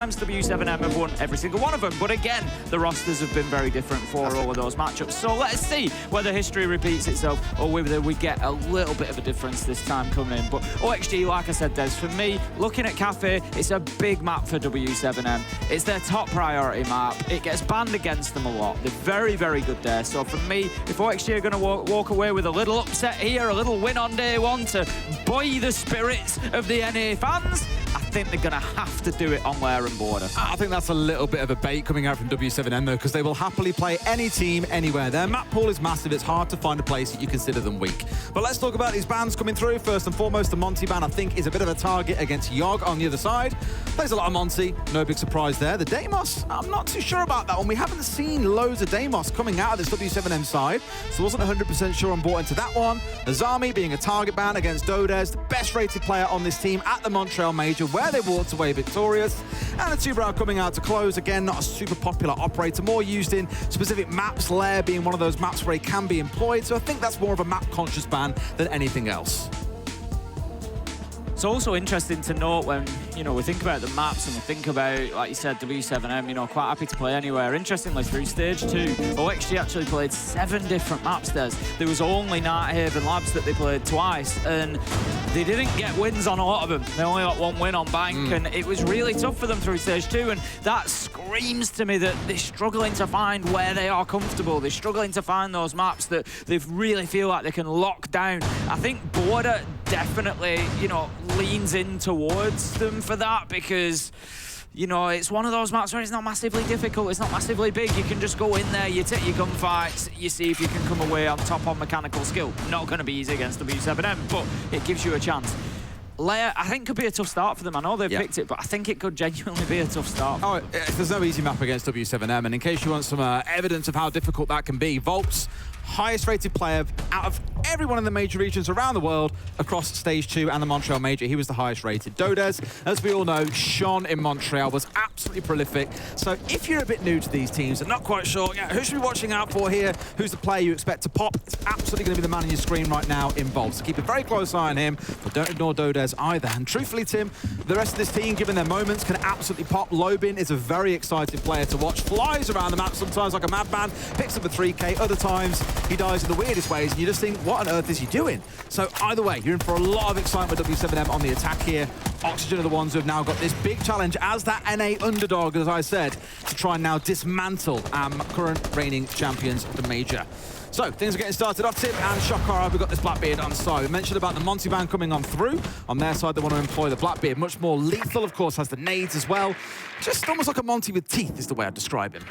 W7m have won every single one of them, but again, the rosters have been very different for all of those matchups. So let's see whether history repeats itself or whether we get a little bit of a difference this time coming in. But OXG, like I said, Des, for me, looking at Cafe, it's a big map for W7m. It's their top priority map. It gets banned against them a lot. They're very, very good there. So for me, if OXG are going to walk away with a little upset here, a little win on day one to buoy the spirits of the NA fans, I think they're going to have to do it on Lair and Border. I think that's a little bit of a bait coming out from W7m, though, because they will happily play any team, anywhere. Their map pool is massive. It's hard to find a place that you consider them weak. But let's talk about these bans coming through. First and foremost, the Monty ban, I think, is a bit of a target against Yogg on the other side. Plays a lot of Monty. No big surprise there. The Deimos, I'm not too sure about that one. We haven't seen loads of Deimos coming out of this W7m side, so wasn't 100% sure on board into that one. Azami being a target ban against Dodez, the best rated player on this team at the Montreal Major, where they walked away victorious. And the Two-Brow coming out to close. Again, not a super popular operator, more used in specific maps, Lair being one of those maps where he can be employed. So I think that's more of a map-conscious ban than anything else. It's also interesting to note when, we think about the maps and we think about, like you said, W7m, quite happy to play anywhere. Interestingly, through stage 2, OXG actually played 7 different maps, Des. There was only Nighthaven Labs that they played twice, and they didn't get wins on a lot of them. They only got 1 win on Bank, and it was really tough for them through stage 2, and that screams to me that they're struggling to find where they are comfortable. They're struggling to find those maps that they really feel like they can lock down. I think Border definitely, leans in towards them for that because, it's one of those maps where it's not massively difficult, it's not massively big. You can just go in there, you take your gunfights, you see if you can come away on top on mechanical skill. Not going to be easy against W7m, but it gives you a chance. Lair, I think, could be a tough start for them. I know they've picked it, but I think it could genuinely be a tough start. Oh, there's no easy map against W7m, and in case you want some evidence of how difficult that can be, Volp's highest rated player out of everyone in the major regions around the world across stage 2 and the Montreal Major. He was the highest rated. Dodez, as we all know, shone in Montreal, was absolutely prolific. So if you're a bit new to these teams and not quite sure, who should we be watching out for here? Who's the player you expect to pop? It's absolutely going to be the man on your screen right now in Volp. So keep a very close eye on him, but don't ignore Dodez either. And truthfully, Tim, the rest of this team, given their moments, can absolutely pop. Lobin is a very exciting player to watch. Flies around the map sometimes like a madman, picks up a 3K, other times he dies in the weirdest ways, and you just think, what on earth is he doing? So either way, you're in for a lot of excitement with W7m on the attack here. Oxygen are the ones who have now got this big challenge as that NA underdog, as I said, to try and now dismantle current reigning champions of the Major. So, things are getting started off. Tim and Shokar, we've got this Blackbeard on the side. We mentioned about the Monty ban coming on through. On their side, they want to employ the Blackbeard. Much more lethal, of course, has the nades as well. Just almost like a Monty with teeth is the way I'd describe him.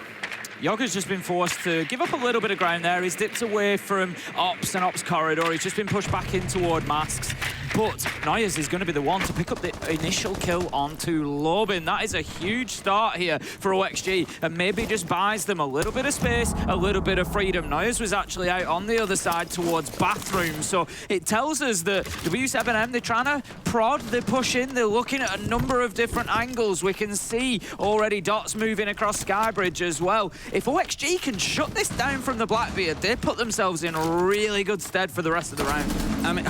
Yoga's just been forced to give up a little bit of ground there. He's dipped away from Ops and Ops corridor. He's just been pushed back in toward Masks. But Noyes is going to be the one to pick up the initial kill onto Lobin. That is a huge start here for OXG, and maybe just buys them a little bit of space, a little bit of freedom. Noyes was actually out on the other side towards Bathroom, so it tells us that W7m, they're trying to prod, they're pushing, they're looking at a number of different angles. We can see already dots moving across Skybridge as well. If OXG can shut this down from the Blackbeard, they put themselves in really good stead for the rest of the round. I mean,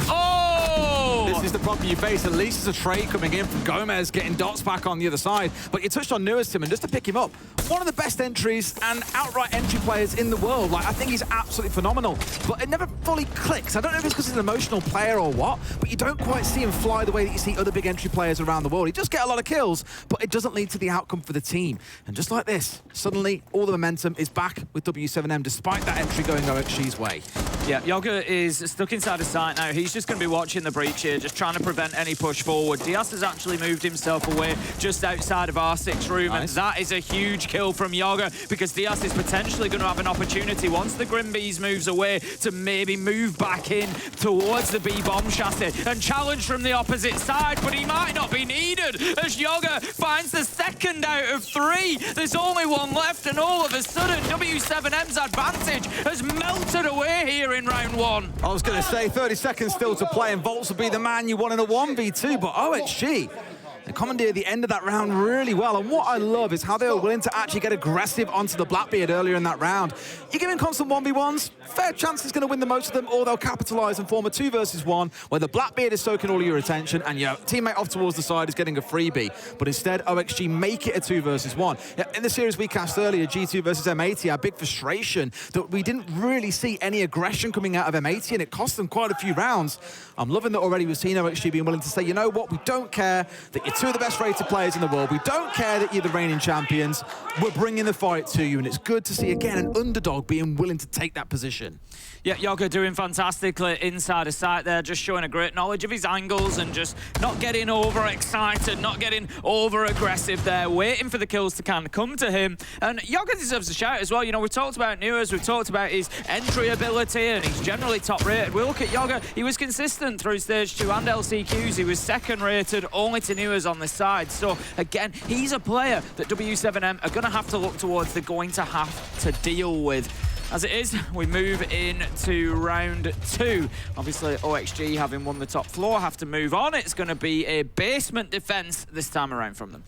this is the problem you face. At least there's a trade coming in from Gomez, getting dots back on the other side. But you touched on Nuas, Tim, and just to pick him up, one of the best entries and outright entry players in the world. Like, I think he's absolutely phenomenal, but it never fully clicks. I don't know if it's because he's an emotional player or what, but you don't quite see him fly the way that you see other big entry players around the world. He does get a lot of kills, but it doesn't lead to the outcome for the team. And just like this, suddenly all the momentum is back with W7m, despite that entry going OXG's way. Yeah, Yoga is stuck inside the site now. He's just going to be watching the breach here, just trying to prevent any push forward. Diaz has actually moved himself away just outside of R6 room, and that is a huge kill from Yoga, because Diaz is potentially going to have an opportunity once the Grimbees moves away to maybe move back in towards the B-bomb chassis and challenge from the opposite side, but he might not be needed as Yoga finds the second out of 3. There's only one left, and all of a sudden W7m's advantage has melted away here in round 1. I was going to say 30 seconds still to play, and Volts will be the man you want in a 1v2, but OXG, and commandeered the end of that round really well. And what I love is how they were willing to actually get aggressive onto the Blackbeard earlier in that round. You're giving constant 1v1s, fair chance he's going to win the most of them, or they'll capitalize and form a 2 versus 1, where the Blackbeard is soaking all of your attention and your teammate off towards the side is getting a freebie. But instead, OXG make it a 2 versus 1. In the series we cast earlier, G2 versus M80, our big frustration that we didn't really see any aggression coming out of M80, and it cost them quite a few rounds. I'm loving that already we've seen OXG being willing to say, you know what, we don't care that you're 2 of the best rated players in the world. We don't care that you're the reigning champions. We're bringing the fight to you, and it's good to see, again, an underdog being willing to take that position. Yeah, Yoga doing fantastically inside of sight there, just showing a great knowledge of his angles and just not getting overexcited, not getting over-aggressive there, waiting for the kills to kind of come to him. And Yoga deserves a shout as well. You know, we've talked about Nuers, we've talked about his entry ability, and he's generally top-rated. We look at Yoga, he was consistent through Stage 2 and LCQs. He was second-rated, only to Nuers on this side. So, again, he's a player that W7M are going to have to look towards. They're going to have to deal with. As it is, we move into round 2. Obviously, OXG, having won the top floor, have to move on. It's going to be a basement defense this time around from them.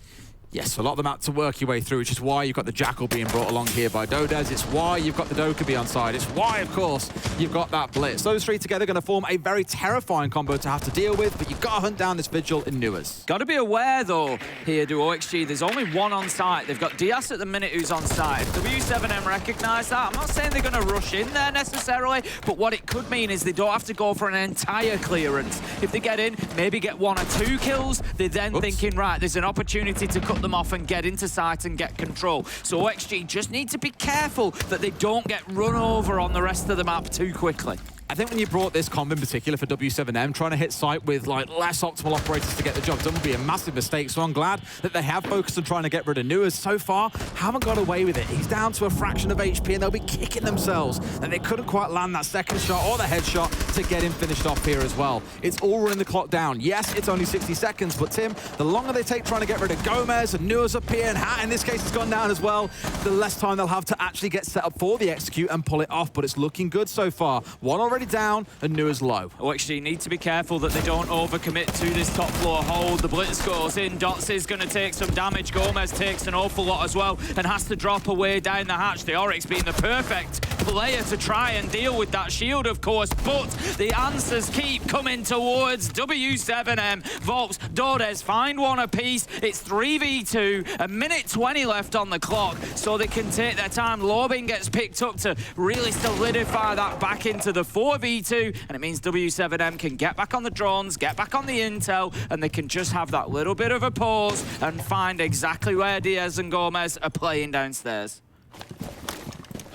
Yes, a lot of the map to work your way through, which is why you've got the Jackal being brought along here by Dodez. It's why you've got the Dokkaebi on side. It's why, of course, you've got that Blitz. Those 3 together are going to form a very terrifying combo to have to deal with, but you've got to hunt down this Vigil in Nuers. Got to be aware, though, here, do OXG, there's only 1 on site. They've got Diaz at the minute who's on site. W7M recognise that. I'm not saying they're going to rush in there necessarily, but what it could mean is they don't have to go for an entire clearance. If they get in, maybe get 1 or 2 kills, they're then thinking, right, there's an opportunity to cut them off and get into sight and get control. So OXG just need to be careful that they don't get run over on the rest of the map too quickly. I think when you brought this comp in particular for W7M, trying to hit site with like less optimal operators to get the job done would be a massive mistake. So I'm glad that they have focused on trying to get rid of Nuers. So far, haven't got away with it. He's down to a fraction of HP and they'll be kicking themselves that they couldn't quite land that second shot or the headshot to get him finished off here as well. It's all running the clock down. Yes, it's only 60 seconds, but Tim, the longer they take trying to get rid of Gomez and Nuers up here, and Hat in this case has gone down as well, the less time they'll have to actually get set up for the execute and pull it off. But it's looking good so far. 1 already down and Nuers low. OXG need to be careful that they don't overcommit to this top floor hold. The Blitz goes in. Dots is going to take some damage. Gomez takes an awful lot as well and has to drop away down the hatch. The Oryx being the perfect player to try and deal with that shield, of course, but the answers keep coming towards W7M. Volps, Dodez find 1 apiece. It's 3v2, 1:20 left on the clock, so they can take their time. Lobin gets picked up to really solidify that back into the 4v2, and it means W7M can get back on the drones, get back on the intel, and they can just have that little bit of a pause and find exactly where Diaz and Gomez are playing downstairs.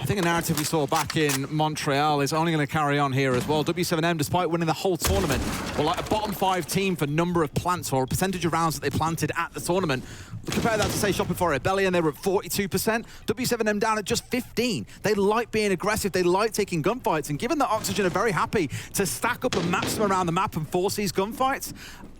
I think a narrative we saw back in Montreal is only going to carry on here as well. W7M, despite winning the whole tournament, were like a bottom 5 team for number of plants or a percentage of rounds that they planted at the tournament. Compare that to, say, Shopping for Rebellion, they were at 42%. W7M down at just 15. They like being aggressive, they like taking gunfights, and given that Oxygen are very happy to stack up and match them around the map and force these gunfights,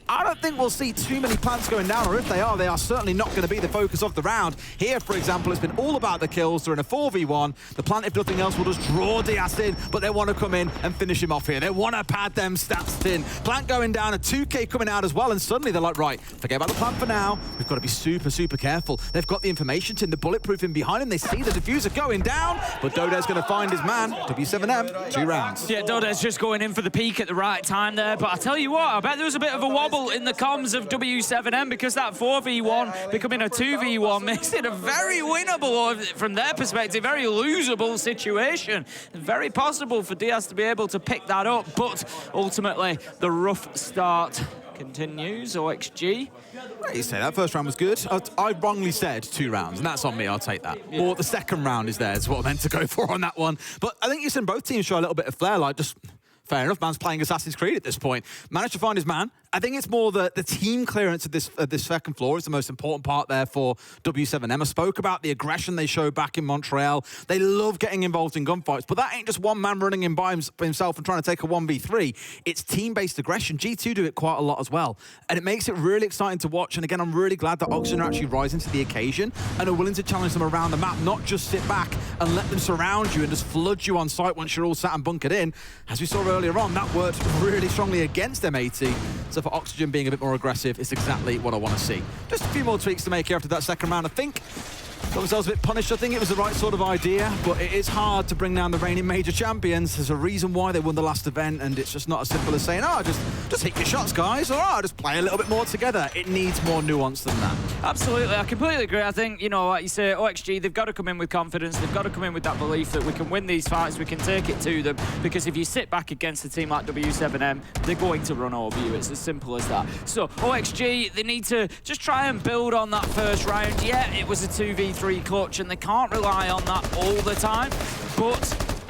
I don't think we'll see too many plants going down, or if they are certainly not going to be the focus of the round. Here, for example, it's been all about the kills. They're in a 4v1. The plant, if nothing else, will just draw Diaz in, but they want to come in and finish him off here. They want to pad them stats in. Plant going down, a 2k coming out as well, and suddenly they're like, right, forget about the plant for now. We've got to be super, super careful. They've got the information, Tim, the bulletproof in behind him. They see the diffuser going down, but Dodez going to find his man. W7M, 2 rounds. Yeah, Dodez just going in for the peak at the right time there, but I tell you what, I bet there was a bit of a wobble in the comms of W7M because that 4v1 becoming a 2v1 makes it a very winnable, or from their perspective, very losable situation. Very possible for Diaz to be able to pick that up, but ultimately the rough start continues. OXG. You say that first round was good. I wrongly said 2 rounds, and that's on me. I'll take that. Yeah. Or the second round is there, is what I meant to go for on that one. But I think you've seen both teams show a little bit of flair, like just fair enough, man's playing Assassin's Creed at this point. Managed to find his man. I think it's more the team clearance of this second floor is the most important part there for W7M. I spoke about the aggression they showed back in Montreal. They love getting involved in gunfights, but that ain't just one man running in by himself and trying to take a 1v3. It's team-based aggression. G2 do it quite a lot as well, and it makes it really exciting to watch. And again, I'm really glad that Oxygen are actually rising to the occasion and are willing to challenge them around the map, not just sit back and let them surround you and just flood you on site once you're all sat and bunkered in. As we saw earlier on, that worked really strongly against M80. It's a for Oxygen being a bit more aggressive is exactly what I want to see. Just a few more tweaks to make here after that second round, I think. Got themselves a bit punished. I think it was the right sort of idea, but it is hard to bring down the reigning major champions. There's a reason why they won the last event, and it's just not as simple as saying, oh, just hit your shots, guys, or oh, just play a little bit more together. It needs more nuance than that. Absolutely, I completely agree. I think, you know, like you say, OXG, they've got to come in with confidence. They've got to come in with that belief that we can win these fights, we can take it to them, because if you sit back against a team like w7m, they're going to run over you. It's as simple as that. So, OXG, they need to just try and build on that first round. Yeah, it was a 2v3 clutch, and they can't rely on that all the time, but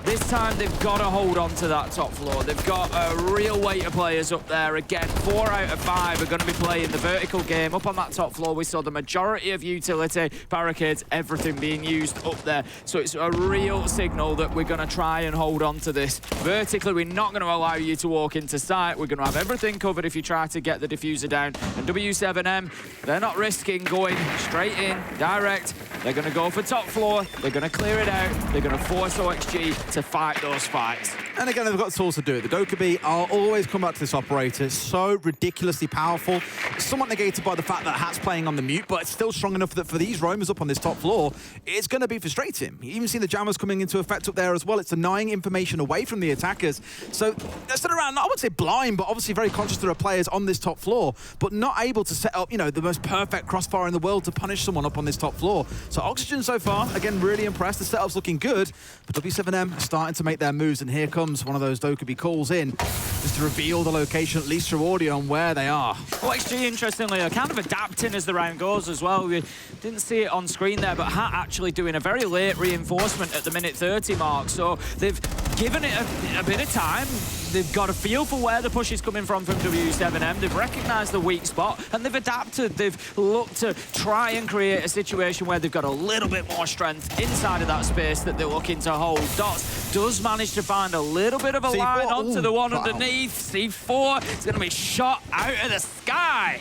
this time they've got to hold on to that top floor. They've got a real weight of players up there. Again, 4 out of 5 are going to be playing the vertical game. Up on that top floor, we saw the majority of utility, barricades, everything being used up there. So it's a real signal that we're going to try and hold on to this. Vertically, we're not going to allow you to walk into sight. We're going to have everything covered if you try to get the diffuser down. And w7m, they're not risking going straight in, direct. They're going to go for top floor. They're going to clear it out. They're going to force OXG to fight those fights. And again, they've got tools to do it. The Dokkaebi, I'll always come back to this operator. It's so ridiculously powerful. It's somewhat negated by the fact that Hat's playing on the mute, but it's still strong enough that for these roamers up on this top floor, it's going to be frustrating. You even see the jammers coming into effect up there as well. It's denying information away from the attackers. So they're still around, I wouldn't say blind, but obviously very conscious there are players on this top floor, but not able to set up, you know, the most perfect crossfire in the world to punish someone up on this top floor. So Oxygen so far, again, really impressed. The setup's looking good, but w7m starting to make their moves, and here comes one of those Dokkaebi calls in just to reveal the location, at least through audio, on where they are. OXG, interestingly, are kind of adapting as the round goes as well. We didn't see it on screen there, but Hat actually doing a very late reinforcement at the minute 30 mark. So they've given it a bit of time. They've got a feel for where the push is coming from w7m. They've recognised the weak spot, and they've adapted. They've looked to try and create a situation where they've got a little bit more strength inside of that space that they're looking to hold. Dots does manage to find a little bit of a line onto the one underneath. C4 is going to be shot out of the sky.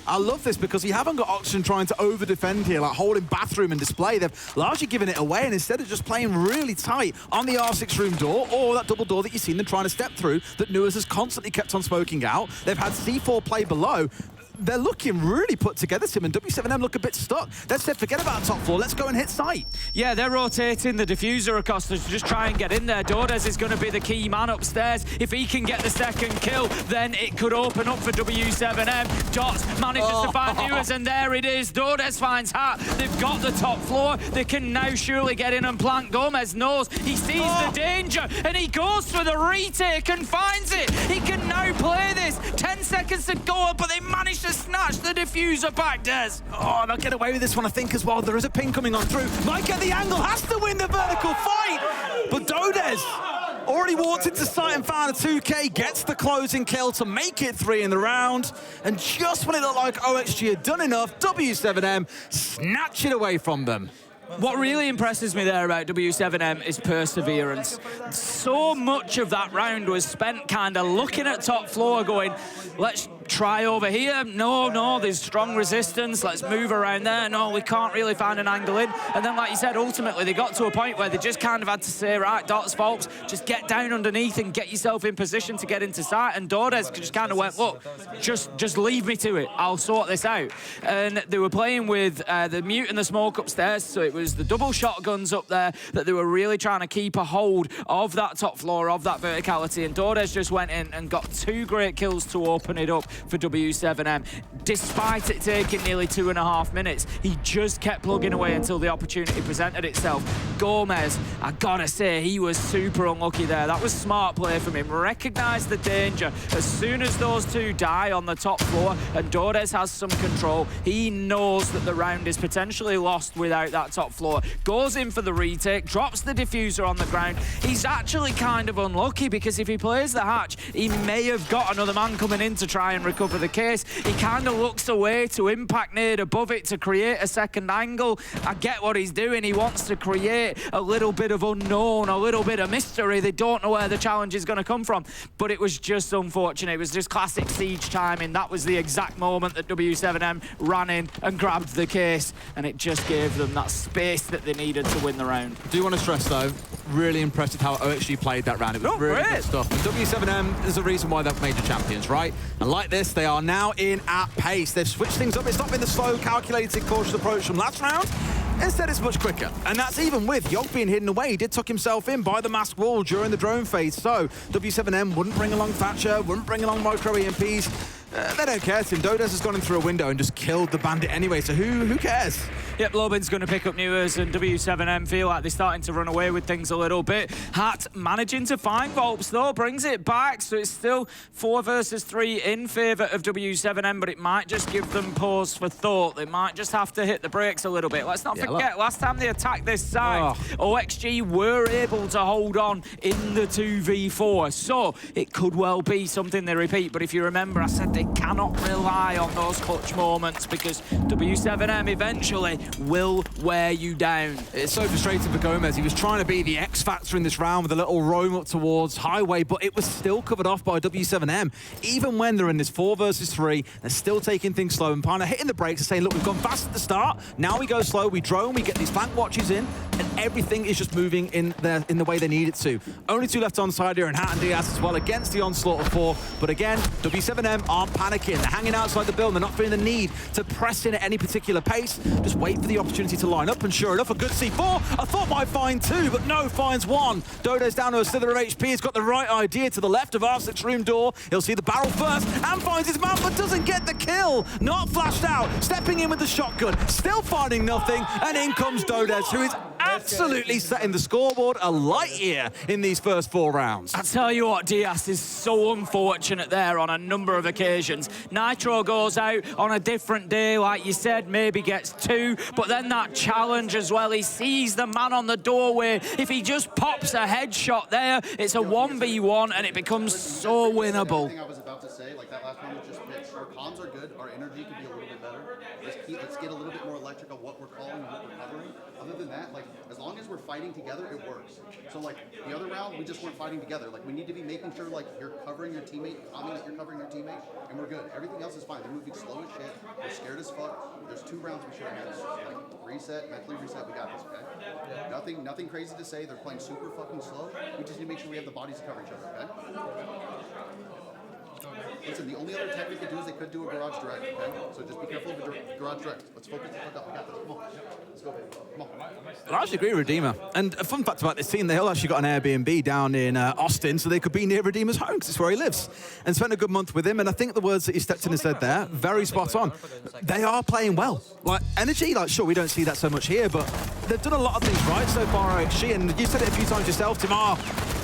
I love this because you haven't got Oxygen trying to over-defend here, like holding bathroom and display. They've largely given it away, and instead of just playing really tight on the R6 room door, or that double door that you've seen them trying to step through, that Nuas has constantly kept on smoking out. They've had C4 play below. They're looking really put together, Tim, and w7m look a bit stuck. They said, forget about top floor, let's go and hit site. Yeah, they're rotating the diffuser across to just try and get in there. Dordes is going to be the key man upstairs. If he can get the second kill, then it could open up for w7m. Dots manages to find Nuas, and there it is. Dordes finds Hat. They've got the top floor. They can now surely get in and plant. Gomez knows. He sees the danger, and he goes for the retake and finds it. He can now play this. 10 seconds to go, but they managed to snatch the diffuser back, Des. Oh, they'll get away with this one, I think, as well. There is a ping coming on through. Might get the angle, has to win the vertical fight. But Dordes already walked into sight and found a 2K, gets the closing kill to make it 3 in the round. And just when it looked like OXG had done enough, w7m snatch it away from them. What really impresses me there about w7m is perseverance. So much of that round was spent kind of looking at top floor going, let's try over here. No, there's strong resistance. Let's move around there. No, we can't really find an angle in. And then, like you said, ultimately, they got to a point where they just kind of had to say, right, Dots, folks, just get down underneath and get yourself in position to get into sight. And Dordes just kind of went, look, just leave me to it. I'll sort this out. And they were playing with the mute and the smoke upstairs, so it was the double shotguns up there that they were really trying to keep a hold of that top floor, of that verticality. And Dordes just went in and got 2 great kills to open it up for w7m. Despite it taking nearly 2.5 minutes, he just kept plugging away until the opportunity presented itself. Gomez, I gotta say, he was super unlucky there. That was smart play from him. Recognised the danger. As soon as those two die on the top floor and Dordes has some control, he knows that the round is potentially lost without that top floor. Goes in for the retake, drops the diffuser on the ground. He's actually kind of unlucky because if he plays the hatch, he may have got another man coming in to try and recover the case. He kind of looks away to impact nade above it to create a second angle. I get what he's doing. He wants to create a little bit of unknown, a little bit of mystery. They don't know where the challenge is going to come from, but it was just unfortunate. It was just classic siege timing. That was the exact moment that w7m ran in and grabbed the case, and it just gave them that space that they needed to win the round. Do you want to stress, though, really impressed with how OXG played that round. It was really good stuff. And w7m is the reason why they're major champions, right? And like this, they are now in at pace. They've switched things up. It's not been the slow, calculated, cautious approach from last round. Instead, it's much quicker. And that's even with Yogg being hidden away. He did tuck himself in by the masked wall during the drone phase. So w7m wouldn't bring along Thatcher, wouldn't bring along micro EMPs. They don't care, Tim. Dodes has gone in through a window and just killed the bandit anyway, so who cares? Yep, Lobin's going to pick up Newers, and w7m feel like they're starting to run away with things a little bit. Hat managing to find Volps, though, brings it back, so it's still 4 versus 3 in favour of w7m, but it might just give them pause for thought. They might just have to hit the brakes a little bit. Let's not forget, last time they attacked this side, OXG were able to hold on in the 2v4, so it could well be something they repeat, but if you remember, I said they cannot rely on those clutch moments because w7m eventually will wear you down. It's so frustrating for Gomez. He was trying to be the X factor in this round with a little roam up towards Highway, but it was still covered off by w7m. Even when they're in this 4 versus 3, they're still taking things slow and kind of hitting the brakes and saying, look, we've gone fast at the start. Now we go slow, we drone, we get these flank watches in, and everything is just moving in the way they need it to. Only 2 left on side here, and Hat and Diaz as well against the onslaught of 4. But again, w7m aren't panicking. They're hanging outside the build. They're not feeling the need to press in at any particular pace. Just wait for the opportunity to line up, and sure enough, a good C4. I thought might find 2, but no, finds 1. Dodo's down to a slither of HP. He's got the right idea to the left of R6 room door. He'll see the barrel first and finds his man, but doesn't get the kill. Not flashed out. Stepping in with the shotgun. Still finding nothing, and in comes Dodes, who is absolutely setting the scoreboard a light year in these first 4 rounds. I tell you what, Diaz is so unfortunate there on a number of occasions. Nitro goes out on a different day, like you said, maybe gets 2, but then that challenge as well, he sees the man on the doorway. If he just pops a headshot there, it's a 1v1 and it becomes so winnable. I was about to say, like that last one was just pitched. Our comms are good, our energy could be a little bit better. Let's get a little bit more electric on what we're calling and what we're covering. Other than that, like, as long as we're fighting together, it works. So, like, the other round, we just weren't fighting together. Like, we need to be making sure, like, you're covering your teammate, calming that you're covering your teammate, and we're good. Everything else is fine. They're moving slow as shit. They're scared as fuck. There's 2 rounds we should have had. Like, reset, mentally reset, we got this, okay? Yeah. Nothing crazy to say. They're playing super fucking slow. We just need to make sure we have the bodies to cover each other, okay? Listen, the only other tech they could do is they could do a garage direct, okay? So just be careful of the garage direct. Let's focus the fuck up. We got this. Come on. Let's go, baby. Come on. I actually agree with Redeemer. And a fun fact about this team, they all actually got an Airbnb down in Austin, so they could be near Redeemer's home, because it's where he lives. And spent a good month with him, and I think the words that he stepped in and said there, very spot on. They are playing well. Like, energy, like, sure, we don't see that so much here, but they've done a lot of things right so far, OXG, and you said it a few times yourself, Tamar.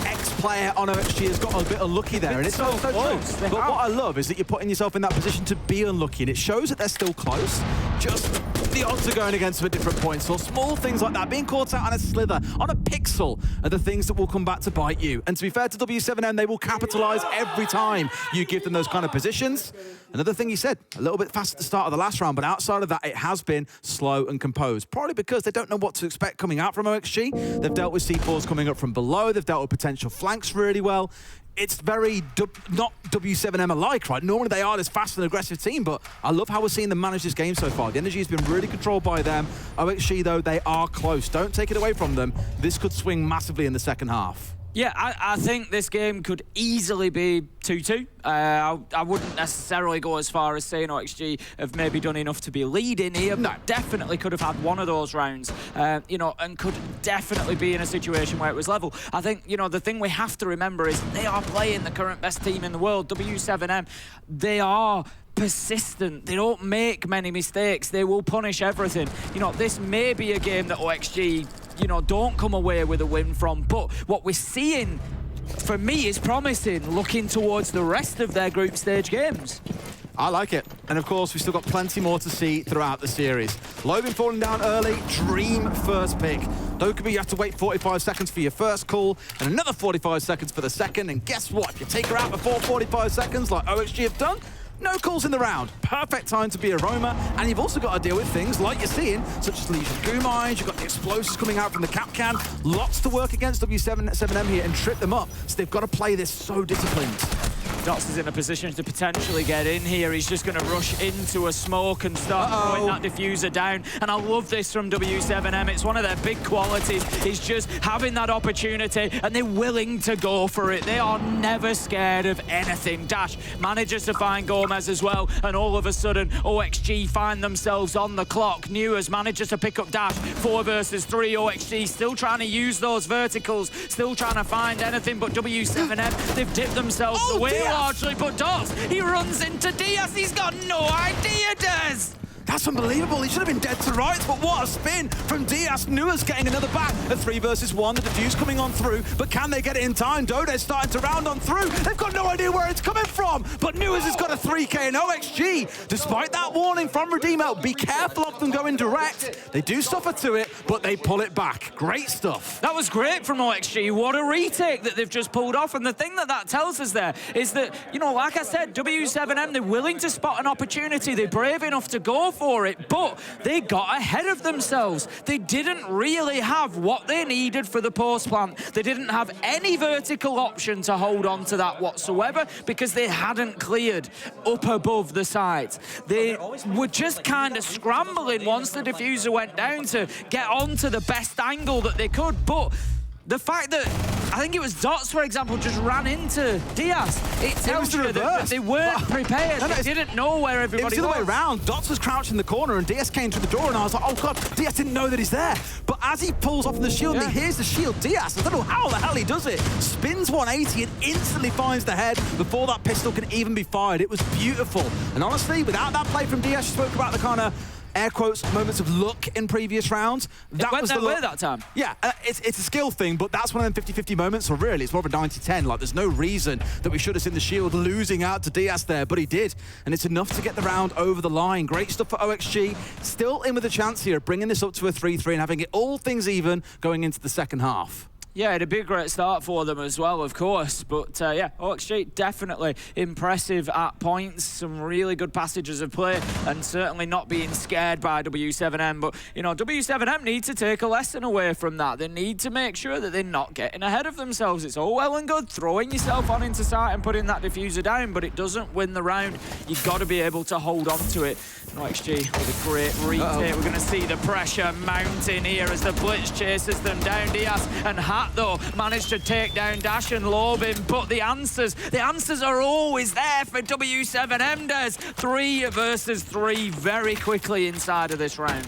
Ex-player on OXG has got a bit unlucky there, and it's so true. But what I love is that you're putting yourself in that position to be unlucky, and it shows that they're still close. Just the odds are going against them at different points. So small things like that, being caught out on a slither, on a pixel, are the things that will come back to bite you. And to be fair to w7m, they will capitalise every time you give them those kind of positions. Another thing he said, a little bit fast at the start of the last round, but outside of that, it has been slow and composed. Probably because they don't know what to expect coming out from OXG. They've dealt with C4s coming up from below. They've dealt with potential flanks really well. It's very not w7m alike, right? Normally they are this fast and aggressive team, but I love how we're seeing them manage this game so far. The energy has been really controlled by them. OXG, though, they are close. Don't take it away from them. This could swing massively in the second half. Yeah, I think this game could easily be 2-2. I wouldn't necessarily go as far as saying OXG have maybe done enough to be leading here, but definitely could have had one of those rounds, you know, and could definitely be in a situation where it was level. I think, you know, the thing we have to remember is they are playing the current best team in the world, w7m. They are persistent. They don't make many mistakes. They will punish everything. You know, this may be a game that OXG, you know, don't come away with a win from, but what we're seeing, for me, is promising, looking towards the rest of their group stage games. I like it. And of course, we've still got plenty more to see throughout the series. Logan falling down early, dream first pick. Dokkaebi, you have to wait 45 seconds for your first call, and another 45 seconds for the second, and guess what? If you take her out before 45 seconds, like OXG have done, no calls in the round. Perfect time to be a roamer, and you've also got to deal with things like you're seeing, such as Legion Goo Mines, you've got the explosives coming out from the cap can. Lots to work against w7m here and trip them up, so they've got to play this so disciplined. Dots is in a position to potentially get in here. He's just going to rush into a smoke and start throwing that diffuser down. And I love this from w7m. It's one of their big qualities, is just having that opportunity, and they're willing to go for it. They are never scared of anything. Dash manages to find Gomez as well, and all of a sudden, OXG find themselves on the clock. Newers manages to pick up Dash. 4 versus 3. OXG still trying to use those verticals, still trying to find anything, but w7m, they've dipped themselves away largely. But Dots, he runs into Diaz. He's got no idea, Des. That's unbelievable. He should have been dead to rights, but what a spin from Diaz. Newers getting another back. A 3 versus 1. The defuse coming on through, but can they get it in time? Dode's starting to round on through. They've got no idea where it's coming from, but Newers has got a 3K, and OXG, despite that warning from Redeemer, be careful of them going direct. They do suffer to it, but they pull it back. Great stuff. That was great from OXG. What a retake that they've just pulled off. And the thing that tells us there is that, you know, like I said, w7m, they're willing to spot an opportunity. They're brave enough to go for it, but they got ahead of themselves. They didn't really have what they needed for the post plant. They didn't have any vertical option to hold on to that whatsoever because they hadn't cleared up above the site. They were just kind of scrambling once the diffuser went down to get onto the best angle that they could, but the fact that, I think it was Dots, for example, just ran into Diaz, it tells you that they weren't prepared. They didn't know where everybody was. It was the other way around. Dots was crouched in the corner and Diaz came to the door and I was like, oh God, Diaz didn't know that he's there. But as he pulls off the shield and he hears the shield, Diaz, I don't know how the hell he does it, spins 180 and instantly finds the head before that pistol can even be fired. It was beautiful. And honestly, without that play from Diaz, you spoke about the kind of air quotes, moments of luck in previous rounds. That was the way that time. Yeah, it's a skill thing, but that's one of them 50-50 moments, so really, it's more of a 90-10. Like, there's no reason that we should have seen the shield losing out to Diaz there, but he did, and it's enough to get the round over the line. Great stuff for OXG. Still in with a chance here of bringing this up to a 3-3 and having it all things even going into the second half. Yeah, it'd be a great start for them as well, of course. But yeah, OXG definitely impressive at points. Some really good passages of play and certainly not being scared by w7m. But, you know, w7m need to take a lesson away from that. They need to make sure that they're not getting ahead of themselves. It's all well and good throwing yourself on into site and putting that diffuser down, but it doesn't win the round. You've got to be able to hold on to it. OXG with a great retake. We're going to see the pressure mounting here as the Blitz chases them down. Diaz and Hat, though, managed to take down Dash and Lobin, but the answers are always there for w7m, Des. 3 versus 3 very quickly inside of this round.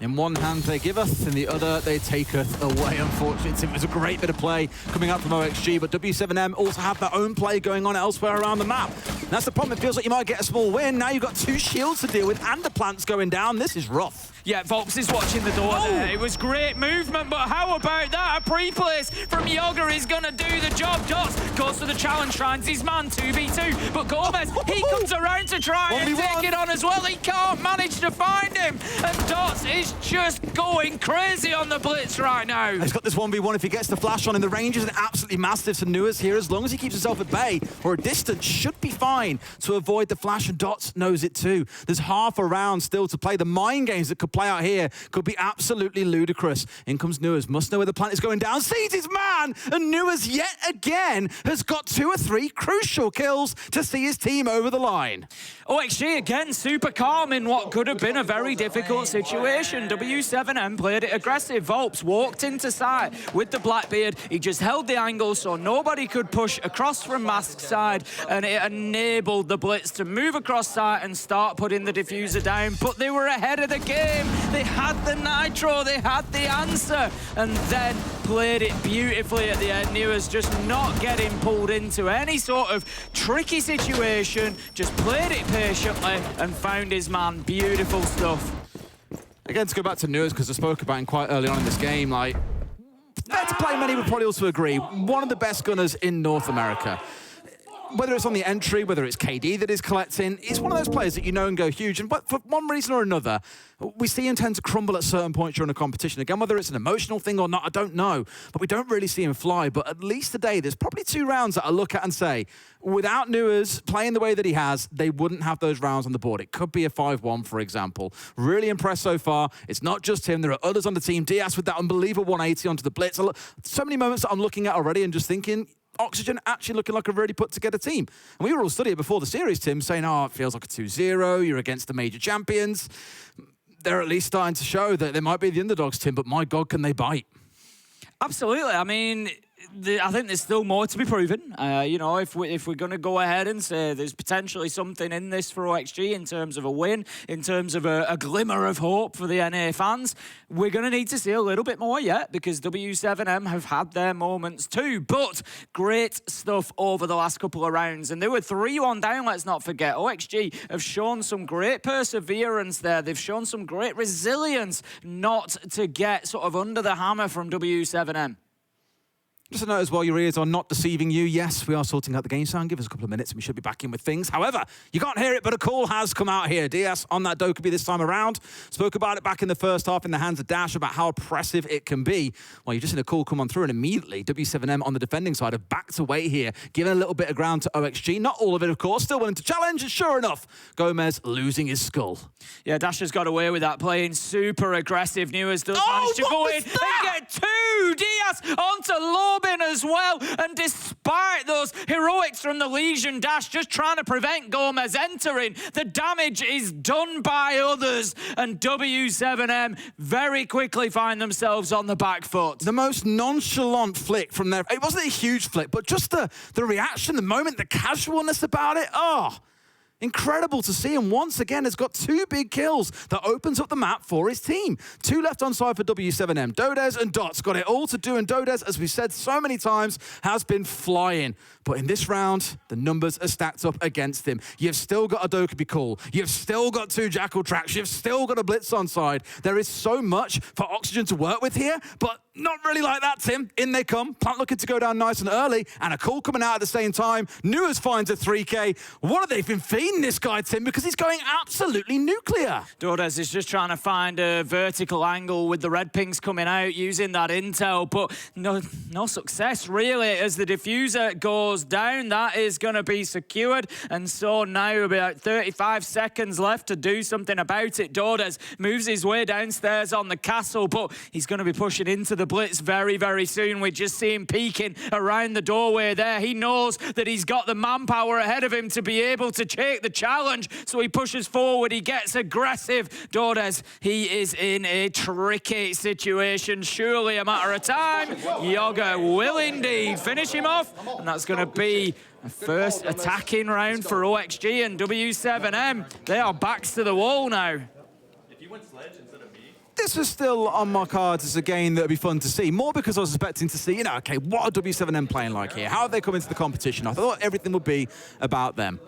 In one hand they giveth, in the other they taketh away, unfortunately. It was a great bit of play coming out from OXG, but w7m also have their own play going on elsewhere around the map. And that's the problem, it feels like you might get a small win. Now you've got 2 shields to deal with and the plants going down. This is rough. Yeah, Volps is watching the door there. It was great movement, but how about that? A pre-place from Yoga is going to do the job. Dots goes to the challenge, finds his man, 2v2. But Gomez, he comes around to try and take it on as well. He can't manage to find him. And Dots is just going crazy on the Blitz right now. He's got this 1v1 if he gets the flash on, and the range is absolutely massive. So Newers here, as long as he keeps himself at bay or a distance, should be fine to avoid the flash, and Dots knows it too. There's half a round still to play. The mind games that could play out here could be absolutely ludicrous. In comes Newers, must know where the plant is going down, sees his man, and Newers yet again has got 2 or 3 crucial kills to see his team over the line. OXG again super calm in what could have been a very difficult situation. w7m played it aggressive. Volps walked into site with the Blackbeard. He just held the angle so nobody could push across from Mask's side, and it enabled the Blitz to move across site and start putting the diffuser down. But they were ahead of the game. They had the nitro, they had the answer, and then played it beautifully at the end. Newers just not getting pulled into any sort of tricky situation, just played it patiently and found his man. Beautiful stuff. Again, to go back to Newers, because I spoke about him quite early on in this game, like, fair to play, many would probably also agree, one of the best gunners in North America. Whether it's on the entry, whether it's KD that is collecting, he's one of those players that you know and go huge. And but for one reason or another, we see him tend to crumble at certain points during a competition. Again, whether it's an emotional thing or not, I don't know. But we don't really see him fly. But at least today, there's probably 2 rounds that I look at and say, without Newers playing the way that he has, they wouldn't have those rounds on the board. It could be a 5-1, for example. Really impressed so far. It's not just him. There are others on the team. Diaz with that unbelievable 180 onto the Blitz. So many moments that I'm looking at already and just thinking, Oxygen actually looking like a really put-together team. And we were all studying before the series, Tim, saying, oh, it feels like a 2-0, you're against the major champions. They're at least starting to show that they might be the underdogs, Tim, but my God, can they bite? Absolutely. I mean, I think there's still more to be proven. You know, if we're going to go ahead and say there's potentially something in this for OXG in terms of a win, in terms of a glimmer of hope for the NA fans, we're going to need to see a little bit more yet, because w7m have had their moments too. But great stuff over the last couple of rounds. And they were 3-1 down, let's not forget. OXG have shown some great perseverance there. They've shown some great resilience not to get sort of under the hammer from w7m. Just a note as well, your ears are not deceiving you. Yes, we are sorting out the game sound. Give us a couple of minutes and we should be back in with things. However, you can't hear it, but a call has come out here. DS on that Dokkaebi this time around. Spoke about it back in the first half in the hands of Dash about how oppressive it can be. Well, you've just seen a call come on through and immediately W7M on the defending side have backed away here, giving a little bit of ground to OXG. Not all of it, of course. Still willing to challenge. And sure enough, Gomez losing his skull. Yeah, Dash has got away with that, playing super aggressive. Newers does manage to go in and get 2 DS onto Lobin as well. And despite those heroics from the Legion, Dash just trying to prevent Gomez entering, the damage is done by others. And w7m very quickly find themselves on the back foot. The most nonchalant flick from there. It wasn't a huge flick, but just the reaction, the moment, the casualness about it. Oh, incredible to see, and once again has got 2 big kills that opens up the map for his team. 2 left on side for w7m. Dodez and Dots got it all to do, and Dodez, as we've said so many times, has been flying. But in this round, the numbers are stacked up against him. You've still got a Dokkaebi call. You've still got 2 Jackal tracks. You've still got a Blitz on side. There is so much for Oxygen to work with here, but not really like that, Tim. In they come. Plant looking to go down nice and early, and a call coming out at the same time. Newers finds a 3K. What have they been feeding this guy, Tim? Because he's going absolutely nuclear. Dodez is just trying to find a vertical angle with the red pings coming out, using that intel, but no success, really, as the diffuser goes down. That is going to be secured, and so now about 35 seconds left to do something about it. Dodez moves his way downstairs on the castle, but he's going to be pushing into the Blitz very, very soon. We just see him peeking around the doorway there. He knows that he's got the manpower ahead of him to be able to take the challenge, so he pushes forward. He gets aggressive. Dodez, he is in a tricky situation. Surely a matter of time. Yoga will indeed finish him off, and that's going to be a first attacking round for OXG, and w7m. They are backs to the wall now. If you went sledge instead of me. This was still on my cards as a game that would be fun to see. More because I was expecting to see, okay, what are w7m playing like here? How have they come into the competition? I thought everything would be about them.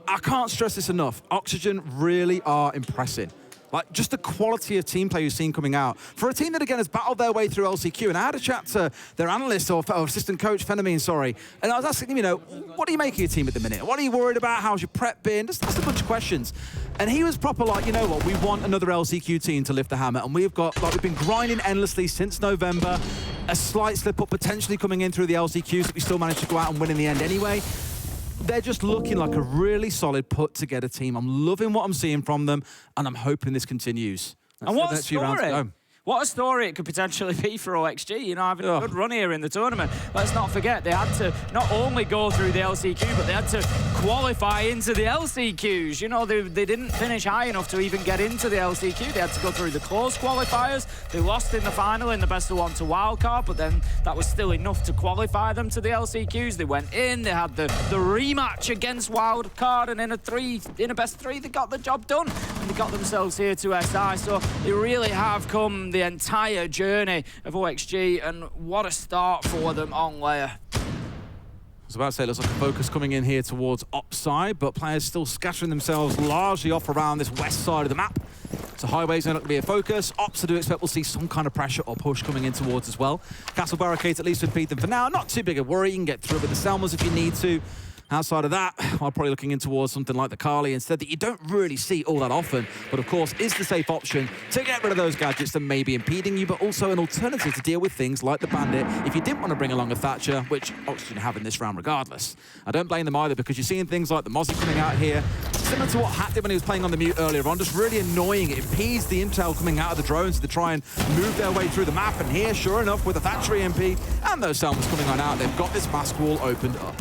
I can't stress this enough. Oxygen really are impressing. Like, just the quality of team play you've seen coming out. For a team that, again, has battled their way through LCQ, and I had a chat to their analyst, or assistant coach, Phenomene, sorry, and I was asking him, what do you make of your team at the minute? What are you worried about? How's your prep been? Just a bunch of questions. And he was proper like, you know what, we want another LCQ team to lift the hammer, and we've been grinding endlessly since November. A slight slip up potentially coming in through the LCQs, but we still managed to go out and win in the end anyway. They're just looking like a really solid, put-together team. I'm loving what I'm seeing from them, and I'm hoping this continues. And what a story! What a story it could potentially be for OXG, having a good run here in the tournament. Let's not forget, they had to not only go through the LCQ, but they had to qualify into the LCQs. They didn't finish high enough to even get into the LCQ. They had to go through the close qualifiers. They lost in the final in the best-of-1 to wildcard, but then that was still enough to qualify them to the LCQs. They went in, they had the rematch against wildcard, and in a best-3, they got the job done. And they got themselves here to SI, so they really have come the entire journey of OXG, and what a start for them on layer. I was about to say, it looks like a focus coming in here towards upside, but players still scattering themselves largely off around this west side of the map. So highways are not going to be a focus. Ops, I do expect we'll see some kind of pressure or push coming in towards as well. Castle barricades at least impede them for now. Not too big a worry. You can get through with the Selmas if you need to. Outside of that, I'm probably looking in towards something like the Kali instead that you don't really see all that often, but of course is the safe option to get rid of those gadgets that may be impeding you, but also an alternative to deal with things like the Bandit if you didn't want to bring along a Thatcher, which Oxygen have in this round regardless. I don't blame them either, because you're seeing things like the Mozzie coming out here, similar to what Hat did when he was playing on the mute earlier on, just really annoying. It impedes the intel coming out of the drones to try and move their way through the map, and here, sure enough, with the Thatcher EMP and those Selmas coming on out, they've got this mask wall opened up.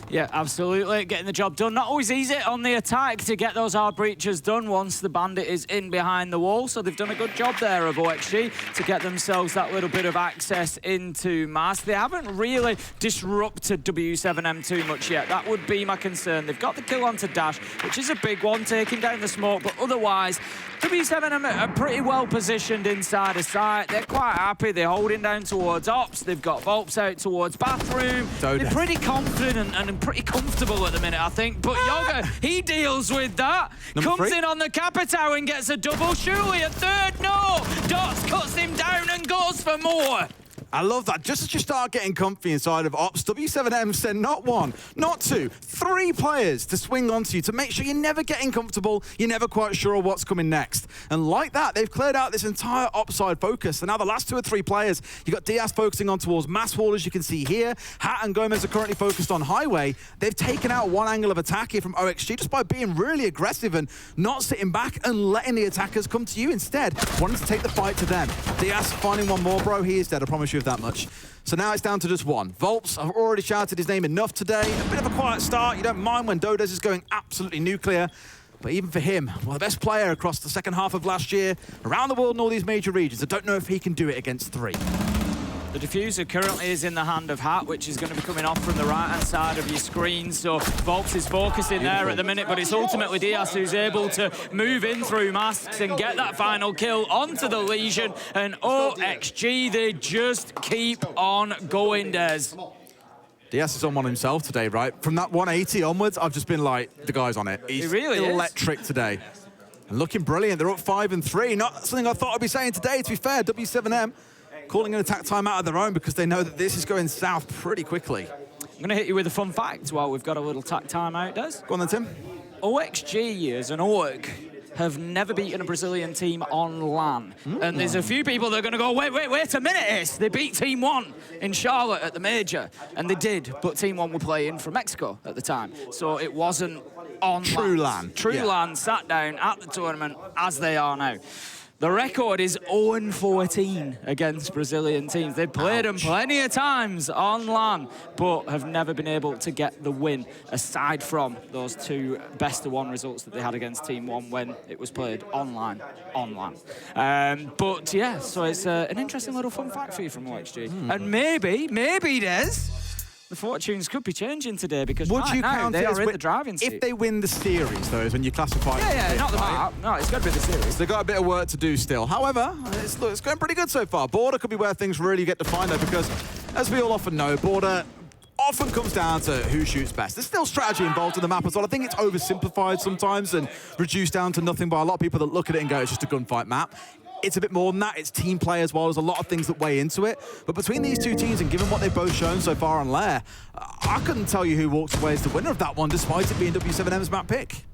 Yeah, absolutely. Getting the job done. Not always easy on the attack to get those hard breaches done once the Bandit is in behind the wall. So they've done a good job there of OXG to get themselves that little bit of access into Mars. They haven't really disrupted w7m too much yet. That would be my concern. They've got the kill onto Dash, which is a big one, taking down the smoke. But otherwise, w7m are pretty well positioned inside of site. They're quite happy. They're holding down towards Ops. They've got Volps out towards Bathroom. They're pretty confident and pretty comfortable at the minute, I think. But Yoga, he deals with that. Comes in on the Capitao and gets a double. Surely a third. No! Dots cuts him down and goes for more. I love that. Just as you start getting comfy inside of Ops, w7m send not one, not two, three players to swing onto you to make sure you're never getting comfortable, you're never quite sure what's coming next. And like that, they've cleared out this entire Ops side focus. So now the last two or three players, you've got Diaz focusing on towards Mass Wall, as you can see here. Hat and Gomez are currently focused on Highway. They've taken out one angle of attack here from OXG just by being really aggressive and not sitting back and letting the attackers come to you. Instead, wanting to take the fight to them. Diaz finding one more, bro. He is dead, I promise you of that much. So now it's down to just one. Volps, I've already shouted his name enough today. A bit of a quiet start. You don't mind when Dodes is going absolutely nuclear. But even for him, well, the best player across the second half of last year, around the world in all these major regions, I don't know if he can do it against three. The diffuser currently is in the hand of Hat, which is going to be coming off from the right-hand side of your screen. So Volps is focusing there at the minute, but it's ultimately Diaz who's able to move in through masks and get that final kill onto the Legion. And OXG, they just keep on going, Des. Diaz is on one himself today, right? From that 180 onwards, I've just been like, the guy's on it. He's really electric today. And looking brilliant. They're up 5-3. Not something I thought I'd be saying today, to be fair. w7m calling an attack time out of their own because they know that this is going south pretty quickly. I'm going to hit you with a fun fact while we've got a little tack time out, Des. Go on then, Tim. OXG as an org have never beaten a Brazilian team on LAN. And there's a few people that are going to go, wait a minute, Ace. They beat Team 1 in Charlotte at the Major. And they did, but Team 1 were playing from Mexico at the time. So it wasn't on True LAN. True LAN sat down at the tournament as they are now. The record is 0-14 against Brazilian teams. They've played them plenty of times on LAN, but have never been able to get the win, aside from those two best-of-1 results that they had against Team 1 when it was played online. But yeah, so it's an interesting little fun fact for you from OXG. And maybe, Des, the fortunes could be changing today, because Would you now count they it are as in the driving seat. If they win the series, though, is when you classify Yeah, it, not the map. No, it's got to be the series. They've got a bit of work to do still. However, it's going pretty good so far. Border could be where things really get defined, though, because, as we all often know, Border often comes down to who shoots best. There's still strategy involved in the map as well. I think it's oversimplified sometimes and reduced down to nothing by a lot of people that look at it and go, it's just a gunfight map. It's a bit more than that. It's team play as well. There's a lot of things that weigh into it. But between these two teams, and given what they've both shown so far on Lair, I couldn't tell you who walks away as the winner of that one, despite it being w7m's map pick.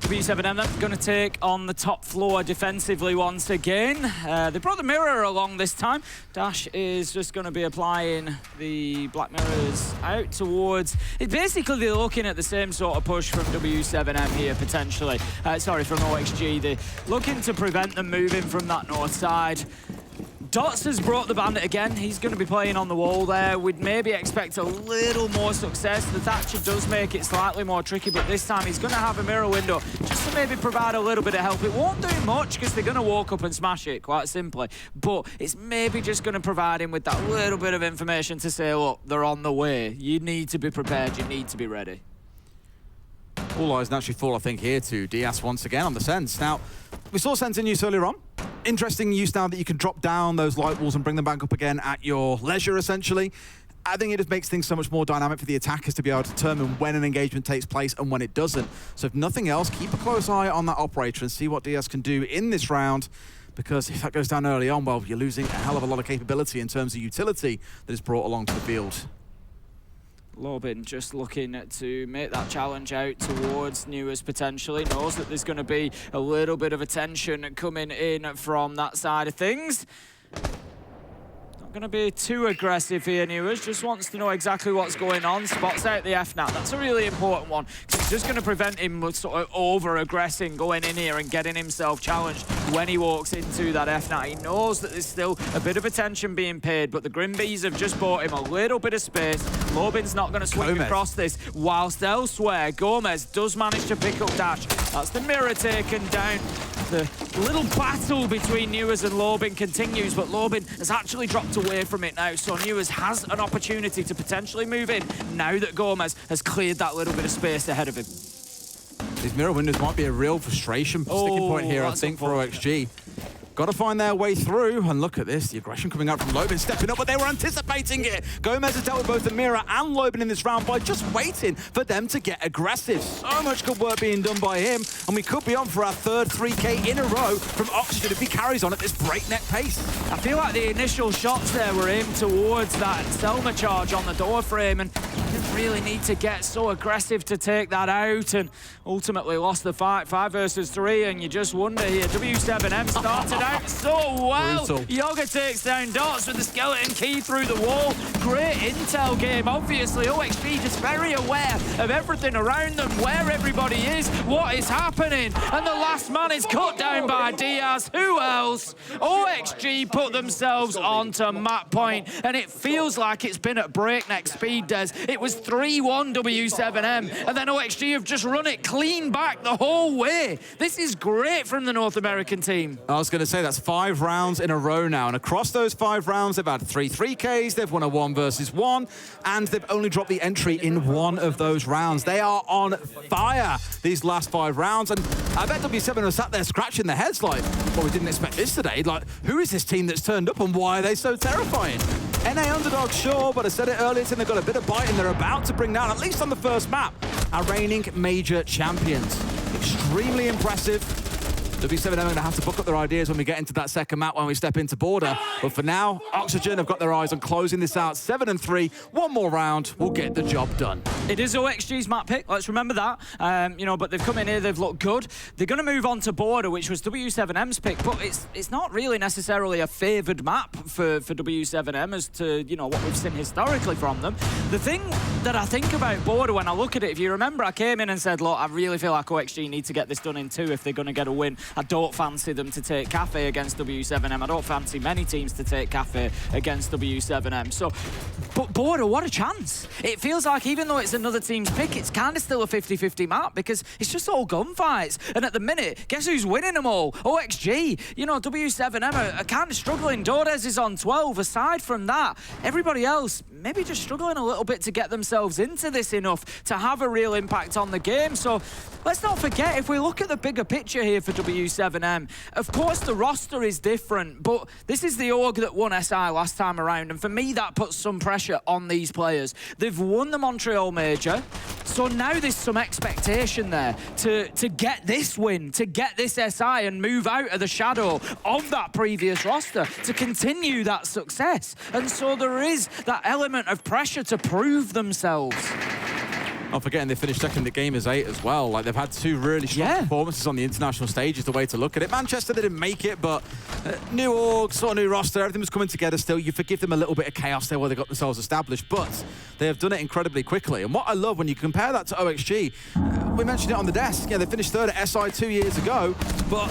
w7m going to take on the top floor defensively once again. They brought the mirror along this time. Dash is just going to be applying the black mirrors out towards... Basically, they're looking at the same sort of push from w7m here, potentially. Sorry, from OXG. They're looking to prevent them moving from that north side. Dots has brought the Bandit again. He's going to be playing on the wall there. We'd maybe expect a little more success. The Thatcher does make it slightly more tricky, but this time he's going to have a mirror window just to maybe provide a little bit of help. It won't do much because they're going to walk up and smash it, quite simply. But it's maybe just going to provide him with that little bit of information to say, look, they're on the way. You need to be prepared. You need to be ready. All eyes naturally fall, I think, here to Diaz once again on the Sense. Now, we saw Sense in use earlier on. Interesting use now that you can drop down those light walls and bring them back up again at your leisure, essentially. I think it just makes things so much more dynamic for the attackers to be able to determine when an engagement takes place and when it doesn't. So if nothing else, keep a close eye on that operator and see what Diaz can do in this round, because if that goes down early on, well, you're losing a hell of a lot of capability in terms of utility that is brought along to the field. Lobin just looking to make that challenge out towards Newers potentially. Knows that there's going to be a little bit of attention coming in from that side of things. Not going to be too aggressive here, Newers. Just wants to know exactly what's going on. Spots out the FNAT. That's a really important one. It's just going to prevent him sort of over-aggressing, going in here and getting himself challenged when he walks into that FNAT. He knows that there's still a bit of attention being paid, but the Grimbees have just bought him a little bit of space. Lobin's not going to swing across this, whilst elsewhere, Gomez does manage to pick up Dash. That's the mirror taken down. The little battle between Newers and Lobin continues, but Lobin has actually dropped away from it now, so Newers has an opportunity to potentially move in now that Gomez has cleared that little bit of space ahead of him. These mirror windows might be a real frustration sticking point here, I think, for OXG. Got to find their way through, and look at this, the aggression coming out from Lobin, stepping up, but they were anticipating it. Gomez has dealt with both the mirror and Lobin in this round by just waiting for them to get aggressive. So much good work being done by him, and we could be on for our third 3K in a row from Oxygen if he carries on at this breakneck pace. I feel like the initial shots there were aimed towards that Selma charge on the door frame, and didn't really need to get so aggressive to take that out, and ultimately lost the fight, 5 versus 3, and you just wonder here, w7m started out so well. Brutal. Yoga takes down Dots with the skeleton key through the wall. Great intel game, obviously. OXG just very aware of everything around them, where everybody is, what is happening, and the last man is cut down by Diaz. Who else? OXG put themselves onto map point, and it feels like it's been at breakneck speed, Des. It was 3-1 w7m, and then OXG have just run it clean back the whole way. This is great from the North American team. I was going to say that's 5 rounds in a row now, and across those 5 rounds they've had 3 3Ks, they've won a 1 versus 1, and they've only dropped the entry in 1 of those rounds. They are on fire these last 5 rounds, and I bet w7 have sat there scratching their heads like, well, we didn't expect this today. Like, who is this team that's turned up and why are they so terrifying? NA underdog, sure, but I said it earlier, they've got a bit of bite and they're about to bring down, at least on the first map, our reigning major champions. Extremely impressive. w7m are going to have to book up their ideas when we get into that second map, when we step into border. But for now, Oxygen have got their eyes on closing this out 7-3. 1 more round will get the job done. It is OXG's map pick, let's remember that. You know, but they've come in here, they've looked good. They're going to move on to border, which was w7m's pick, but it's not really necessarily a favoured map for w7m as to, you know, what we've seen historically from them. The thing that I think about border when I look at it, if you remember, I came in and said, look, I really feel like OXG need to get this done in 2 if they're going to get a win. I don't fancy them to take Cafe against w7m. I don't fancy many teams to take Cafe against w7m. So, but border, what a chance. It feels like even though it's another team's pick, it's kind of still a 50-50 map because it's just all gunfights. And at the minute, guess who's winning them all? OXG. You know, w7m are kind of struggling. Dores is on 12. Aside from that, everybody else maybe just struggling a little bit to get themselves into this enough to have a real impact on the game. So let's not forget, if we look at the bigger picture here for w7m, of course the roster is different, but this is the org that won SI last time around, and for me that puts some pressure on these players. They've won the Montreal Major, so now there's some expectation there to get this win, to get this SI and move out of the shadow of that previous roster, to continue that success. And so there is that element of pressure to prove themselves. Not forgetting they finished second at Gamers 8 as well. Like, they've had 2 really strong performances on the international stage is the way to look at it. Manchester, they didn't make it, but new org, sort of new roster, everything was coming together still. You forgive them a little bit of chaos there where they got themselves established, but they have done it incredibly quickly. And what I love when you compare that to OXG, we mentioned it on the desk. Yeah, they finished 3rd at SI 2 years ago, but,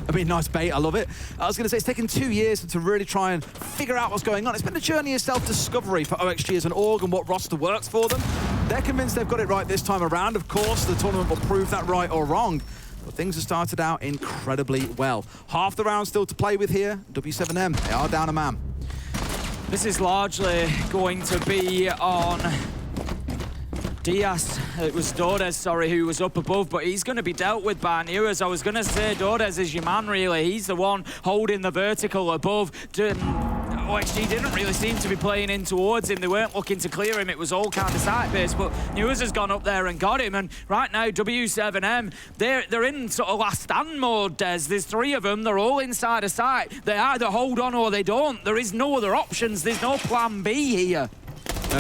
I mean, nice bait, I love it. I was going to say it's taken 2 years to really try and figure out what's going on. It's been a journey of self-discovery for OXG as an org and what roster works for them. They're convinced they've got it right this time around. Of course, the tournament will prove that right or wrong. But things have started out incredibly well. Half the round still to play with here. w7m, they are down a man. This is largely going to be on Diaz. It was Dores, sorry, who was up above, but he's going to be dealt with by Newers. I was going to say Dores is your man, really. He's the one holding the vertical above. OXG didn't really seem to be playing in towards him. They weren't looking to clear him. It was all kind of site-based, but Newers has gone up there and got him. And right now, w7m, they're in sort of last stand mode, Des. There's 3 of them. They're all inside a site. They either hold on or they don't. There is no other options. There's no plan B here.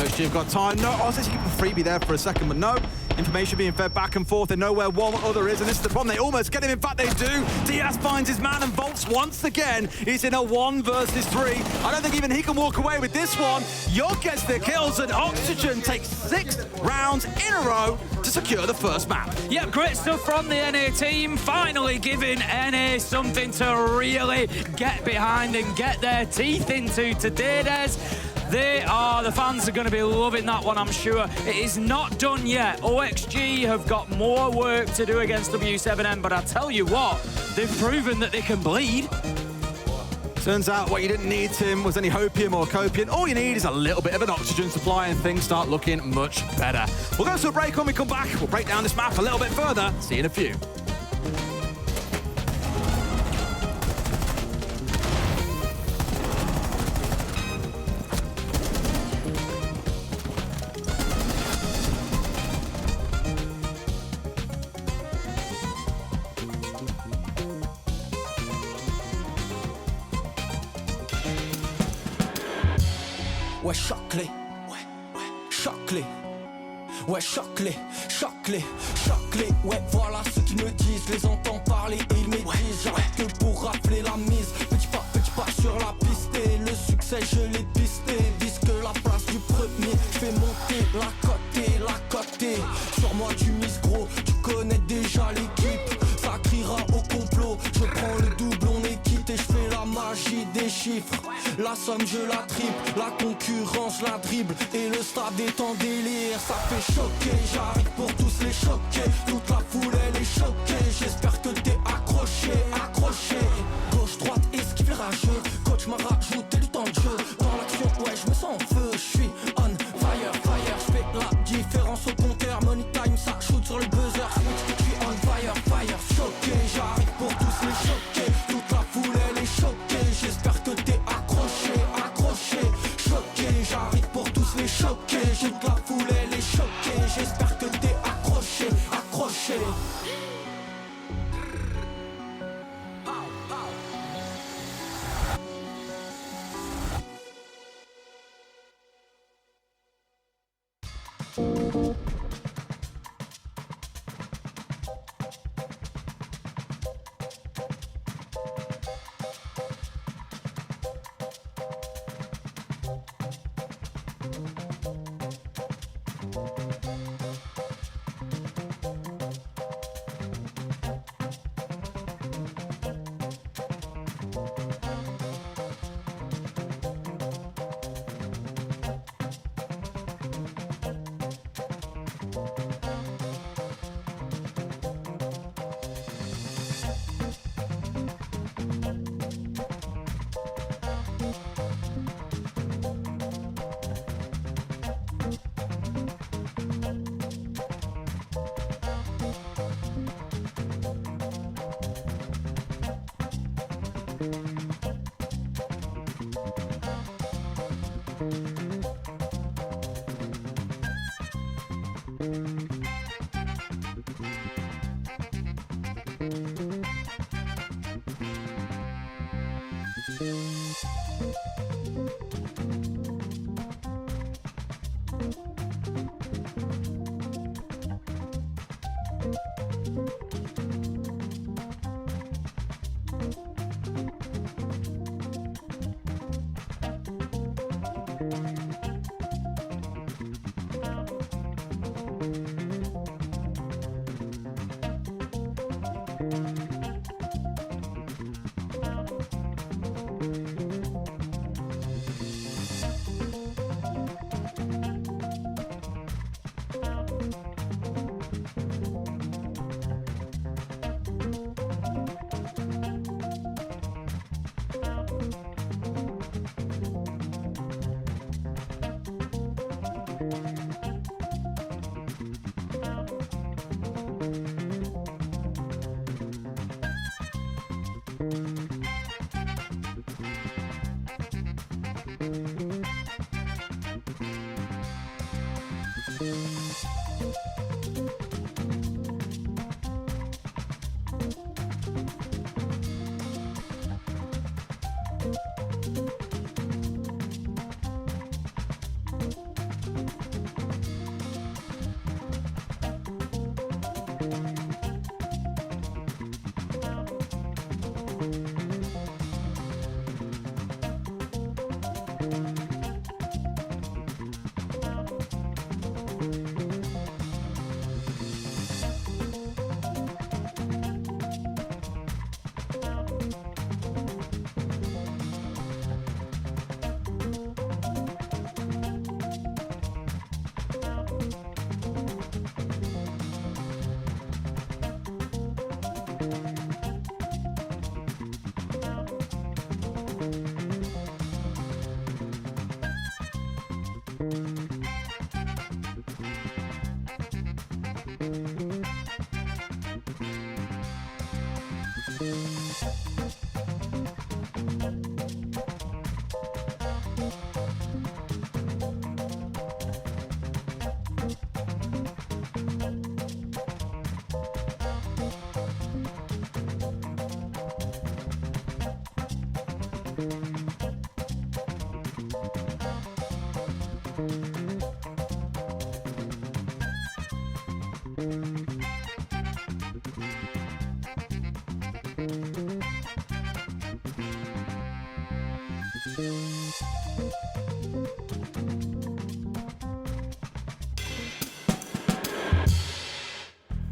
XG have got time. No, I was actually keeping the freebie there for a second, but no. Information being fed back and forth. They know where one or other is, and this is the problem. They almost get him. In fact, they do. Diaz finds his man, and Volts once again is in a 1 versus 3. I don't think even he can walk away with this one. York gets the kills, and Oxygen takes 6 rounds in a row to secure the first map. Yep, great stuff from the NA team. Finally giving NA something to really get behind and get their teeth into today, Des. The fans are going to be loving that one, I'm sure. It is not done yet. OXG have got more work to do against W7M, but I tell you what, they've proven that they can bleed. Turns out what you didn't need, Tim, was any hopium or copium. All you need is a little bit of an oxygen supply and things start looking much better. We'll go to a break. When we come back, we'll break down this map a little bit further. See you in a few. Ouais, choque-les, choque-les, ouais, choque-les, choque-les, choque-les, ouais, voilà ce qu'ils me disent, les entends parler et ils m'étrisent, j'arrête que pour rafler la mise, petit pas sur la piste, et le succès je l'ai pisté, disque la place du premier, je fais monter la côté, sur moi tu mises gros, tu connais déjà l'équipe, ça criera au complot, je prends le double, on est quitté, je fais la magie des chiffres. La somme je la triple, la concurrence la dribble et le stade est en délire, ça fait choquer, j'arrive pour tous les choquer, toute la foule elle est choquée, j'espère que t'es accroché, gauche, droite, esquive le rageux, coach m'a rajouté du temps de jeu, dans l'action ouais je me sens en feu, je suis on fire, je fais la différence au compteur, money time ça shoot sur le buzzer, switch, je suis on fire, choqué, j'arrive pour tous les choquer, toute la foule elle est choquée, j'espère que t'es accroché, choqué, j'arrive pour tous les choquer, toute la foule elle est choquée, j'espère que t'es accroché.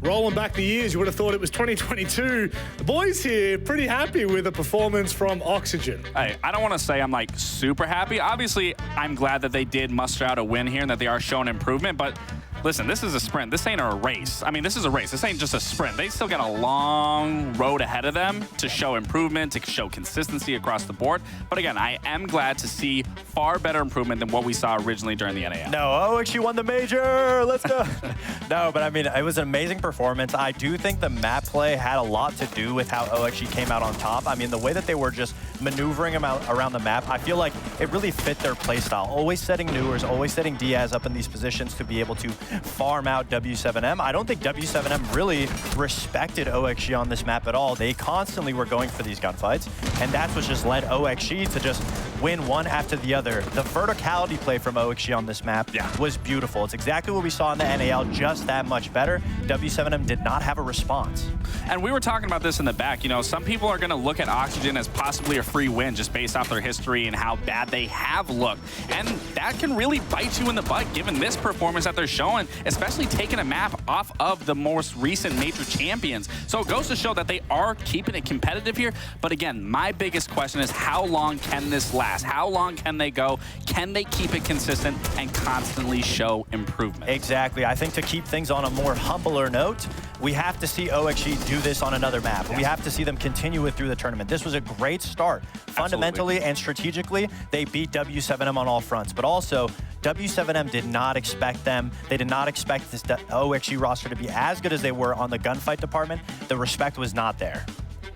Rolling back the years, you would have thought it was 2022. The boys here pretty happy with the performance from Oxygen. Hey, I don't want to say I'm like super happy. Obviously, I'm glad that they did muster out a win here and that they are showing improvement, but listen, this is a sprint. This ain't a race. I mean, this is a race. This ain't just a sprint. They still got a long road ahead of them to show improvement, to show consistency across the board. But again, I am glad to see far better improvement than what we saw originally during the NAL. No, OXG won the major. Let's go. No, but I mean, it was an amazing performance. I do think the map play had a lot to do with how OXG came out on top. I mean, the way that they were just maneuvering them out around the map, I feel like it really fit their playstyle. Always setting Newers, always setting Diaz up in these positions to be able to farm out w7m. I don't think w7m really respected OXG on this map at all. They constantly were going for these gunfights, and that's what just led OXG to just win one after the other. The verticality play from OXG on this map was beautiful. It's exactly what we saw in the NAL, just that much better. w7m did not have a response. And we were talking about this in the back. You know, some people are going to look at Oxygen as possibly a free win just based off their history and how bad they have looked. And that can really bite you in the butt given this performance that they're showing, especially taking a map off of the most recent major champions. So it goes to show that they are keeping it competitive here. But again, my biggest question is how long can this last? How long can they go? Can they keep it consistent and constantly show improvement? Exactly. I think to keep things on a more humbler note, we have to see OXG do this on another map. We have to see them continue it through the tournament. This was a great start. Fundamentally and strategically, they beat w7m on all fronts. But also, w7m did not expect them. They did not expect this OXG roster to be as good as they were on the gunfight department. The respect was not there.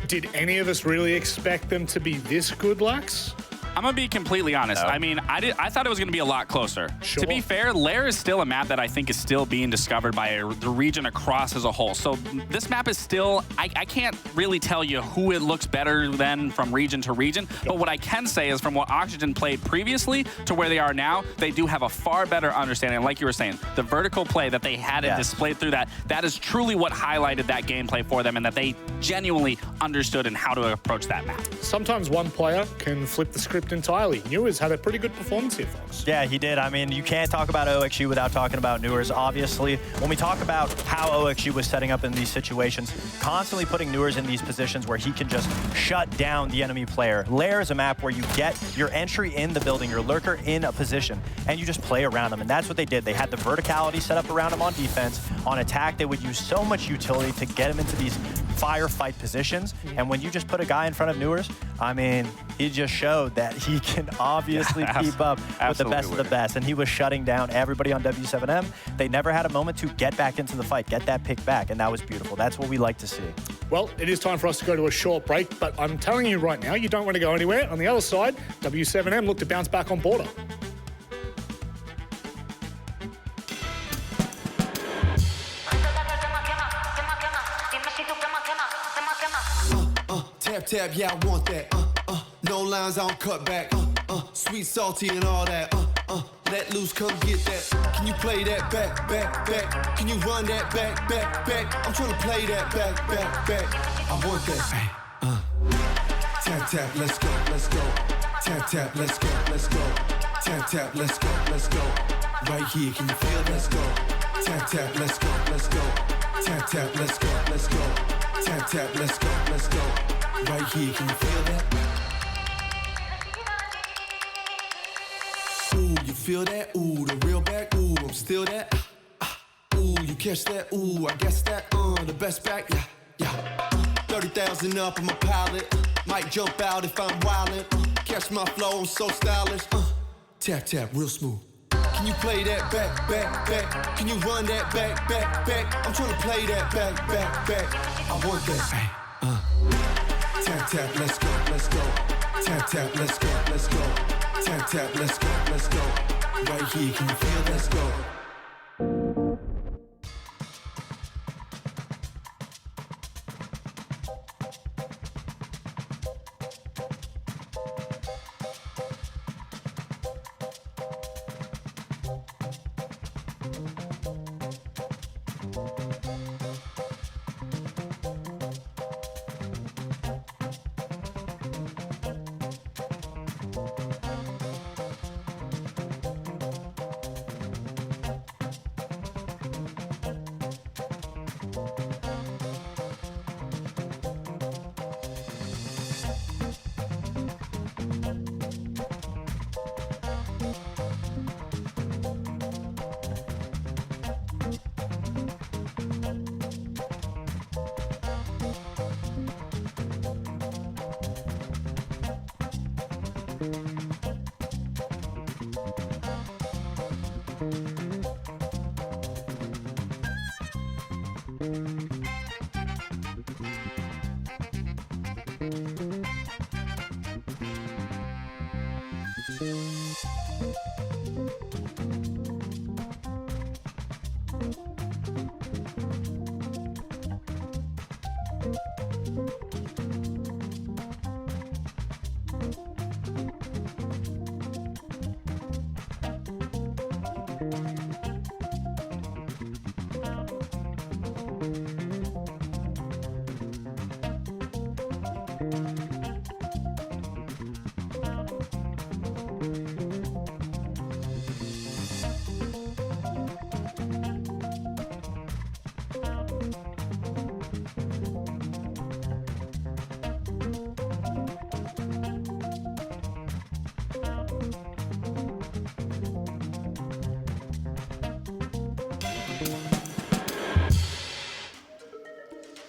Did any of us really expect them to be this good, Lax? I'm going to be completely honest. No. I mean, I thought it was going to be a lot closer. Sure. To be fair, Lair is still a map that I think is still being discovered by the region across as a whole. So this map is still, I can't really tell you who it looks better than from region to region. But what I can say is from what Oxygen played previously to where they are now, they do have a far better understanding. Like you were saying, the vertical play that they had it displayed through that is truly what highlighted that gameplay for them and that they genuinely understood and how to approach that map. Sometimes one player can flip the script entirely. Newers had a pretty good performance here, folks. Yeah, he did. I mean, you can't talk about OXG without talking about Newers. Obviously, when we talk about how OXG was setting up in these situations, constantly putting Newers in these positions where he can just shut down the enemy player. Lair is a map where you get your entry in the building, your lurker in a position, and you just play around him. And that's what they did. They had the verticality set up around him on defense. On attack, they would use so much utility to get him into these firefight positions. And when you just put a guy in front of Newers, I mean, he just showed that he can obviously keep up with the best of the best. And he was shutting down everybody on w7m. They never had a moment to get back into the fight, get that pick back, and that was beautiful. That's what we like to see. Well, it is time for us to go to a short break, but I'm telling you right now, you don't want to go anywhere. On the other side, w7m look to bounce back on border. Tap, yeah, I want that. No lines, I don't cut back. Sweet, salty, and all that. Let loose, come get that. Can you play that back? Can you run that back? I'm trying to play that back. I want that. Tap, let's go. Tap, let's go. Tap, let's go. Right here, can you feel? Let's go. Tap, let's go. Tap, let's go. Tap, let's go. Right here, can you feel that? Ooh, you feel that? Ooh, the real back. Ooh, I'm still that. Ooh, you catch that? Ooh, I guess that. The best back. Yeah. 30,000 up, I'm a pilot. Might jump out if I'm wildin'. Catch my flow, I'm so stylish. Tap, real smooth. Can you play that back? Can you run that back? I'm trying to play that back. I want that. Tap, let's go. Tap, let's go. Tap, let's go. Right here, can you feel? Let's go.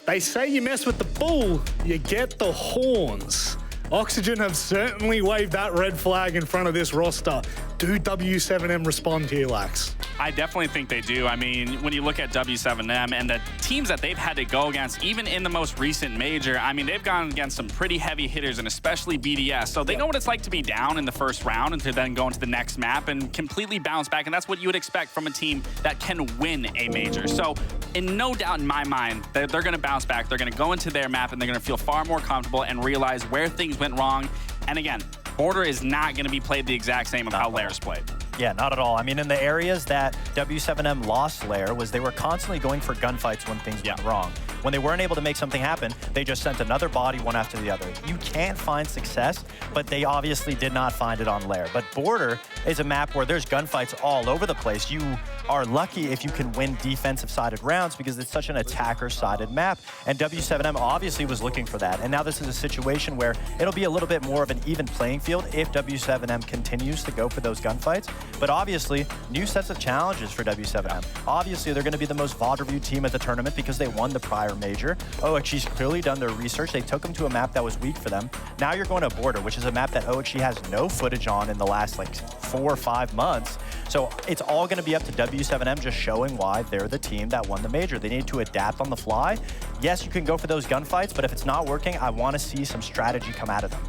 They say you mess with the bull, you get the horns. Oxygen have certainly waved that red flag in front of this roster. Do w7m respond here, Lax? I definitely think they do. I mean, when you look at w7m and the teams that they've had to go against, even in the most recent major, I mean, they've gone against some pretty heavy hitters, and especially BDS. So they know what it's like to be down in the first round and to then go into the next map and completely bounce back. And that's what you would expect from a team that can win a major. So in no doubt in my mind, they're going to bounce back. They're going to go into their map and they're going to feel far more comfortable and realize where things went wrong. And again, Border is not going to be played the exact same of how Lair's played. Yeah, not at all. I mean, in the areas that w7m lost Lair was they were constantly going for gunfights when things went wrong. When they weren't able to make something happen, they just sent another body one after the other. You can't find success, but they obviously did not find it on Lair. But Border is a map where there's gunfights all over the place. You are lucky if you can win defensive-sided rounds because it's such an attacker-sided map. And w7m obviously was looking for that. And now this is a situation where it'll be a little bit more of an even playing field if w7m continues to go for those gunfights. But obviously, new sets of challenges for w7m. Obviously, they're going to be the most VOD-reviewed team at the tournament because they won the prior major. OXG's clearly done their research. They took them to a map that was weak for them. Now you're going to Border, which is a map that OXG has no footage on in the last, like, 4 or 5 months. So it's all going to be up to w7m just showing why they're the team that won the major. They need to adapt on the fly. Yes, you can go for those gunfights, but if it's not working, I want to see some strategy come out of them.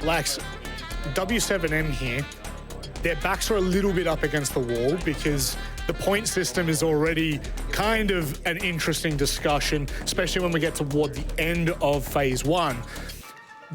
Lax, w7m here, their backs are a little bit up against the wall because the point system is already kind of an interesting discussion, especially when we get toward the end of phase 1.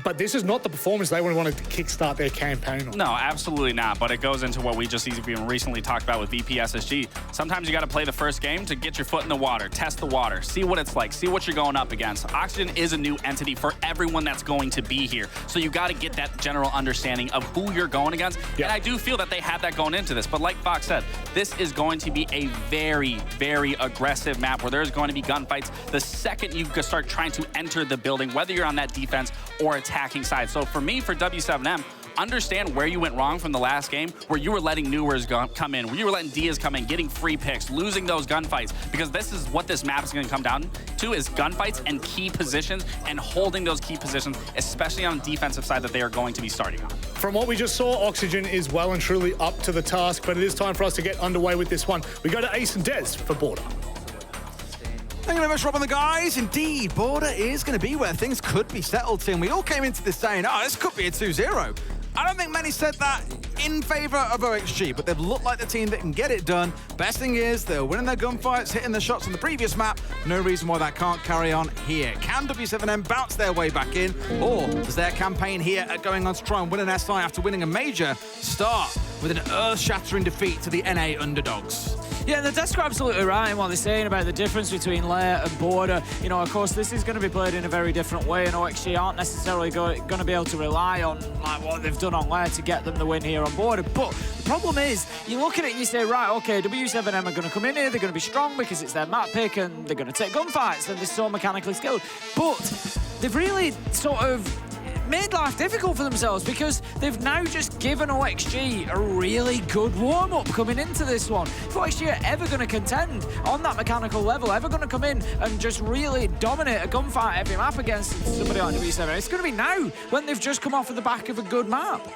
But this is not the performance they wanted to kickstart their campaign on. No, absolutely not. But it goes into what we just even recently talked about with VPSSG. Sometimes you got to play the first game to get your foot in the water, test the water, see what it's like, see what you're going up against. Oxygen is a new entity for everyone that's going to be here. So you got to get that general understanding of who you're going against. Yeah. And I do feel that they had that going into this. But like Fox said, this is going to be a very, very aggressive map where there's going to be gunfights the second you start trying to enter the building, whether you're on that defense or attacking side. So for me, for w7m, understand where you went wrong from the last game, where you were letting Newers come in, where you were letting Diaz come in, getting free picks, losing those gunfights, because this is what this map is going to come down to, is gunfights and key positions and holding those key positions, especially on the defensive side that they are going to be starting on. From what we just saw, Oxygen is well and truly up to the task, but it is time for us to get underway with this one. We go to Ace and Dez for Border. Thank you very much, Rob and the guys. Indeed, Border is going to be where things could be settled to. And we all came into this saying, oh, this could be a 2-0. I don't think many said that in favor of OXG, but they've looked like the team that can get it done. Best thing is they're winning their gunfights, hitting the shots on the previous map. No reason why that can't carry on here. Can w7m bounce their way back in? Or does their campaign here at going on to try and win an SI after winning a major start with an earth-shattering defeat to the NA underdogs? Yeah, the desk are absolutely right in what they're saying about the difference between Lair and Border. You know, of course, this is going to be played in a very different way, and OXG aren't necessarily going to be able to rely on like what they've done on Lair to get them the win here on Border. But the problem is, you look at it and you say, right, okay, w7m are going to come in here, they're going to be strong because it's their map pick, and they're going to take gunfights, and they're so mechanically skilled. But they've really sort of made life difficult for themselves because they've now just given OXG a really good warm-up coming into this one. If OXG are ever going to contend on that mechanical level, ever going to come in and just really dominate a gunfight every map against somebody like w7m, it's going to be now when they've just come off of the back of a good map.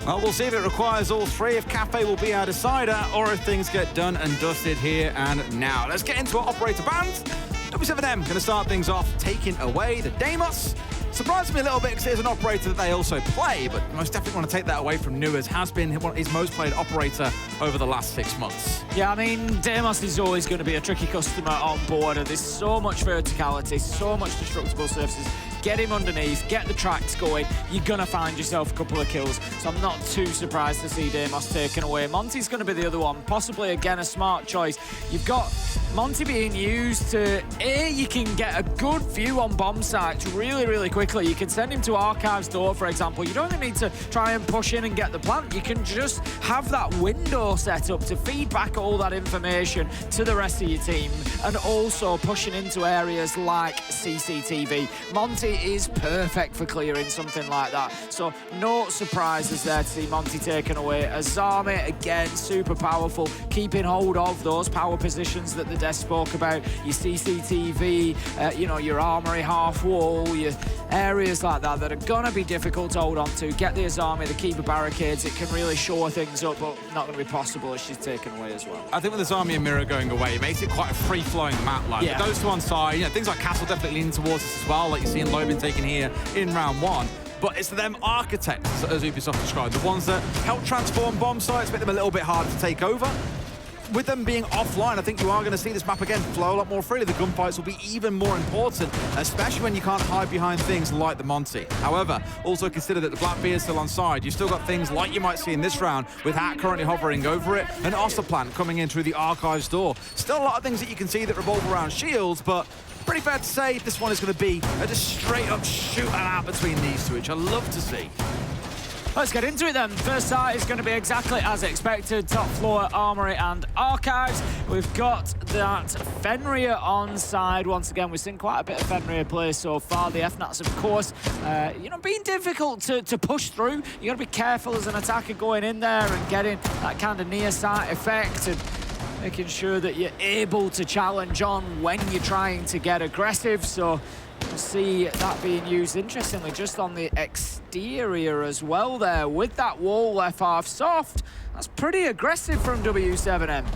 Well, we'll see if it requires all three, if Cafe will be our decider, or if things get done and dusted here and now. Let's get into our operator band. w7m going to start things off, taking away the Deimos. Surprised me a little bit because it is an operator that they also play, but most definitely want to take that away from Nuers. Has been his most played operator over the last 6 months. Yeah, I mean, Deimos is always going to be a tricky customer on board. There's so much verticality, so much destructible surfaces. Get him underneath, get the tracks going, you're going to find yourself a couple of kills. So I'm not too surprised to see Deimos taken away. Monty's going to be the other one, possibly, again, a smart choice. You've got Monty being used to, you can get a good view on bomb sites really, really quickly. You can send him to Archives door, for example. You don't even need to try and push in and get the plant. You can just have that window set up to feed back all that information to the rest of your team, and also pushing into areas like CCTV. Monty is perfect for clearing something like that. So no surprises there to see Monty taken away. Azami, again, super powerful, keeping hold of those power positions that the desk spoke about. Your CCTV, you know, your armory half wall, your areas like that that are gonna be difficult to hold on to. Get the Azami, the keeper barricades, it can really shore things up, but not gonna be possible as she's taken away as well. I think with Azami and Mirror going away, it makes it quite a free-flowing map. Like, yeah. With those two on side, you know, things like Castle definitely lean towards us as well, like you see in Lobin taken here in round one. But it's them architects, as Ubisoft described, the ones that help transform bomb sites, make them a little bit harder to take over. With them being offline, I think you are going to see this map again flow a lot more freely. The gunfights will be even more important, especially when you can't hide behind things like the Monty. However, also consider that the Blackbeard's still on side. You've still got things like you might see in this round, with Hat currently hovering over it, and Osterplant coming in through the Archives door. Still a lot of things that you can see that revolve around shields, but pretty fair to say this one is going to be a just straight-up shootout out between these two, which I love to see. Let's get into it then. First site is going to be exactly as expected. Top floor, Armory and Archives. We've got that Fenrir on side. Once again, we've seen quite a bit of Fenrir play so far. The FNATs, of course, you know, being difficult to push through. You got to be careful as an attacker going in there and getting that kind of near sight effect and making sure that you're able to challenge on when you're trying to get aggressive. So we'll see that being used, interestingly, just on the exterior as well there, with that wall left half soft. That's pretty aggressive from w7m.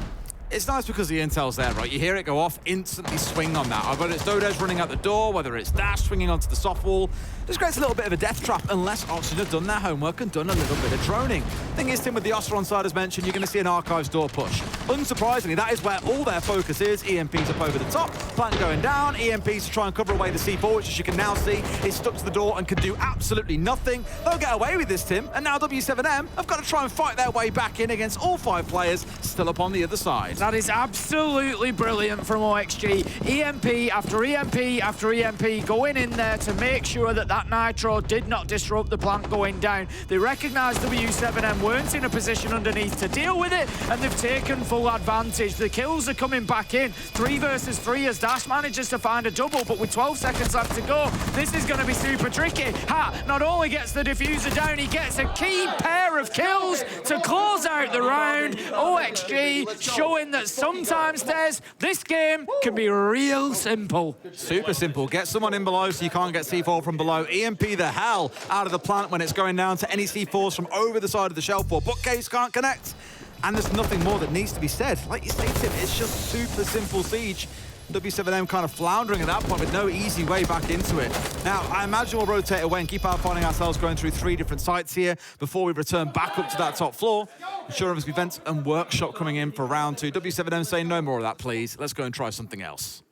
It's nice because the intel's there, right? You hear it go off, instantly swing on that. Whether it's Dodes running out the door, whether it's Dash swinging onto the soft wall, just creates a little bit of a death trap unless Oxygen have done their homework and done a little bit of droning. Thing is, Tim, with the Oster on side, as mentioned, you're going to see an Archives door push. Unsurprisingly, that is where all their focus is. EMP's up over the top, plant going down, EMPs to try and cover away the C4, which, as you can now see, is stuck to the door and can do absolutely nothing. They'll get away with this, Tim, and now w7m have got to try and fight their way back in against all 5 players still up on the other side. That is absolutely brilliant from OXG. EMP after EMP after EMP going in there to make sure that that Nitro did not disrupt the plant going down. They recognised w7m weren't in a position underneath to deal with it, and they've taken full advantage. The kills are coming back in. 3 versus 3 as Dash manages to find a double, but with 12 seconds left to go, this is going to be super tricky. Hat not only gets the diffuser down, he gets a key pair of kills to close out the round. OXG showing that sometimes, Des, this game can be real simple. Super simple. Get someone in below so you can't get C4 from below. EMP the hell out of the plant when it's going down to any C4s from over the side of the shelf wall. Bookcase can't connect. And there's nothing more that needs to be said. Like you stated, it's just super simple siege. w7m kind of floundering at that point with no easy way back into it. Now, I imagine we'll rotate away and keep our finding ourselves going through 3 different sites here before we return back up to that top floor. Sure, of events and workshop coming in for round 2. w7m saying no more of that, please. Let's go and try something else.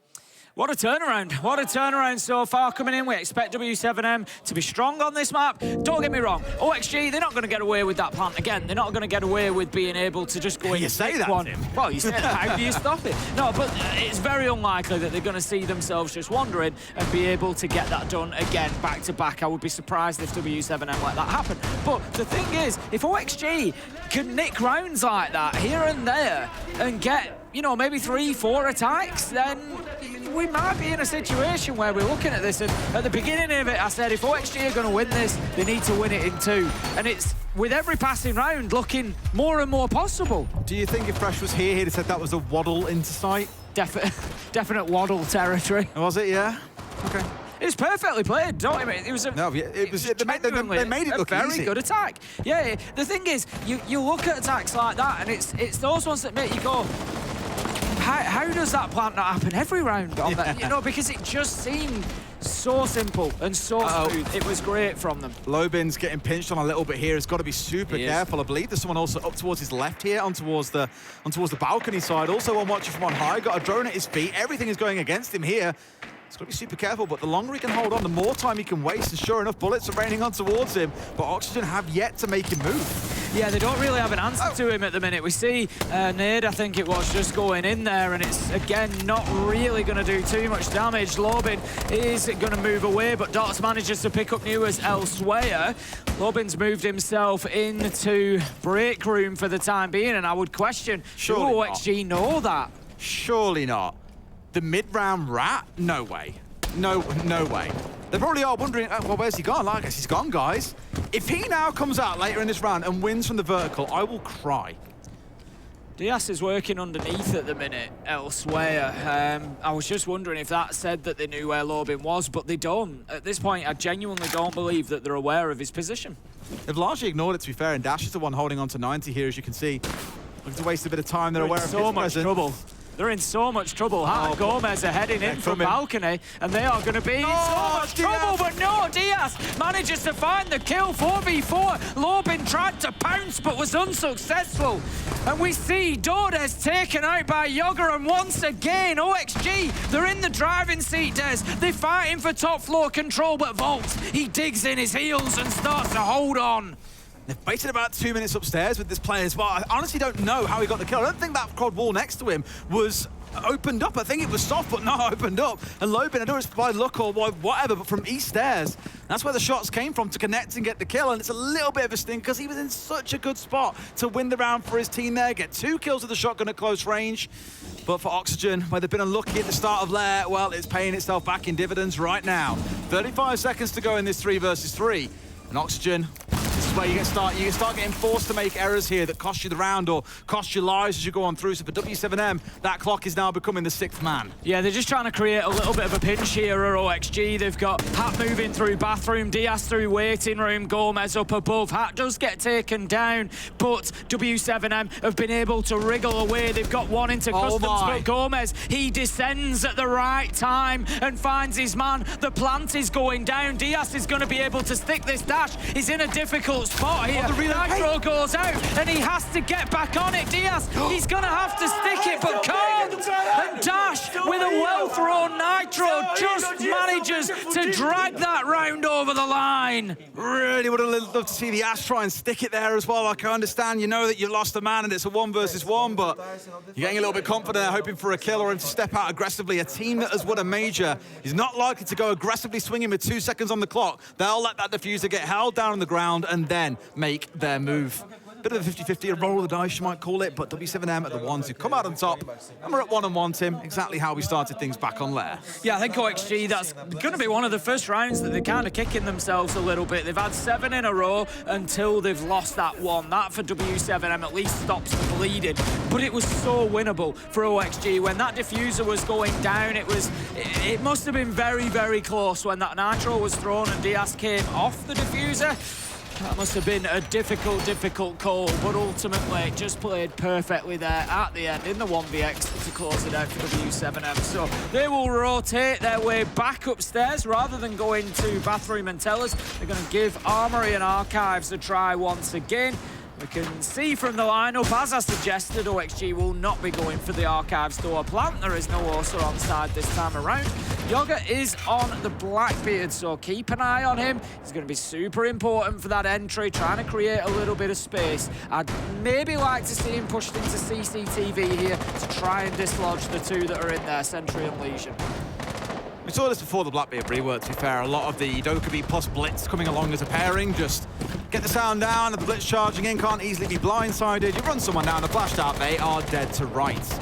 What a turnaround. What a turnaround so far coming in. We expect w7m to be strong on this map. Don't get me wrong. OXG, they're not going to get away with that plant again. They're not going to get away with being able to just go in and say pick that, one. Tim. Well, you say that. How do you stop it? No, but it's very unlikely that they're going to see themselves just wandering and be able to get that done again back to back. I would be surprised if w7m let that happen. But the thing is, if OXG can nick rounds like that here and there and get, you know, maybe 3-4 attacks, then we might be in a situation where we're looking at this. And at the beginning of it, I said, if OXG are going to win this, they need to win it in 2. And it's, with every passing round, looking more and more possible. Do you think if Fresh was here, he'd have said that was a waddle into sight? Definite waddle territory. Was it? Yeah. Okay. It was perfectly played, don't you mean? It was a, no, it was. They made it look a very easy. good attack. Yeah, the thing is, you look at attacks like that, and it's those ones that make you go, how does that plant not happen every round on that? You know, because it just seemed so simple and so smooth. It was great from them. Lobin's getting pinched on a little bit here. He's got to be super careful. I believe there's someone also up towards his left here, on towards the balcony side. Also one watching from on high, got a drone at his feet. Everything is going against him here. He's got to be super careful, but the longer he can hold on, the more time he can waste, and sure enough, bullets are raining on towards him, but Oxygen have yet to make him move. Yeah, they don't really have an answer to him at the minute. We see Nade, I think it was, just going in there, and it's, again, not really going to do too much damage. Lobin is going to move away, but Dots manages to pick up Newers elsewhere. Lobin's moved himself into break room for the time being, and I would question, do OXG know that? Surely not. The mid-round rat? No way. No way. They probably are wondering, well, where's he gone? I guess he's gone, guys. If he now comes out later in this round and wins from the vertical, I will cry. Diaz is working underneath at the minute elsewhere. I was just wondering if that said that they knew where Lobin was, but they don't. At this point, I genuinely don't believe that they're aware of his position. They've largely ignored it, to be fair, and Dash is the one holding on to 90 here, as you can see. Looking to waste a bit of time. They're aware of so much trouble. They're in so much trouble. Hart and Gomez are heading in from balcony, and they are going to be in so much trouble, but no, Diaz manages to find the kill. 4v4. Lobin tried to pounce, but was unsuccessful. And we see Dordes taken out by Yoga, and once again, OXG, they're in the driving seat, Des. They're fighting for top floor control, but Volts, he digs in his heels and starts to hold on. They've waited about 2 minutes upstairs with this player as well. I honestly don't know how he got the kill. I don't think that quad wall next to him was opened up. I think it was soft, but not opened up. And Lobin, I don't know if it's by luck or whatever, but from east stairs, that's where the shots came from to connect and get the kill. And it's a little bit of a sting because he was in such a good spot to win the round for his team there, get 2 kills with the shotgun at close range. But for Oxygen, where they've been unlucky at the start of Lair, well, it's paying itself back in dividends right now. 35 seconds to go in this 3 versus 3. And Oxygen, this is where you can start getting forced to make errors here that cost you the round or cost you lives as you go on through. So for w7m, that clock is now becoming the 6th man. Yeah, they're just trying to create a little bit of a pinch here at OXG. They've got Hat moving through bathroom, Diaz through waiting room, Gomez up above. Hat does get taken down, but w7m have been able to wriggle away. They've got one into customs, but Gomez, he descends at the right time and finds his man. The plant is going down. Diaz is going to be able to stick this down. He's in a difficult spot here. Nitro goes out and he has to get back on it. Diaz, he's going to have to stick it, but can't. And Dash, with a well-thrown Nitro, just manages to drag that round over the line. Really would have loved to see the Ash try and stick it there as well. Like, I understand, you know that you lost a man and it's a 1 versus 1, but you're getting a little bit confident, hoping for a kill or him to step out aggressively. A team that has won a major is not likely to go aggressively swinging with 2 seconds on the clock. They'll let that diffuser get held down on the ground and then make their move. Bit of a 50-50, a roll of the dice, you might call it, but w7m are the ones who come out on top. And we're at 1-1, Tim, exactly how we started things back on Lair. Yeah, I think OXG, that's going to be one of the first rounds that they're kind of kicking themselves a little bit. They've had 7 in a row until they've lost that one. That for w7m at least stops the bleeding. But it was so winnable for OXG. When that diffuser was going down, it must have been very, very close when that Nitro was thrown and Diaz came off the diffuser. That must have been a difficult call, but ultimately just played perfectly there at the end in the 1vx to close it out for w7m. So they will rotate their way back upstairs rather than going to bathroom and tellers. They're going to give Armory and Archives a try once again. We can see from the lineup, as I suggested, OXG will not be going for the Archives door plant. There is no Orsa on side this time around. Yoga is on the Blackbeard, so keep an eye on him. He's going to be super important for that entry, trying to create a little bit of space. I'd maybe like to see him pushed into CCTV here to try and dislodge the 2 that are in there, Sentry and Legion. We saw this before the Blackbeard rework, to be fair. A lot of the Dokkaebi plus Blitz coming along as a pairing. Just get the sound down, and the Blitz charging in, can't easily be blindsided. You run someone down, the flashed out, they are dead to rights.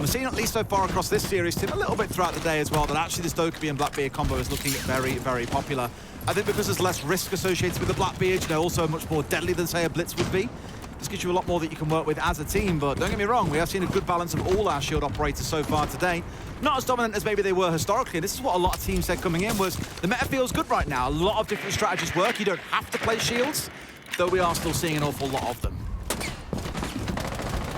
we're seeing at least so far across this series, Tim, a little bit throughout the day as well, that actually this Dokkaebi and Blackbeard combo is looking very, very popular. I think because there's less risk associated with the Blackbeard, they're also much more deadly than, say, a Blitz would be. This gives you a lot more that you can work with as a team, but don't get me wrong, we have seen a good balance of all our shield operators so far today. Not as dominant as maybe they were historically. This is what a lot of teams said coming in, was the meta feels good right now. A lot of different strategies work. You don't have to play shields, though we are still seeing an awful lot of them.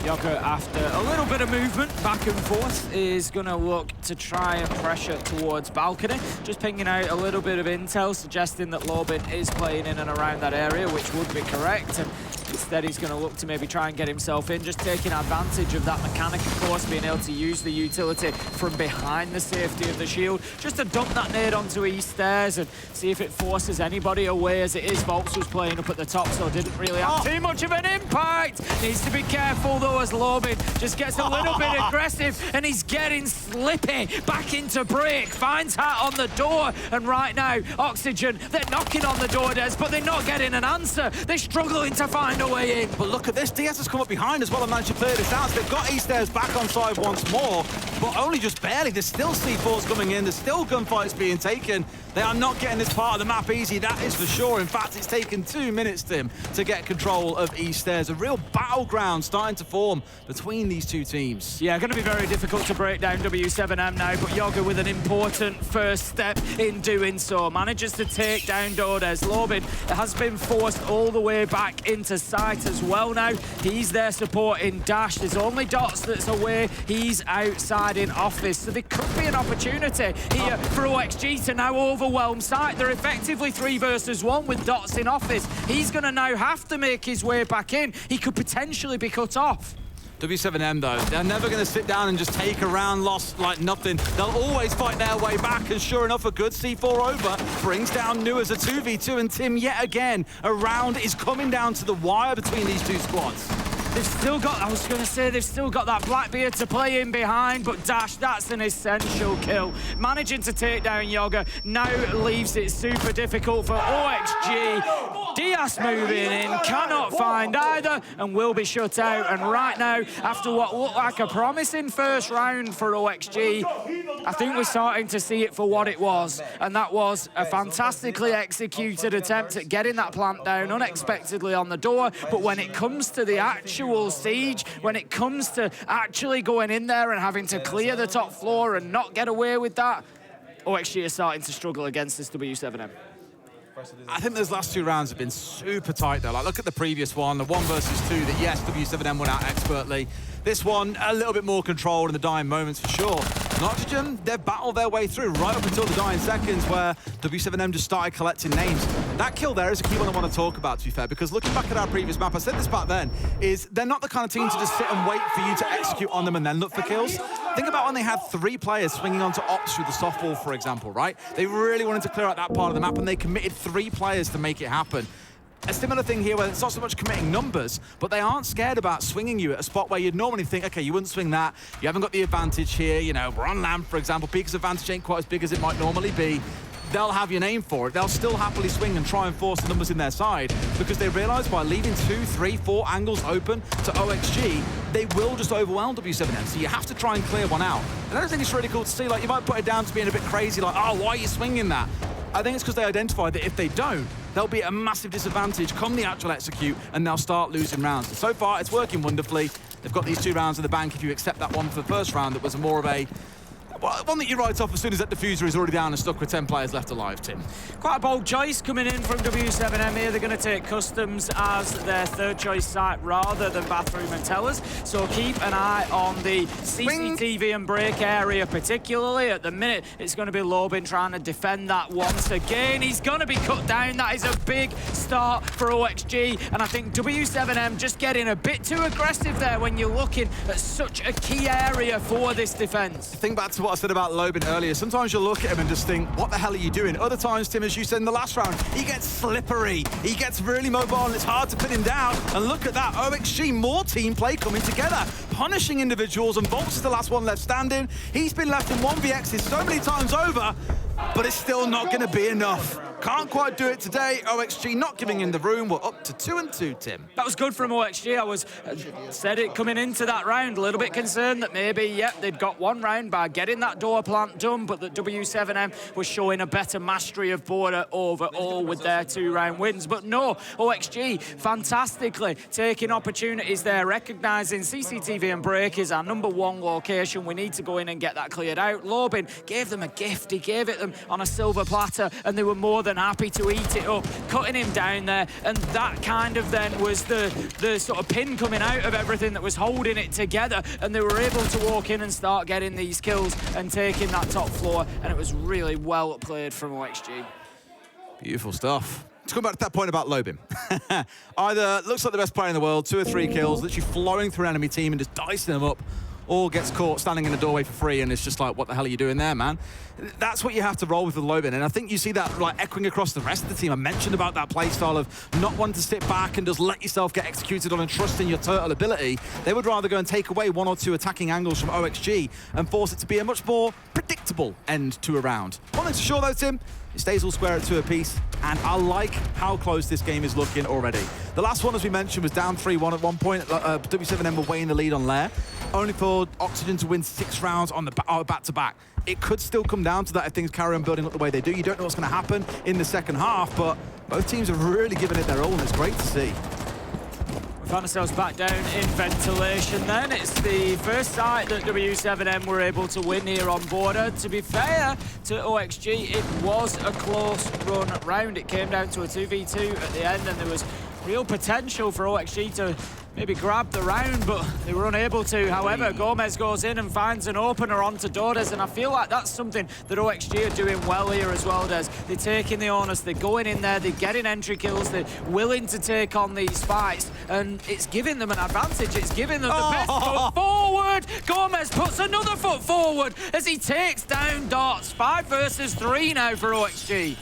Yoga, after a little bit of movement back and forth, is going to look to try and pressure towards balcony. Just pinging out a little bit of intel, suggesting that Lobin is playing in and around that area, which would be correct. And instead, he's going to look to maybe try and get himself in, just taking advantage of that mechanic, of course, being able to use the utility from behind the safety of the shield, just to dump that nade onto East stairs and see if it forces anybody away. As it is, Volks was playing up at the top, so didn't really have too much of an impact. Needs to be careful, though, as Lobin just gets a little bit aggressive, and he's getting slippy back into break. Finds Hat on the door, and right now, Oxygen, they're knocking on the door, Des, but they're not getting an answer. They're struggling to find a way in. But look at this, DS has come up behind as well and managed to clear this out. So they've got East stairs back on side once more, but only just barely. There's still C4s coming in, there's still gunfights being taken. They are not getting this part of the map easy, that is for sure. In fact, it's taken 2 minutes, Tim, to get control of East stairs. A real battleground starting to form between these two teams. Yeah, going to be very difficult to break down w7m now, but Yoga with an important first step in doing so. Manages to take down Dodes. Lobin has been forced all the way back into sight as well now. He's there supporting Dash. There's only Dots that's away. He's outside in office. So there could be an opportunity here for OXG to now overwhelm sight. They're effectively 3 versus 1 with Dots in office. He's going to now have to make his way back in. He could potentially be cut off. w7m, though, they're never going to sit down and just take a round loss like nothing. They'll always fight their way back, and sure enough, a good C4 over brings down Nu as a 2v2, and Tim, yet again, a round is coming down to the wire between these two squads. They've still got, I was going to say, they've still got that Blackbeard to play in behind, but Dash, that's an essential kill. Managing to take down Yoga now leaves it super difficult for OXG. Diaz moving in, cannot find either, and will be shut out. And right now, after what looked like a promising first round for OXG, I think we're starting to see it for what it was. And that was a fantastically executed attempt at getting that plant down unexpectedly on the door. But when it comes to the actual siege, when it comes to actually going in there and having to clear the top floor and not get away with that, OXG is starting to struggle against this w7m. I think those last 2 rounds have been super tight, though. Like, look at the previous one, the 1 versus 2 that, yes, w7m went out expertly. This one, a little bit more controlled in the dying moments, for sure. And Oxygen, they've battled their way through right up until the dying seconds, where w7m just started collecting names. That kill there is a key one I want to talk about, to be fair, because looking back at our previous map, I said this back then, is they're not the kind of team to just sit and wait for you to execute on them and then look for kills. Think about when they had 3 players swinging onto Ops through the softball, for example, right? They really wanted to clear out that part of the map, and they committed 3 players to make it happen. A similar thing here where it's not so much committing numbers, but they aren't scared about swinging you at a spot where you'd normally think, okay, you wouldn't swing that, you haven't got the advantage here, you know, we're on land, for example, Peak's advantage ain't quite as big as it might normally be. They'll have your name for it. They'll still happily swing and try and force the numbers in their side, because they realise by leaving 2, 3, 4 angles open to OXG, they will just overwhelm w7m, so you have to try and clear one out. And I don't think it's really cool to see, like, you might put it down to being a bit crazy, like, oh, why are you swinging that? I think it's because they identified that if they don't, they'll be at a massive disadvantage come the actual execute, and they'll start losing rounds. And so far, it's working wonderfully. They've got these 2 rounds in the bank if you accept that one for the first round that was more of a... well, one that you write off as soon as that diffuser is already down and stuck with 10 players left alive, Tim. Quite a bold choice coming in from w7m here. They're going to take Customs as their 3rd choice site rather than Bathroom and Tellers. So keep an eye on the CCTV and break area particularly. At the minute, it's going to be Lobin trying to defend that once again. He's going to be cut down. That is a big start for OXG. And I think w7m just getting a bit too aggressive there when you're looking at such a key area for this defense. Think back to what I said about Lobin earlier. Sometimes you'll look at him and just think, what the hell are you doing? Other times, Tim, as you said in the last round, he gets slippery. He gets really mobile and it's hard to pin him down. And look at that, OXG, more team play coming together, punishing individuals, and Volks is the last one left standing. He's been left in 1vx's so many times over, but it's still not going to be enough. Can't quite do it today. OXG not giving in the room. We're up to 2-2, Tim. That was good from OXG. I was said it coming into that round, a little bit concerned that maybe, yep, they'd got one round by getting that door plant done, but that w7m was showing a better mastery of border overall with their 2-round wins. But no, OXG fantastically taking opportunities there, recognising CCTV and break is our #1 location. We need to go in and get that cleared out. Lobin gave them a gift. He gave it them on a silver platter, and they were more than happy to eat it up, cutting him down there. And that kind of then was the sort of pin coming out of everything that was holding it together, and they were able to walk in and start getting these kills and taking that top floor, and it was really well played from OXG. Beautiful stuff. To come back to that point about Lobin. Either looks like the best player in the world, 2 or 3 kills, literally flowing through an enemy team and just dicing them up, or gets caught standing in the doorway for free, and it's just like, what the hell are you doing there, man? That's what you have to roll with Lobin, and I think you see that like echoing across the rest of the team. I mentioned about that play style of not wanting to sit back and just let yourself get executed on and trust in your turtle ability. They would rather go and take away 1 or 2 attacking angles from OXG and force it to be a much more predictable end to a round. One thing's for sure though, Tim, it stays all square at 2 apiece, and I like how close this game is looking already. The last one, as we mentioned, was down 3-1 at one point. w7m were way in the lead on Lair, only for Oxygen to win 6 rounds on the back-to-back. It could still come down to that if things carry on building up the way they do. You don't know what's going to happen in the second half, but both teams have really given it their all, and it's great to see. We found ourselves back down in ventilation then. It's the first site that w7m were able to win here on border. To be fair to OXG, it was a close run round. It came down to a 2v2 at the end, and there was real potential for OXG to maybe grab the round, but they were unable to. However, Gomez goes in and finds an opener onto Dodes, and I feel like that's something that OXG are doing well here as well, Des. They're taking the onus, they're going in there, they're getting entry kills, they're willing to take on these fights, and it's giving them an advantage. It's giving them the best foot forward. Gomez puts another foot forward as he takes down Dots. 5 versus 3 now for OXG.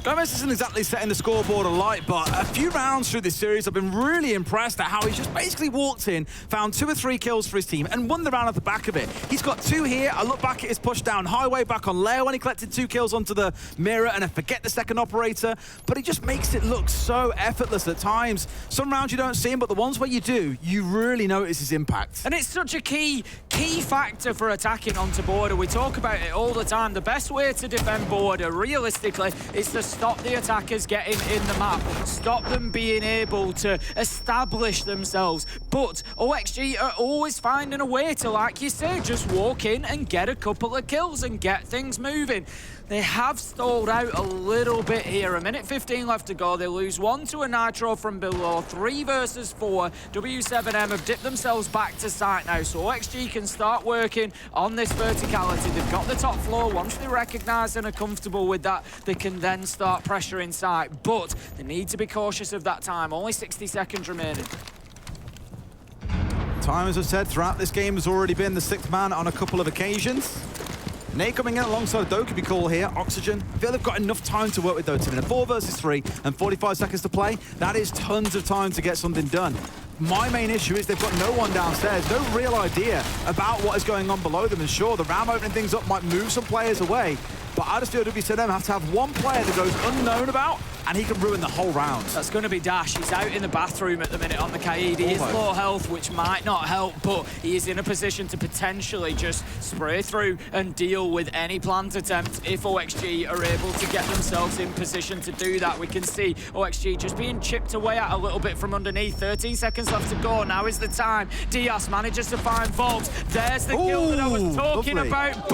Gomez isn't exactly setting the scoreboard alight, but a few rounds through this series, I've been really impressed at how he's just basically walked in, found 2 or 3 kills for his team, and won the round at the back of it. He's got 2 here. I look back at his push down highway back on Leo when he collected 2 kills onto the mirror, and I forget the second operator, but he just makes it look so effortless at times. Some rounds you don't see him, but the ones where you do, you really notice his impact. And it's such a key factor for attacking onto border. We talk about it all the time. The best way to defend border, realistically, is to stop the attackers getting in the map, stop them being able to establish themselves. But OXG are always finding a way to, like you say, just walk in and get a couple of kills and get things moving. They have stalled out a little bit here. 1:15 left to go. They lose 1 to a Nitro from below. 3 versus 4. w7m have dipped themselves back to site now, so OXG can start working on this verticality. They've got the top floor. Once they recognise and are comfortable with that, they can then start pressuring site. But they need to be cautious of that time. Only 60 seconds remaining. Time, as I said, throughout this game has already been the 6th man on a couple of occasions. Nate coming in alongside Doki call here. Oxygen. I feel they've got enough time to work with though, Tim. In a 4 versus 3 and 45 seconds to play, that is tons of time to get something done. My main issue is they've got no one downstairs, no real idea about what is going on below them. And sure, the RAM opening things up might move some players away, but I just feel w7m have to have one player that goes unknown about, and he can ruin the whole round. That's going to be Dash. He's out in the bathroom at the minute on the Kaid. He is low health, which might not help, but he is in a position to potentially just spray through and deal with any plant attempt if OXG are able to get themselves in position to do that. We can see OXG just being chipped away at a little bit from underneath. 13 seconds left to go. Now is the time. Diaz manages to find Volks. There's the kill that I was talking about,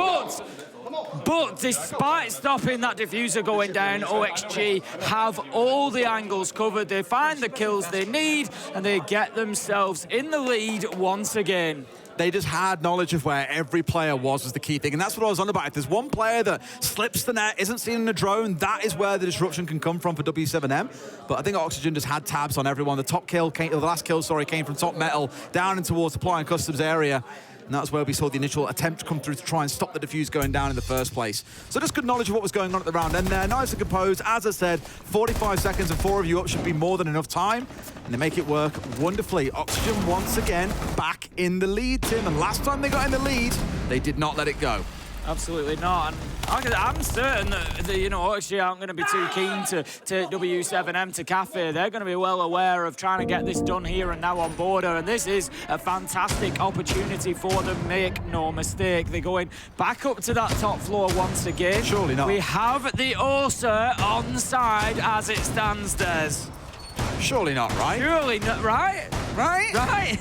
but despite stopping that diffuser going down, OXG have all the angles covered. They find the kills they need, and they get themselves in the lead once again. They just had knowledge of where every player was the key thing, and that's what I was on about. If there's one player that slips the net, isn't seen in a drone, that is where the disruption can come from for w7m. But I think Oxygen just had tabs on everyone. The last kill, came from top metal down and towards the Applying Customs area. And that's where we saw the initial attempt come through to try and stop the diffuse going down in the first place. So just good knowledge of what was going on at the round end there. Nice and composed. As I said, 45 seconds and 4 of you up should be more than enough time. And they make it work wonderfully. Oxygen once again back in the lead, Tim. And last time they got in the lead, they did not let it go. Absolutely not. And I'm certain that OXG aren't going to be too keen to take w7m to Cafe. They're going to be well aware of trying to get this done here and now on border. And this is a fantastic opportunity for them. Make no mistake. They're going back up to that top floor once again. Surely not. We have the Ursa on side as it stands, Des. Surely not, right? Surely not, right? Right? Right.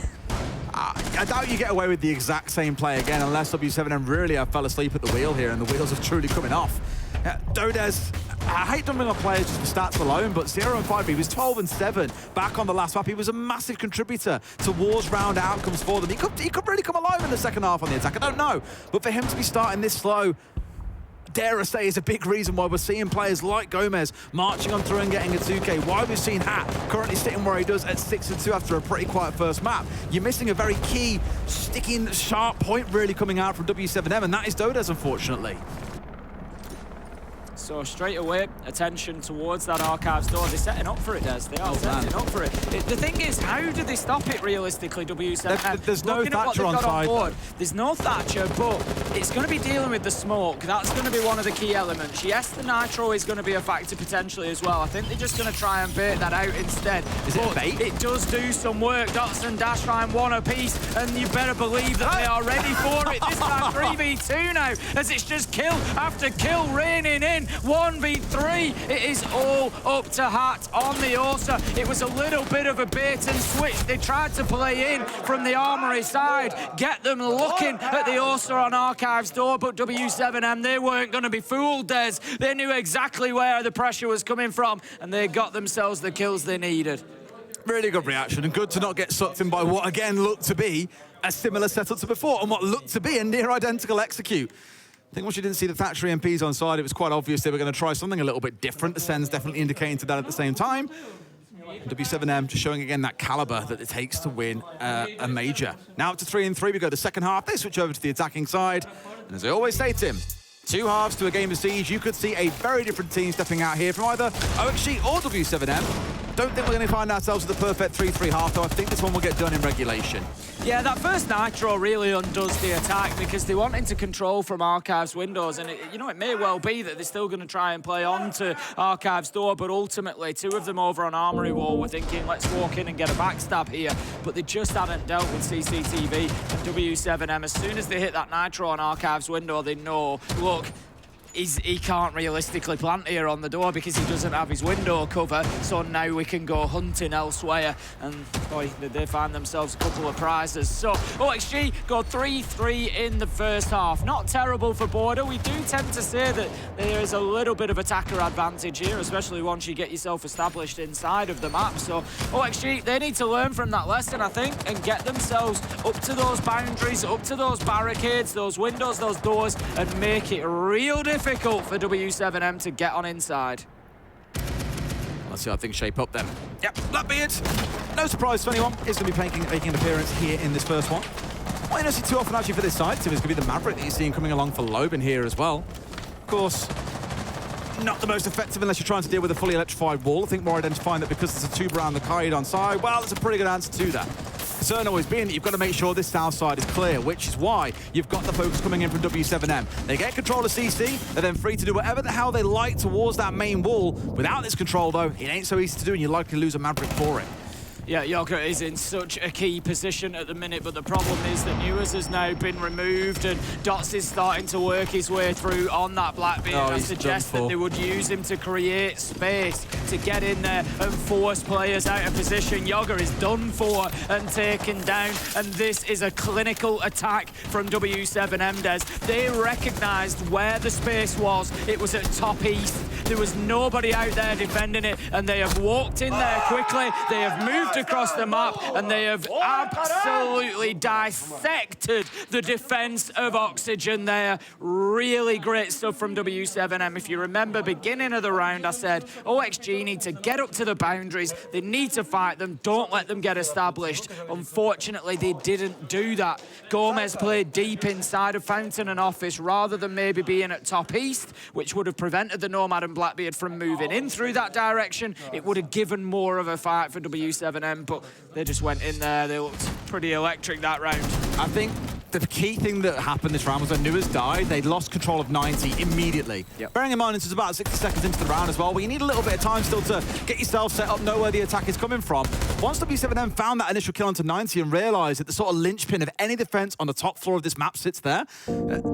I doubt you get away with the exact same play again unless w7m really have fell asleep at the wheel here and the wheels are truly coming off. Dodez, I hate dumping on players just for stats alone, but 0-5, he was 12-7 back on the last map. He was a massive contributor towards round outcomes for them. He could really come alive in the second half on the attack, I don't know. But for him to be starting this slow, dare I say, is a big reason why we're seeing players like Gomez marching on through and getting a 2K. Why we've seen Hat currently sitting where he does at 6-2 after a pretty quiet first map. You're missing a very key, sticking, sharp point really coming out from w7m, and that is Dodez, unfortunately. So straight away, attention towards that Archives door. They're setting up for it, Des. They are setting up for it. The thing is, how do they stop it realistically, w7m? There's no Thatcher on side. Board, there's no Thatcher, but it's going to be dealing with the smoke. That's going to be one of the key elements. Yes, the Nitro is going to be a factor potentially as well. I think they're just going to try and bait that out instead. Is it a bait? It does do some work. Dots and Dash find one apiece, and you better believe that they are ready for it. This time 3v2 now, as it's just kill after kill raining in. 1v3, it is all up to Hat on the Ursa. It was a little bit of a bait and switch. They tried to play in from the Armory side, get them looking at the Ursa on Archives door, but w7m, they weren't going to be fooled, Des. They knew exactly where the pressure was coming from, and they got themselves the kills they needed. Really good reaction, and good to not get sucked in by what again looked to be a similar setup to before, and what looked to be a near identical execute. I think once you didn't see the Thatcher EMPs on side, it was quite obvious they were going to try something a little bit different. The Sen's definitely indicating to that at the same time. w7m just showing again that caliber that it takes to win a major. Now up to 3-3, we go to the second half. They switch over to the attacking side. And as I always say, Tim, two halves to a game of Siege. You could see a very different team stepping out here from either OXG or w7m. Don't think we're going to find ourselves with the perfect 3-3 half, though. I think this one will get done in regulation. Yeah, that first Nitro really undoes the attack because they wanted to control from Archives windows, and it may well be that they're still going to try and play on to Archives door, but ultimately two of them over on Armory Wall were thinking, let's walk in and get a backstab here, but they just hadn't dealt with CCTV and w7m. As soon as they hit that Nitro on Archives window, they know, look, he can't realistically plant here on the door because he doesn't have his window cover, so now we can go hunting elsewhere, and boy, they find themselves a couple of prizes. So OXG go 3-3 in the first half. Not terrible for Border. We do tend to say that there is a little bit of attacker advantage here, especially once you get yourself established inside of the map. So OXG, they need to learn from that lesson, I think, and get themselves up to those boundaries, up to those barricades, those windows, those doors, and make it real difficult for w7m to get on inside. Let's see how things shape up then. Yep, Blackbeard, no surprise to anyone, is going to be making an appearance here in this first one. Well, you don't see too often actually for this side, Tim, is going to be the Maverick that you're seeing coming along for Loban here as well. Of course, not the most effective unless you're trying to deal with a fully electrified wall. I think more identifying that because there's a tube around the Kaid on side, well, it's a pretty good answer to that. Concern always being that you've got to make sure this south side is clear, which is why you've got the focus coming in from w7m. They get control of CC, they're then free to do whatever the hell they like towards that main wall. Without this control, though, it ain't so easy to do, and you're likely to lose a Maverick for it. Yeah, Yoga is in such a key position at the minute, but the problem is that Newers has now been removed and Dots is starting to work his way through on that Blackbeard. I suggest that they would use him to create space, to get in there and force players out of position. Yoga is done for and taken down, and this is a clinical attack from w7m, Des. They recognised where the space was. It was at top east. There was nobody out there defending it, and they have walked in there quickly. They have moved across the map, and they have absolutely dissected the defense of Oxygen there. Really great stuff from w7m. If you remember, beginning of the round, I said OXG need to get up to the boundaries. They need to fight them. Don't let them get established. Unfortunately, they didn't do that. Gomez played deep inside of Fountain and Office rather than maybe being at top east, which would have prevented the Nomad and Blackbeard from moving in through that direction. It would have given more of a fight for w7m, but they just went in there. They looked pretty electric that round. I think The key thing that happened this round was when Nuers died, they lost control of 90 immediately. Yep. Bearing in mind, this is about 60 seconds into the round as well, but you need a little bit of time still to get yourself set up, know where the attack is coming from. Once w7m found that initial kill onto 90 and realized that the sort of linchpin of any defense on the top floor of this map sits there,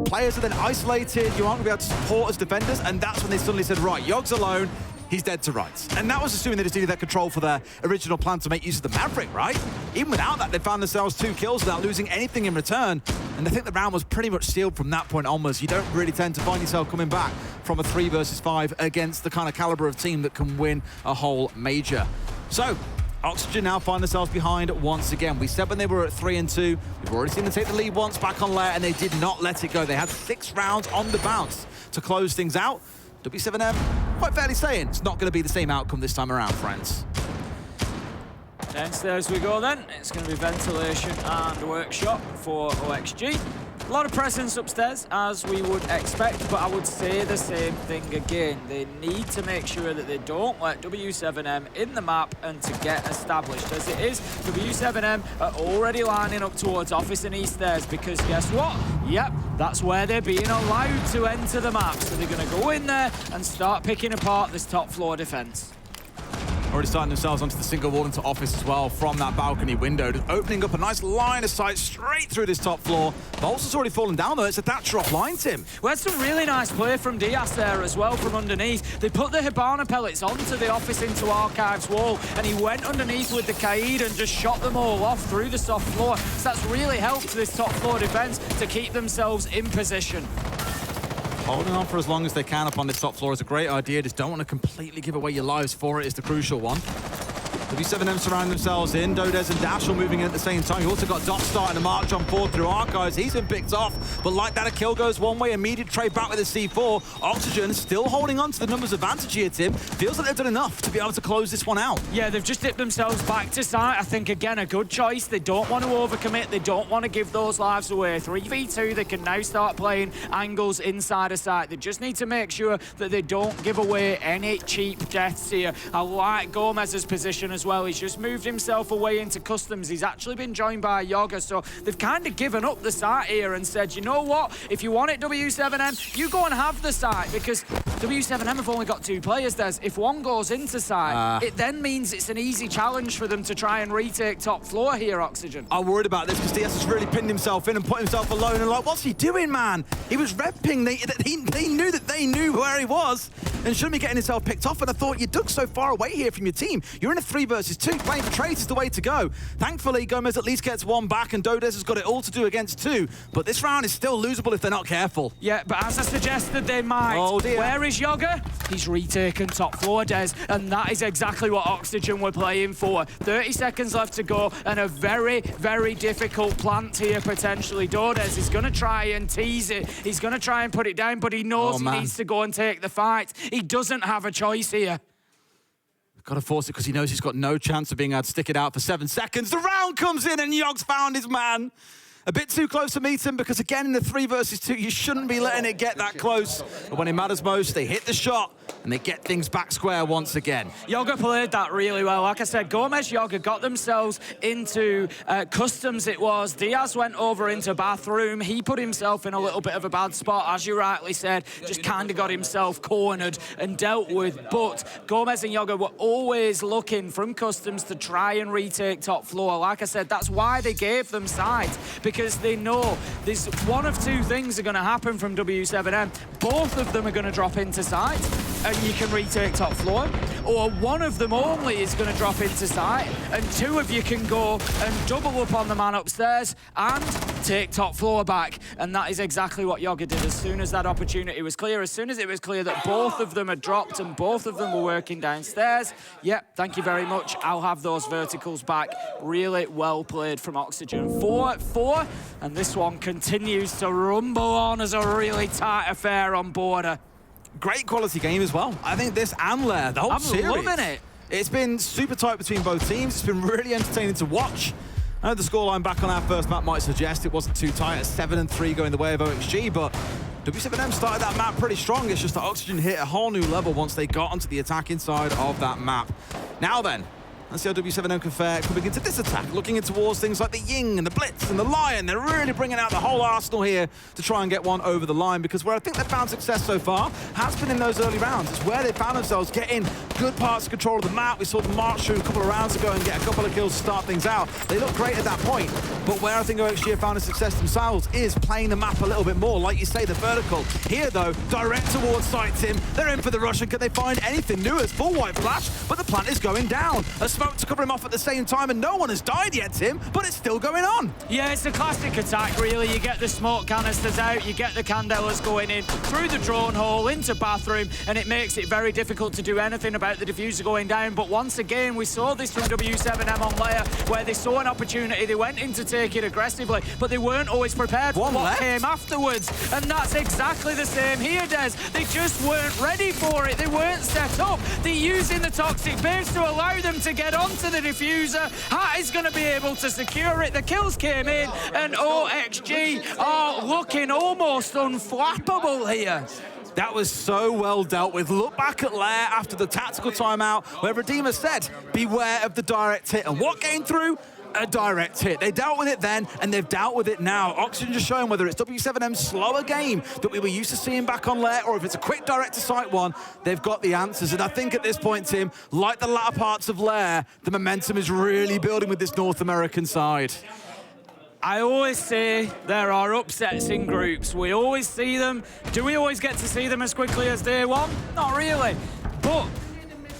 players are then isolated, you aren't going to be able to support as defenders, and that's when they suddenly said, right, Yogg's alone, he's dead to rights. And that was assuming they just needed that control for their original plan to make use of the Maverick, right? Even without that, they found themselves 2 kills without losing anything in return. And I think the round was pretty much sealed from that point onwards. You don't really tend to find yourself coming back from a 3 versus 5 against the kind of caliber of team that can win a whole major. So, Oxygen now find themselves behind once again. We said when they were at 3 and 2, we've already seen them take the lead once back on Lair, and they did not let it go. They had 6 rounds on the bounce to close things out. w7m, quite fairly saying, it's not going to be the same outcome this time around, friends. Downstairs we go then. It's going to be ventilation and workshop for OXG. A lot of presence upstairs, as we would expect, but I would say the same thing again. They need to make sure that they don't let w7m in the map and to get established. As it is, w7m are already lining up towards office and east stairs, because guess what? Yep, that's where they're being allowed to enter the map. So they're going to go in there and start picking apart this top floor defense. Already starting themselves onto the single wall into office as well from that balcony window, just opening up a nice line of sight straight through this top floor. Bolts has already fallen down though. It's a Thatcher offline, Tim. We had some really nice play from Diaz there as well from underneath. They put the Hibana pellets onto the office into Archives wall, and he went underneath with the Kaid and just shot them all off through the soft floor. So that's really helped this top floor defense to keep themselves in position. Holding on for as long as they can up on this top floor is a great idea. Just don't want to completely give away your lives for it is the crucial one. w7m surround themselves in. Dodez and Dashel moving in at the same time. You also got Doc starting to march on forward through Archives. He's been picked off, but like that, a kill goes one way. Immediate trade back with a C4. Oxygen still holding on to the numbers advantage here, Tim. Feels like they've done enough to be able to close this one out. Yeah, they've just dipped themselves back to site. I think, again, a good choice. They don't want to overcommit. They don't want to give those lives away. 3v2, they can now start playing angles inside of site. They just need to make sure that they don't give away any cheap deaths here. I like Gomez's position as well. He's just moved himself away into customs. He's actually been joined by Yoga, so they've kind of given up the site here and said, you know what, if you want it, w7m, you go and have the site, because w7m have only got 2 players, Des. If one goes into site, it then means it's an easy challenge for them to try and retake top floor here, Oxygen. I'm worried about this because Diaz has really pinned himself in and put himself alone, and like, what's he doing, man? He was repping. They knew that they knew where he was and shouldn't be getting himself picked off, and I thought, you dug so far away here from your team. You're in a 3 versus 2. Playing for trades is the way to go. Thankfully, Gomez at least gets 1 back, and Dodez has got it all to do against 2. But this round is still losable if they're not careful. Yeah, but as I suggested, they might. Oh, dear. Where is Yoga? He's retaken top floor, Des, and that is exactly what Oxygen were playing for. 30 seconds left to go, and a very, very difficult plant here, potentially. Dodez is going to try and tease it. He's going to try and put it down, but he knows he needs to go and take the fight. He doesn't have a choice here. Got to force it because he knows he's got no chance of being able to stick it out for 7 seconds. The round comes in and Yogg's found his man. A bit too close to meet him, because again in the 3 versus 2, you shouldn't be letting it get that close. But when it matters most, they hit the shot and they get things back square once again. Yoga played that really well. Like I said, Gomez, Yoga got themselves into customs it was. Diaz went over into bathroom. He put himself in a little bit of a bad spot, as you rightly said. Just kind of got himself cornered and dealt with. But Gomez and Yoga were always looking from customs to try and retake top floor. Like I said, that's why they gave them sides, because they know there's 1 of 2 things are going to happen from w7m. Both of them are going to drop into site and you can retake top floor, or 1 of them only is going to drop into site and 2 of you can go and double up on the man upstairs and take top floor back. And that is exactly what Yoga did as soon as that opportunity was clear. As soon as it was clear that both of them had dropped and both of them were working downstairs, yep, thank you very much, I'll have those verticals back. Really well played from Oxygen. 4-4, and this one continues to rumble on as a really tight affair on border. Great quality game as well. I think this and Lair, the whole series. I'm loving it. It's been super tight between both teams. It's been really entertaining to watch. I know the scoreline back on our first map might suggest it wasn't too tight at 7-3 going the way of OXG, but w7m started that map pretty strong. It's just that Oxygen hit a whole new level once they got onto the attacking side of that map. Now then, Let's see how w7m can fare coming into this attack, looking in towards things like the Ying and the Blitz and the Lion. They're really bringing out the whole arsenal here to try and get one over the line, because where I think they've found success so far has been in those early rounds. It's where they found themselves getting good parts of control of the map. We saw them march through a couple of rounds ago and get a couple of kills to start things out. They look great at that point, but where I think OXG have found a success themselves is playing the map a little bit more. Like you say, the vertical. Here, though, direct towards site, Tim. They're in for the rush, and can they find anything new? As full white flash, but the plant is going down. A smoke to cover him off at the same time, and no one has died yet, Tim, but it's still going on. Yeah, it's a classic attack, really. You get the smoke canisters out, you get the candelas going in, through the drone hole, into bathroom, and it makes it very difficult to do anything about the diffuser going down. But once again, we saw this from w7m on layer, where they saw an opportunity, they went in to take it aggressively, but they weren't always prepared for what came afterwards. And that's exactly the same here, Des. They just weren't ready for it. They weren't set up. They're using the toxic base to allow them to get onto the diffuser. Hat is going to be able to secure it. The kills came in, and OXG are looking almost unflappable here. That was so well dealt with. Look back at Lair after the tactical timeout, where Redeemer said, beware of the direct hit. And what came through? A direct hit. They dealt with it then, and they've dealt with it now. Oxygen just showing whether it's w7m's slower game that we were used to seeing back on Lair, or if it's a quick direct to site one, they've got the answers. And I think at this point, Tim, like the latter parts of Lair, the momentum is really building with this North American side. I always say there are upsets in groups. We always see them. Do we always get to see them as quickly as day one? Not really. But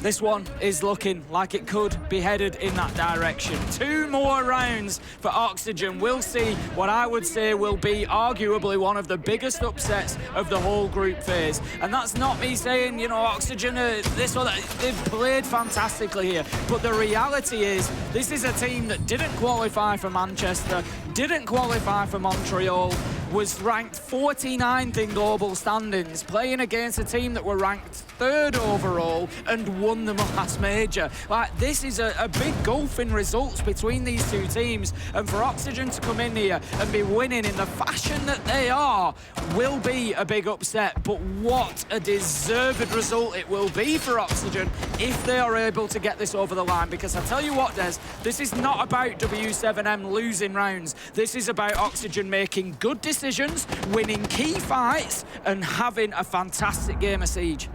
this one is looking like it could be headed in that direction. 2 more rounds for Oxygen. We'll see what I would say will be arguably one of the biggest upsets of the whole group phase. And that's not me saying, you know, Oxygen, this or that. They've played fantastically here. But the reality is, this is a team that didn't qualify for Manchester, didn't qualify for Montreal, was ranked 49th in global standings, playing against a team that were ranked 3rd overall and won the last major. Like, this is a big gulf in results between these two teams, and for Oxygen to come in here and be winning in the fashion that they are will be a big upset. But what a deserved result it will be for Oxygen if they are able to get this over the line, because I tell you what, Des, this is not about w7m losing rounds. This is about Oxygen making good decisions, winning key fights, and having a fantastic game of Siege.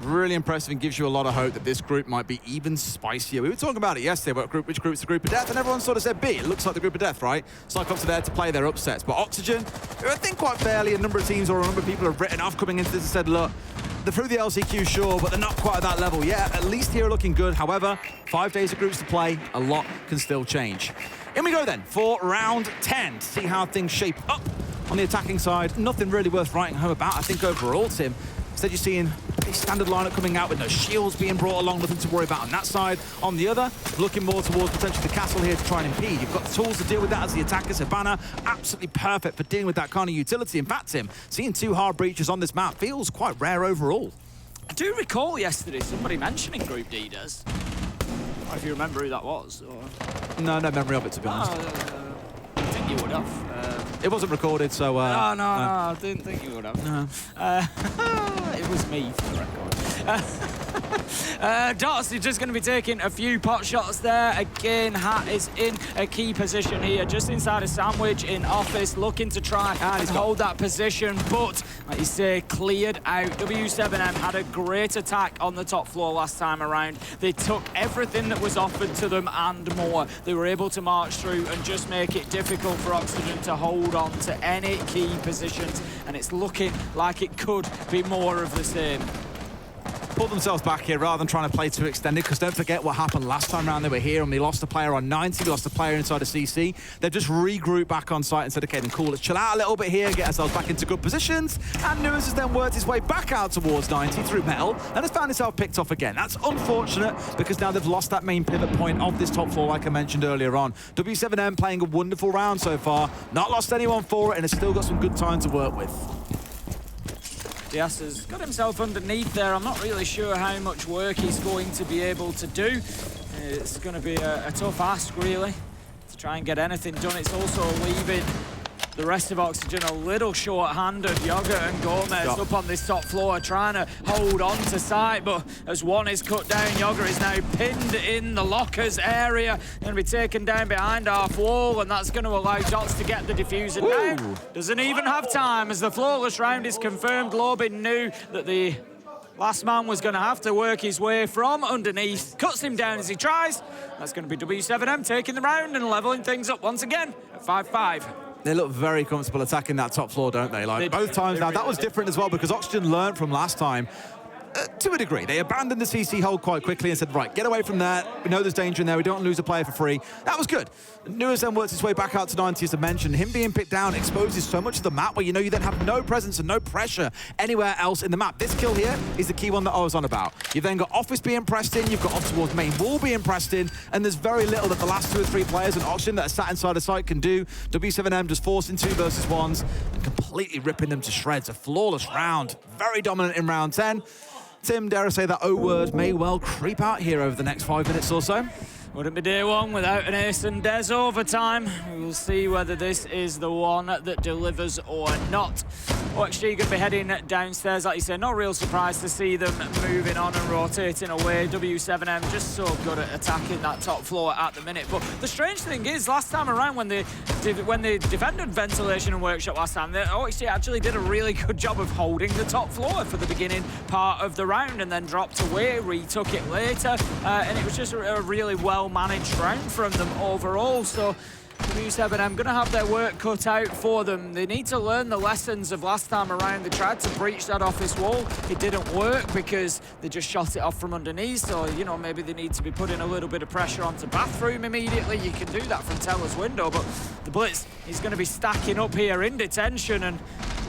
Really impressive, and gives you a lot of hope that this group might be even spicier. We were talking about it yesterday, about which group's the group of death, and everyone sort of said B. It looks like the group of death, right? Cyclops are there to play their upsets. But Oxygen, I think quite fairly, a number of teams or a number of people have written off coming into this and said, look, they're through the LCQ, sure, but they're not quite at that level yet. At least here looking good. However, 5 days of groups to play, a lot can still change. In we go then for round 10 to see how things shape up on the attacking side. Nothing really worth writing home about, I think, overall, Tim. Instead, you're seeing a standard lineup coming out with no shields being brought along, nothing to worry about on that side. On the other, looking more towards potentially the castle here to try and impede. You've got the tools to deal with that as the attacker. Savannah, absolutely perfect for dealing with that kind of utility. In fact, Tim, seeing 2 hard breaches on this map feels quite rare overall. I do recall yesterday somebody mentioning Group D, Des. Or if you remember who that was. Or... No memory of it, to be honest. I think you would have. It wasn't recorded, so... No, I didn't think you would have. No. It was me, for the record. Dots is just going to be taking a few pot shots there. Again, Hat is in a key position here, just inside a sandwich in office, looking to try and hold that position. But, like you say, cleared out. w7m had a great attack on the top floor last time around. They took everything that was offered to them and more. They were able to march through and just make it difficult for Oxygen to hold on to any key positions. And it's looking like it could be more of the same. Pull themselves back here rather than trying to play too extended, because don't forget what happened last time around. They were here and they lost a player on 90, lost a player inside a CC. They've just regrouped back on site and said, okay, then cool, let's chill out a little bit here, get ourselves back into good positions. And Nuance has then worked his way back out towards 90 through metal and has found himself picked off again. That's unfortunate, because now they've lost that main pivot point of this top floor, like I mentioned earlier on. w7m playing a wonderful round so far, not lost anyone for it, and has still got some good time to work with. Diaz has got himself underneath there. I'm not really sure how much work he's going to be able to do. It's going to be a tough ask, really, to try and get anything done. It's also leaving The rest of Oxygen a little short-handed. Yoga and Gomez up on this top floor trying to hold on to site, but as one is cut down, Yoga is now pinned in the lockers area. Going to be taken down behind half wall, and that's going to allow Dots to get the diffuser down. Doesn't even have time as the flawless round is confirmed. Lobin knew that the last man was going to have to work his way from underneath. Cuts him down as he tries. That's going to be w7m taking the round and leveling things up once again at 5-5. They look very comfortable attacking that top floor, don't they? Like both times now. That was different as well because Oxygen learned from last time. To a degree, they abandoned the CC hold quite quickly and said, right, get away from there. We know there's danger in there. We don't want to lose a player for free. That was good. Nuers then works his way back out to 90, as I mentioned. Him being picked down exposes so much of the map where you know you then have no presence and no pressure anywhere else in the map. This kill here is the key one that I was on about. You've then got Office being pressed in, you've got off towards main wall being pressed in, and there's very little that the last 2 or 3 players on Oxygen that are sat inside the site can do. w7m just forcing 2 versus 1s and completely ripping them to shreds. A flawless round. Very dominant in round 10. Tim, dare I say that O word may well creep out here over the next 5 minutes or so. Wouldn't be day one without an ace and Des overtime. We will see whether this is the one that delivers or not. OXG going to be heading downstairs, like you said. Not real surprised to see them moving on and rotating away. w7m just so good at attacking that top floor at the minute. But the strange thing is, last time around when they defended ventilation and workshop last time, OXG actually did a really good job of holding the top floor for the beginning part of the round and then dropped away, retook it later. And it was just a really well-managed round from them overall. So w7m going to have their work cut out for them. They need to learn the lessons of last time around. They tried to breach that office wall. It didn't work because they just shot it off from underneath. So, you know, maybe they need to be putting a little bit of pressure onto bathroom immediately. You can do that from Teller's window, but the Blitz is going to be stacking up here in detention and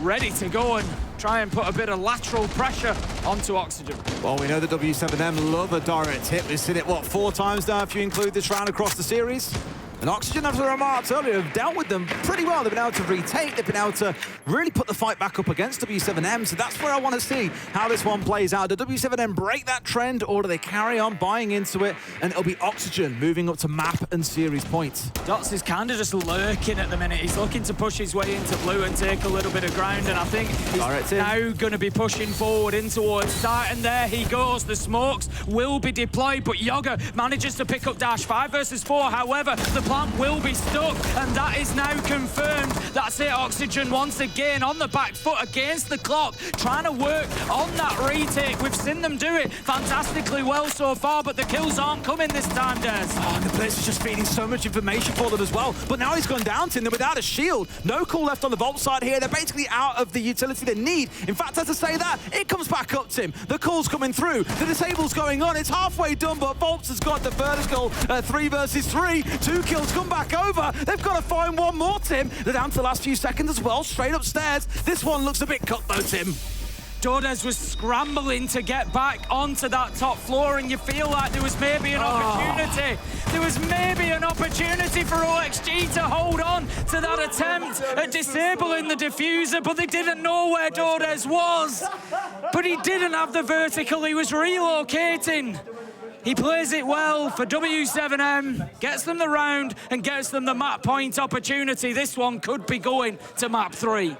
ready to go and try and put a bit of lateral pressure onto Oxygen. Well, we know the w7m love a direct hit. We've seen it, what, 4 times now if you include this round across the series? And Oxygen, as I remarked earlier, have dealt with them pretty well. They've been able to retake. They've been able to really put the fight back up against w7m. So that's where I want to see how this one plays out. Do w7m break that trend, or do they carry on buying into it? And it'll be Oxygen moving up to map and series points. Dots is kind of just lurking at the minute. He's looking to push his way into blue and take a little bit of ground. And I think he's now going to be pushing forward in towards start. And there he goes. The smokes will be deployed, but Yoga manages to pick up Dash 5 versus 4. However, the plant will be stuck, and that is now confirmed. That's it, Oxygen once again on the back foot against the clock, trying to work on that retake. We've seen them do it fantastically well so far, but the kills aren't coming this time, Des. Oh, and the Blitz is just feeding so much information for them as well. But now he's gone down to them without a shield. No call left on the Vault side here. They're basically out of the utility they need. In fact, as I say that, it comes back up, Tim. The call's coming through. The disable's going on. It's halfway done, but Vaults has got the vertical 3 versus 3. 2 kills come back over. They've got to find one more, Tim. They're down to the last few seconds as well, straight upstairs. This one looks a bit cut though, Tim. Dodes was scrambling to get back onto that top floor, and you feel like there was maybe an opportunity. There was maybe an opportunity for OXG to hold on to that attempt at disabling the diffuser, but they didn't know where Dodes was. But he didn't have the vertical. He was relocating. He plays it well for w7m, gets them the round and gets them the map point opportunity. This one could be going to map 3.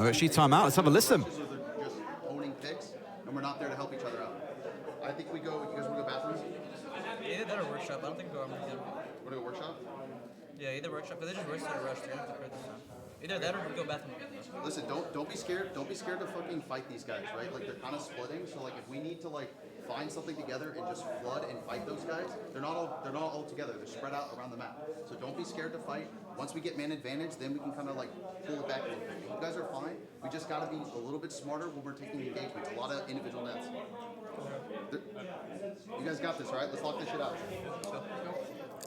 OXG timeout. Let's have a listen. Just owning picks, and we're not there to help each other out. I think we go. You guys want to go bathrooms? Yeah, either that or workshop. I don't think we're going to go. Want to go workshop? Yeah, either workshop. But they just roasted a rush. They're going to have to this time. Either that or we go bathroom. Listen, don't be scared. Don't be scared to fucking fight these guys, right? Like, they're kind of splitting. So like, if we need to like find something together and just flood and fight those guys, they're not all together. They're spread out around the map. So don't be scared to fight. Once we get man advantage, then we can kind of like pull it back a little bit. You guys are fine. We just got to be a little bit smarter when we're taking engagements. A lot of individual nets. You guys got this, right? Let's lock this shit out.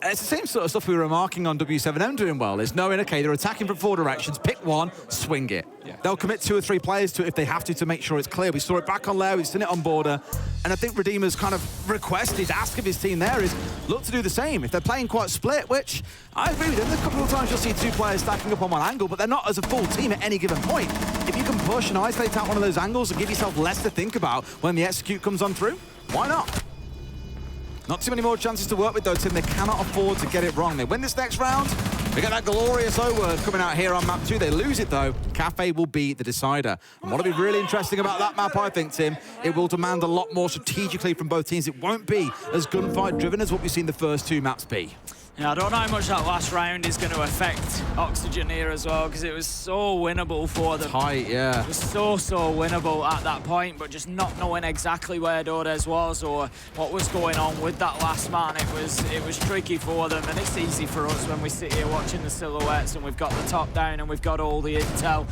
It's the same sort of stuff we were remarking on w7m doing well, is knowing, okay, they're attacking from 4 directions, pick one, swing it. Yeah. They'll commit 2 or 3 players to it if they have to make sure it's clear. We saw it back on Lair, we've seen it on Border, and I think Redeemer's kind of request, his ask of his team there is, look to do the same. If they're playing quite split, which I agree with them, there's a couple of times you'll see 2 players stacking up on one angle, but they're not as a full team at any given point. If you can push and isolate out one of those angles and give yourself less to think about when the execute comes on through, why not? Not too many more chances to work with though, Tim. They cannot afford to get it wrong. They win this next round, We get that glorious O word coming out here on map 2. They lose it though. Cafe will be the decider. And what'll be really interesting about that map, I think, Tim, it will demand a lot more strategically from both teams. It won't be as gunfight driven as what we've seen the first 2 maps be. Yeah, I don't know how much that last round is going to affect Oxygen here as well, because it was so winnable for them. Tight, yeah. It was so winnable at that point, but just not knowing exactly where Dodez was or what was going on with that last man, it was tricky for them, and it's easy for us when we sit here watching the silhouettes and we've got the top down and we've got all the intel.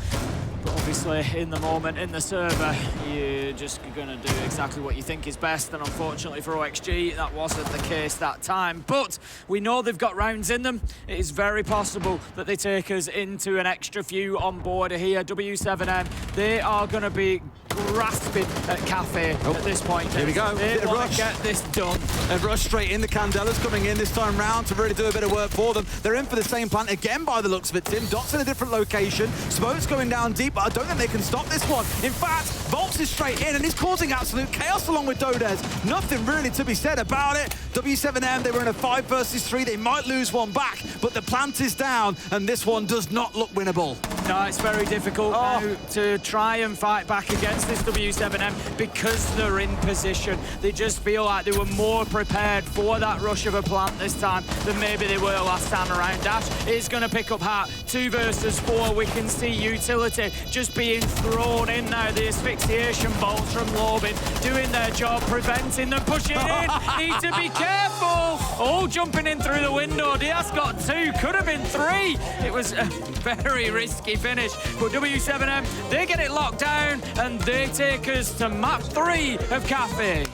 But obviously, in the moment, in the server, you're just going to do exactly what you think is best. And unfortunately for OXG, that wasn't the case that time. But we know they've got rounds in them. It is very possible that they take us into an extra few on board here. W7M, they are going to be grasping at Cafe at this point. Here we go. They want to get this done. A rush straight in. The Candela's coming in this time round to really do a bit of work for them. They're in for the same plant again by the looks of it, Tim. Dot's in a different location. Smoke's going down deep, but I don't think they can stop this one. In fact, Volts is straight in and he's causing absolute chaos along with Dodez. Nothing really to be said about it. W7M, they were in a 5 versus 3. They might lose one back, but the plant is down and this one does not look winnable. No, it's very difficult now to try and fight back against this W7M because they're in position. They just feel like they were more prepared for that rush of a plant this time than maybe they were last time around. Dash is going to pick up Heart. 2 versus 4. We can see Utility just being thrown in now. The asphyxiation bolts from Lobin doing their job, preventing them, pushing in. Need to be careful. Oh, jumping in through the window. Diaz got 2, could have been 3. It was a very risky finish, but W7M, they get it locked down and they take us to map 3 of Cafe.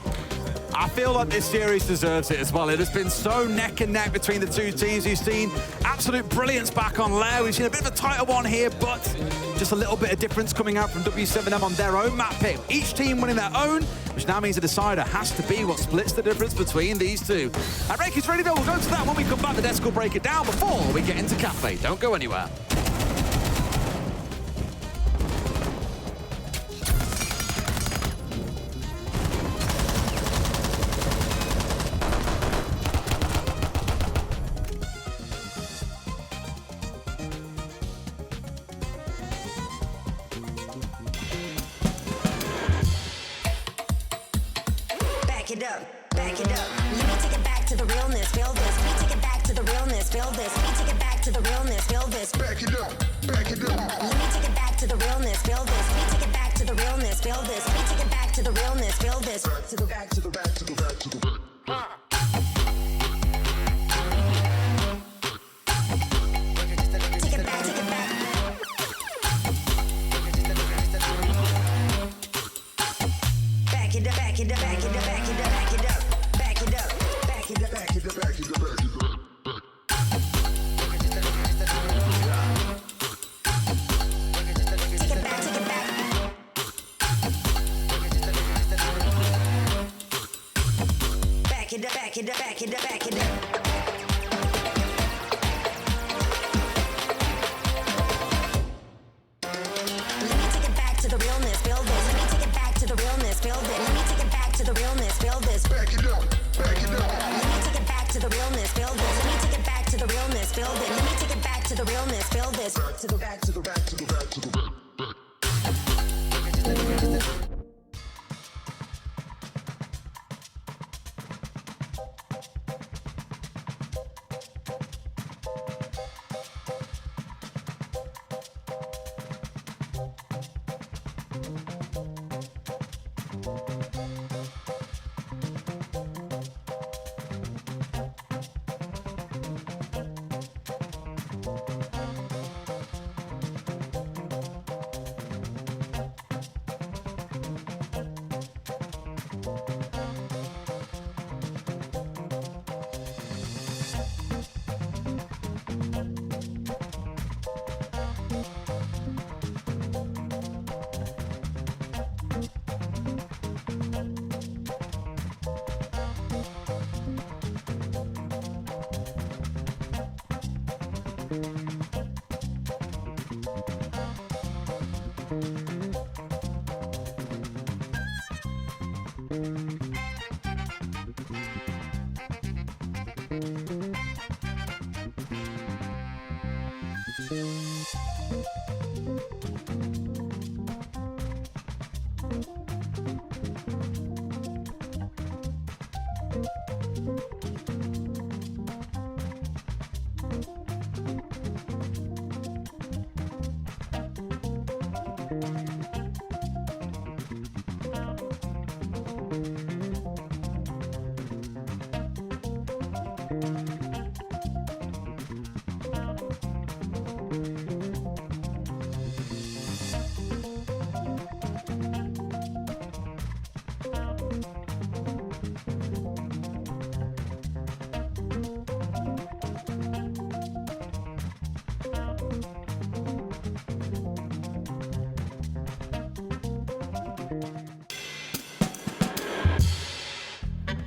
I feel like this series deserves it as well. It has been so neck and neck between the 2 teams. We've seen absolute brilliance back on Leo. We've seen a bit of a tighter one here, but just a little bit of difference coming out from W7M on their own map pick. Each team winning their own, which now means the decider has to be what splits the difference between these 2. Reiki is ready though. We'll go to that when we come back. The desk will break it down before we get into Cafe. Don't go anywhere. Back it up. Let me take it back to the realness, feel this. Let me take it back to the realness, feel this. Let me take it back to the realness, feel this. Back it up, back it up. Let me take it back to the realness, feel this. Let me take it back to the realness, feel this. Let me take it back to the realness, feel this. Back to the back to the back to the back to the back. Take it back, take it back. Back it up, back it up, back it up, back it up, back it up, back it up, back it up, back it up, back it up, back it up. Take it back, take it back. Back it up, back it up, back it up, back it up. Let me take it back to the realness, feel this. Let me take it back to the realness, feel this. Let me take it back to the realness, feel this. Back it up, back it up. Let me take it back to the realness, feel this. Let me take it back to the realness, feel this. Let me take it back to the realness, feel this. Back to the back to the back to the back to the back.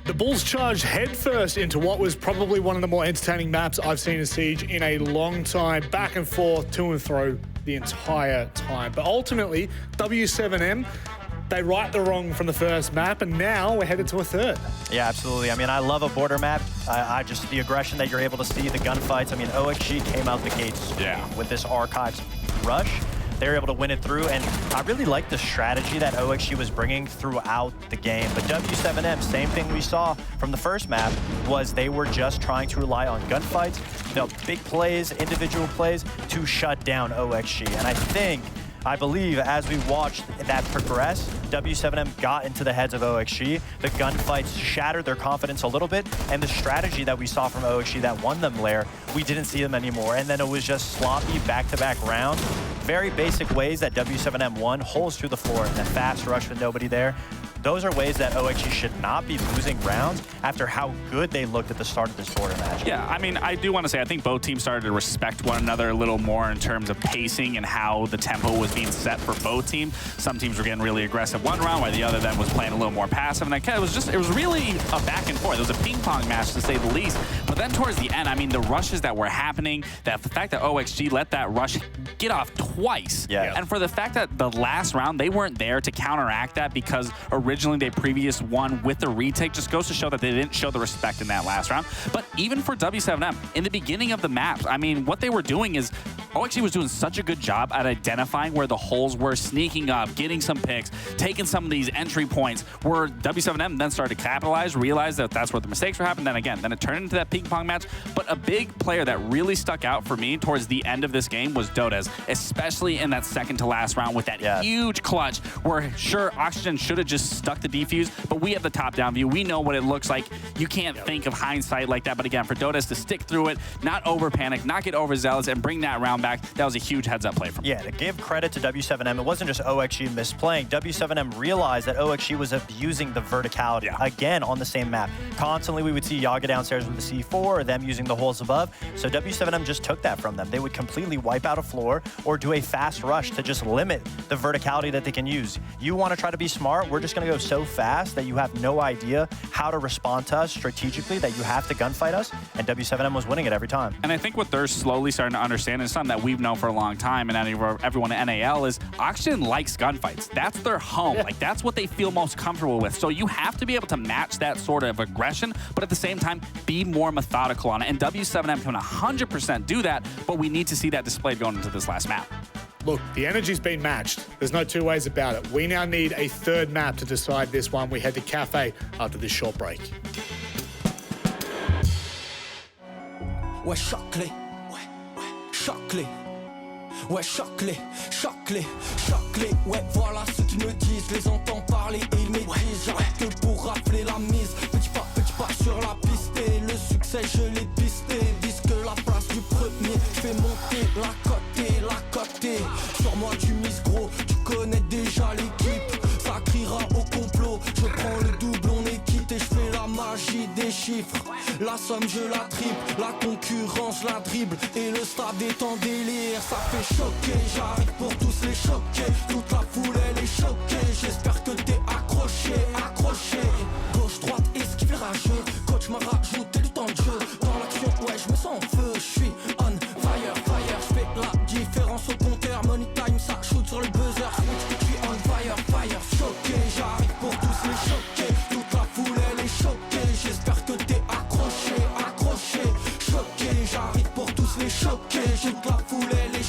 The Bulls charged headfirst into what was probably one of the more entertaining maps I've seen in Siege in a long time. Back and forth, to and fro the entire time. But ultimately, w7m, they right the wrong from the first map, and now we're headed to a third. Yeah, absolutely. I mean, I love a border map. I just, the aggression that you're able to see, the gunfights. I mean, OXG came out the gates with this Archives rush. They were able to win it through, and I really like the strategy that OXG was bringing throughout the game. But w7m, same thing we saw from the first map, was they were just trying to rely on gunfights, big plays, individual plays, to shut down OXG. And I believe as we watched that progress, w7m got into the heads of OXG. The gunfights shattered their confidence a little bit, and the strategy that we saw from OXG that won them Lair, we didn't see them anymore. And then it was just sloppy back-to-back rounds. Very basic ways that w7m won, holes through the floor, and a fast rush with nobody there. Those are ways that OXG should not be losing rounds after how good they looked at the start of this border match. Yeah, I mean, I do want to say, I think both teams started to respect one another a little more in terms of pacing and how the tempo was being set for both teams. Some teams were getting really aggressive one round, while the other then was playing a little more passive. And it was really a back and forth. It was a ping pong match, to say the least. But then towards the end, I mean, the rushes that were happening, the fact that OXG let that rush get off twice. Yeah. And for the fact that the last round, they weren't there to counteract that because originally they previous won with the retake, just goes to show that they didn't show the respect in that last round. But even for w7m, in the beginning of the maps, I mean, what they were doing is OXG was doing such a good job at identifying where the holes were, sneaking up, getting some picks, taking some of these entry points, where w7m then started to capitalize, realize that that's where the mistakes were happening. Then it turned into that ping pong match. But a big player that really stuck out for me towards the end of this game was Dotaz, especially in that second to last round with that huge clutch where, sure, Oxygen should have just stuck the defuse, but we have the top-down view. We know what it looks like. You can't think of hindsight like that. But again, for Dotaz to stick through it, not over-panic, not get overzealous, and bring that round back, that was a huge heads-up play from him. Yeah, to give credit to w7m, it wasn't just OXG misplaying. w7m realized that OXG was abusing the verticality again on the same map. Constantly, we would see Yaga downstairs with the C4, or them using the holes above. So w7m just took that from them. They would completely wipe out a floor or do a fast rush to just limit the verticality that they can use. You want to try to be smart, we're just going to go so fast that you have no idea how to respond to us strategically, that you have to gunfight us, and w7m was winning it every time. And I think what they're slowly starting to understand is something that we've known for a long time, and everyone at NAL, is Oxygen likes gunfights. That's their home. Like, that's what they feel most comfortable with. So you have to be able to match that sort of aggression, but at the same time, be more methodical on it. And w7m can 100% do that, but we need to see that displayed going into this last map. Look, the energy's been matched. There's no two ways about it. We now need a third map to decide this one. We head to Cafe after this short break. Ouais, choc-les. Choc-les. Ouais, choc-les. Choc-les. Choc-les. Ouais, voilà ceux qui me disent. Les entends parler et ils m'étrisent. J'arrête que pour rappeler la mise. Petit pas sur la piste. Et le succès, je l'ai pisté. Disque la place du premier. Fais monter la cote. Sur moi tu mises gros, tu connais déjà l'équipe. Ça criera au complot, je prends le double, on est quitté. Je fais la magie des chiffres. La somme je la triple, la concurrence la dribble. Et le stade est en délire, ça fait choquer. J'arrive pour tous les choquer. Toute la foule elle est choquée. J'espère que t'es accroché. Gauche, droite, esquive rageux. Coach m'a rajouté du temps de jeu. Dans l'action, ouais je me sens en feu. Je suis on fire. Je fais la différence au compteur. Money time, ça shoot sur le buzzer. Je suis on fire. Choqué, j'arrive pour tous les choquer. Toute la foule elle est choquée. J'espère que t'es accroché. Choqué, j'arrive pour tous les choquer. Toute la foule elle est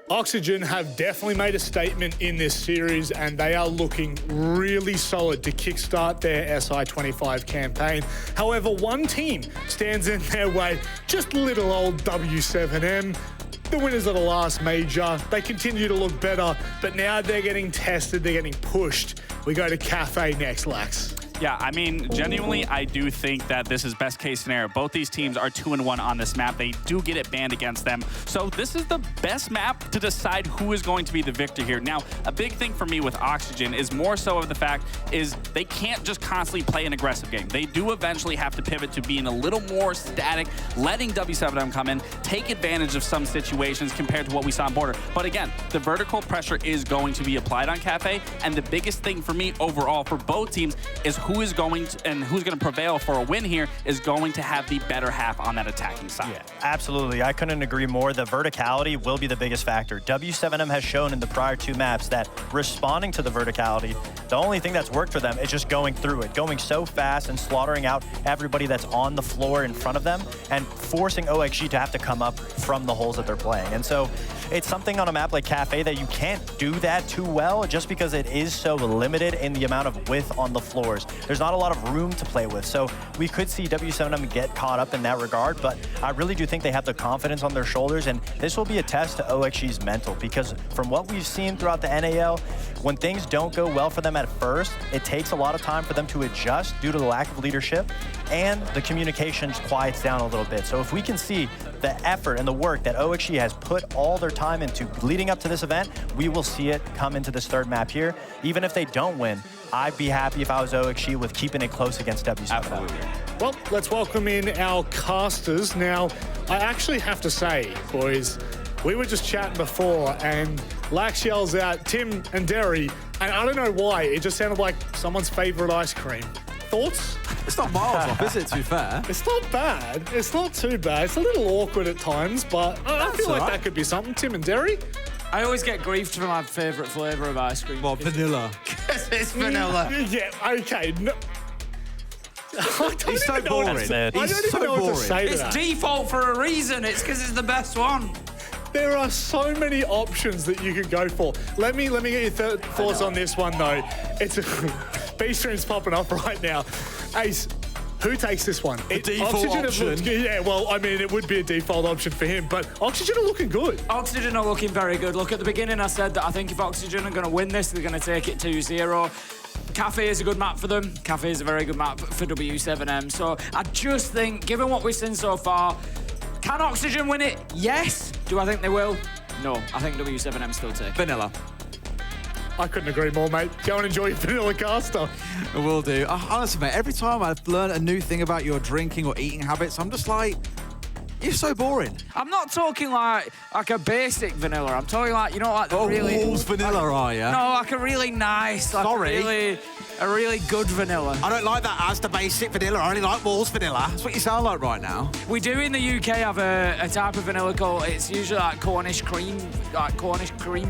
Oxygen have definitely made a statement in this series, and they are looking really solid to kickstart their SI25 campaign. However, one team stands in their way, just little old w7m. The winners of the last major, they continue to look better, but now they're getting tested, they're getting pushed. We go to Cafe next, Lax. Yeah, I mean, genuinely, I do think that this is best case scenario. Both these teams are 2-1 on this map. They do get it banned against them. So this is the best map to decide who is going to be the victor here. Now, a big thing for me with Oxygen is more so of the fact is they can't just constantly play an aggressive game. They do eventually have to pivot to being a little more static, letting w7m come in, take advantage of some situations compared to what we saw on Border. But again, the vertical pressure is going to be applied on Cafe, and the biggest thing for me overall for both teams is who is going to, and who's going to prevail for a win here is going to have the better half on that attacking side. Yeah, absolutely. I couldn't agree more. The verticality will be the biggest factor. w7m has shown in the prior two maps that responding to the verticality, the only thing that's worked for them is just going through it, going so fast and slaughtering out everybody that's on the floor in front of them and forcing OXG to have to come up from the holes that they're playing. And so it's something on a map like Cafe that you can't do that too well just because it is so limited in the amount of width on the floors. There's not a lot of room to play with. So we could see w7m get caught up in that regard, but I really do think they have the confidence on their shoulders, and this will be a test to OXG's mental, because from what we've seen throughout the NAL, when things don't go well for them at first, it takes a lot of time for them to adjust due to the lack of leadership, and the communication quiets down a little bit. So if we can see the effort and the work that OXG has put all their time into leading up to this event, we will see it come into this third map here. Even if they don't win, I'd be happy if I was OXG with keeping it close against w7m. Absolutely. Well, let's welcome in our casters. Now, I actually have to say, boys, we were just chatting before, and Lax yells out, Tim and Derry, and I don't know why, it just sounded like someone's favorite ice cream. Thoughts? It's not miles off, is it, to be fair? It's not bad. It's not too bad. It's a little awkward at times, but I feel like that could be something. Tim and Derry? I always get griefed for my favourite flavour of ice cream. Well, vanilla. It's vanilla. Yeah, okay. No. He's so boring. I don't even know what to say to It's that. default for a reason. It's because it's the best one. There are so many options that you could go for. Let me get your thoughts on this one, though. It's B-Stream's popping up right now. Ace, who takes this one? Default option. Yeah, well, I mean, it would be a default option for him, but Oxygen are looking good. Oxygen are looking very good. Look, at the beginning I said that I think if Oxygen are going to win this, they're going to take it 2-0. Cafe is a good map for them. Cafe is a very good map for W7M. So I just think, given what we've seen so far, can Oxygen win it? Yes. Do I think they will? No. I think W7M still take it. Vanilla. I couldn't agree more, mate. Go and enjoy your vanilla caster. I will do. Honestly, mate, every time I've learned a new thing about your drinking or eating habits, I'm just like, you're so boring. I'm not talking like a basic vanilla. I'm talking like, you know, like the really... Walls vanilla, are you? No, like a really nice, like a really good vanilla. I don't like that as the basic vanilla. I only like Walls vanilla. That's what you sound like right now. We do in the UK have a type of vanilla called, it's usually like Cornish cream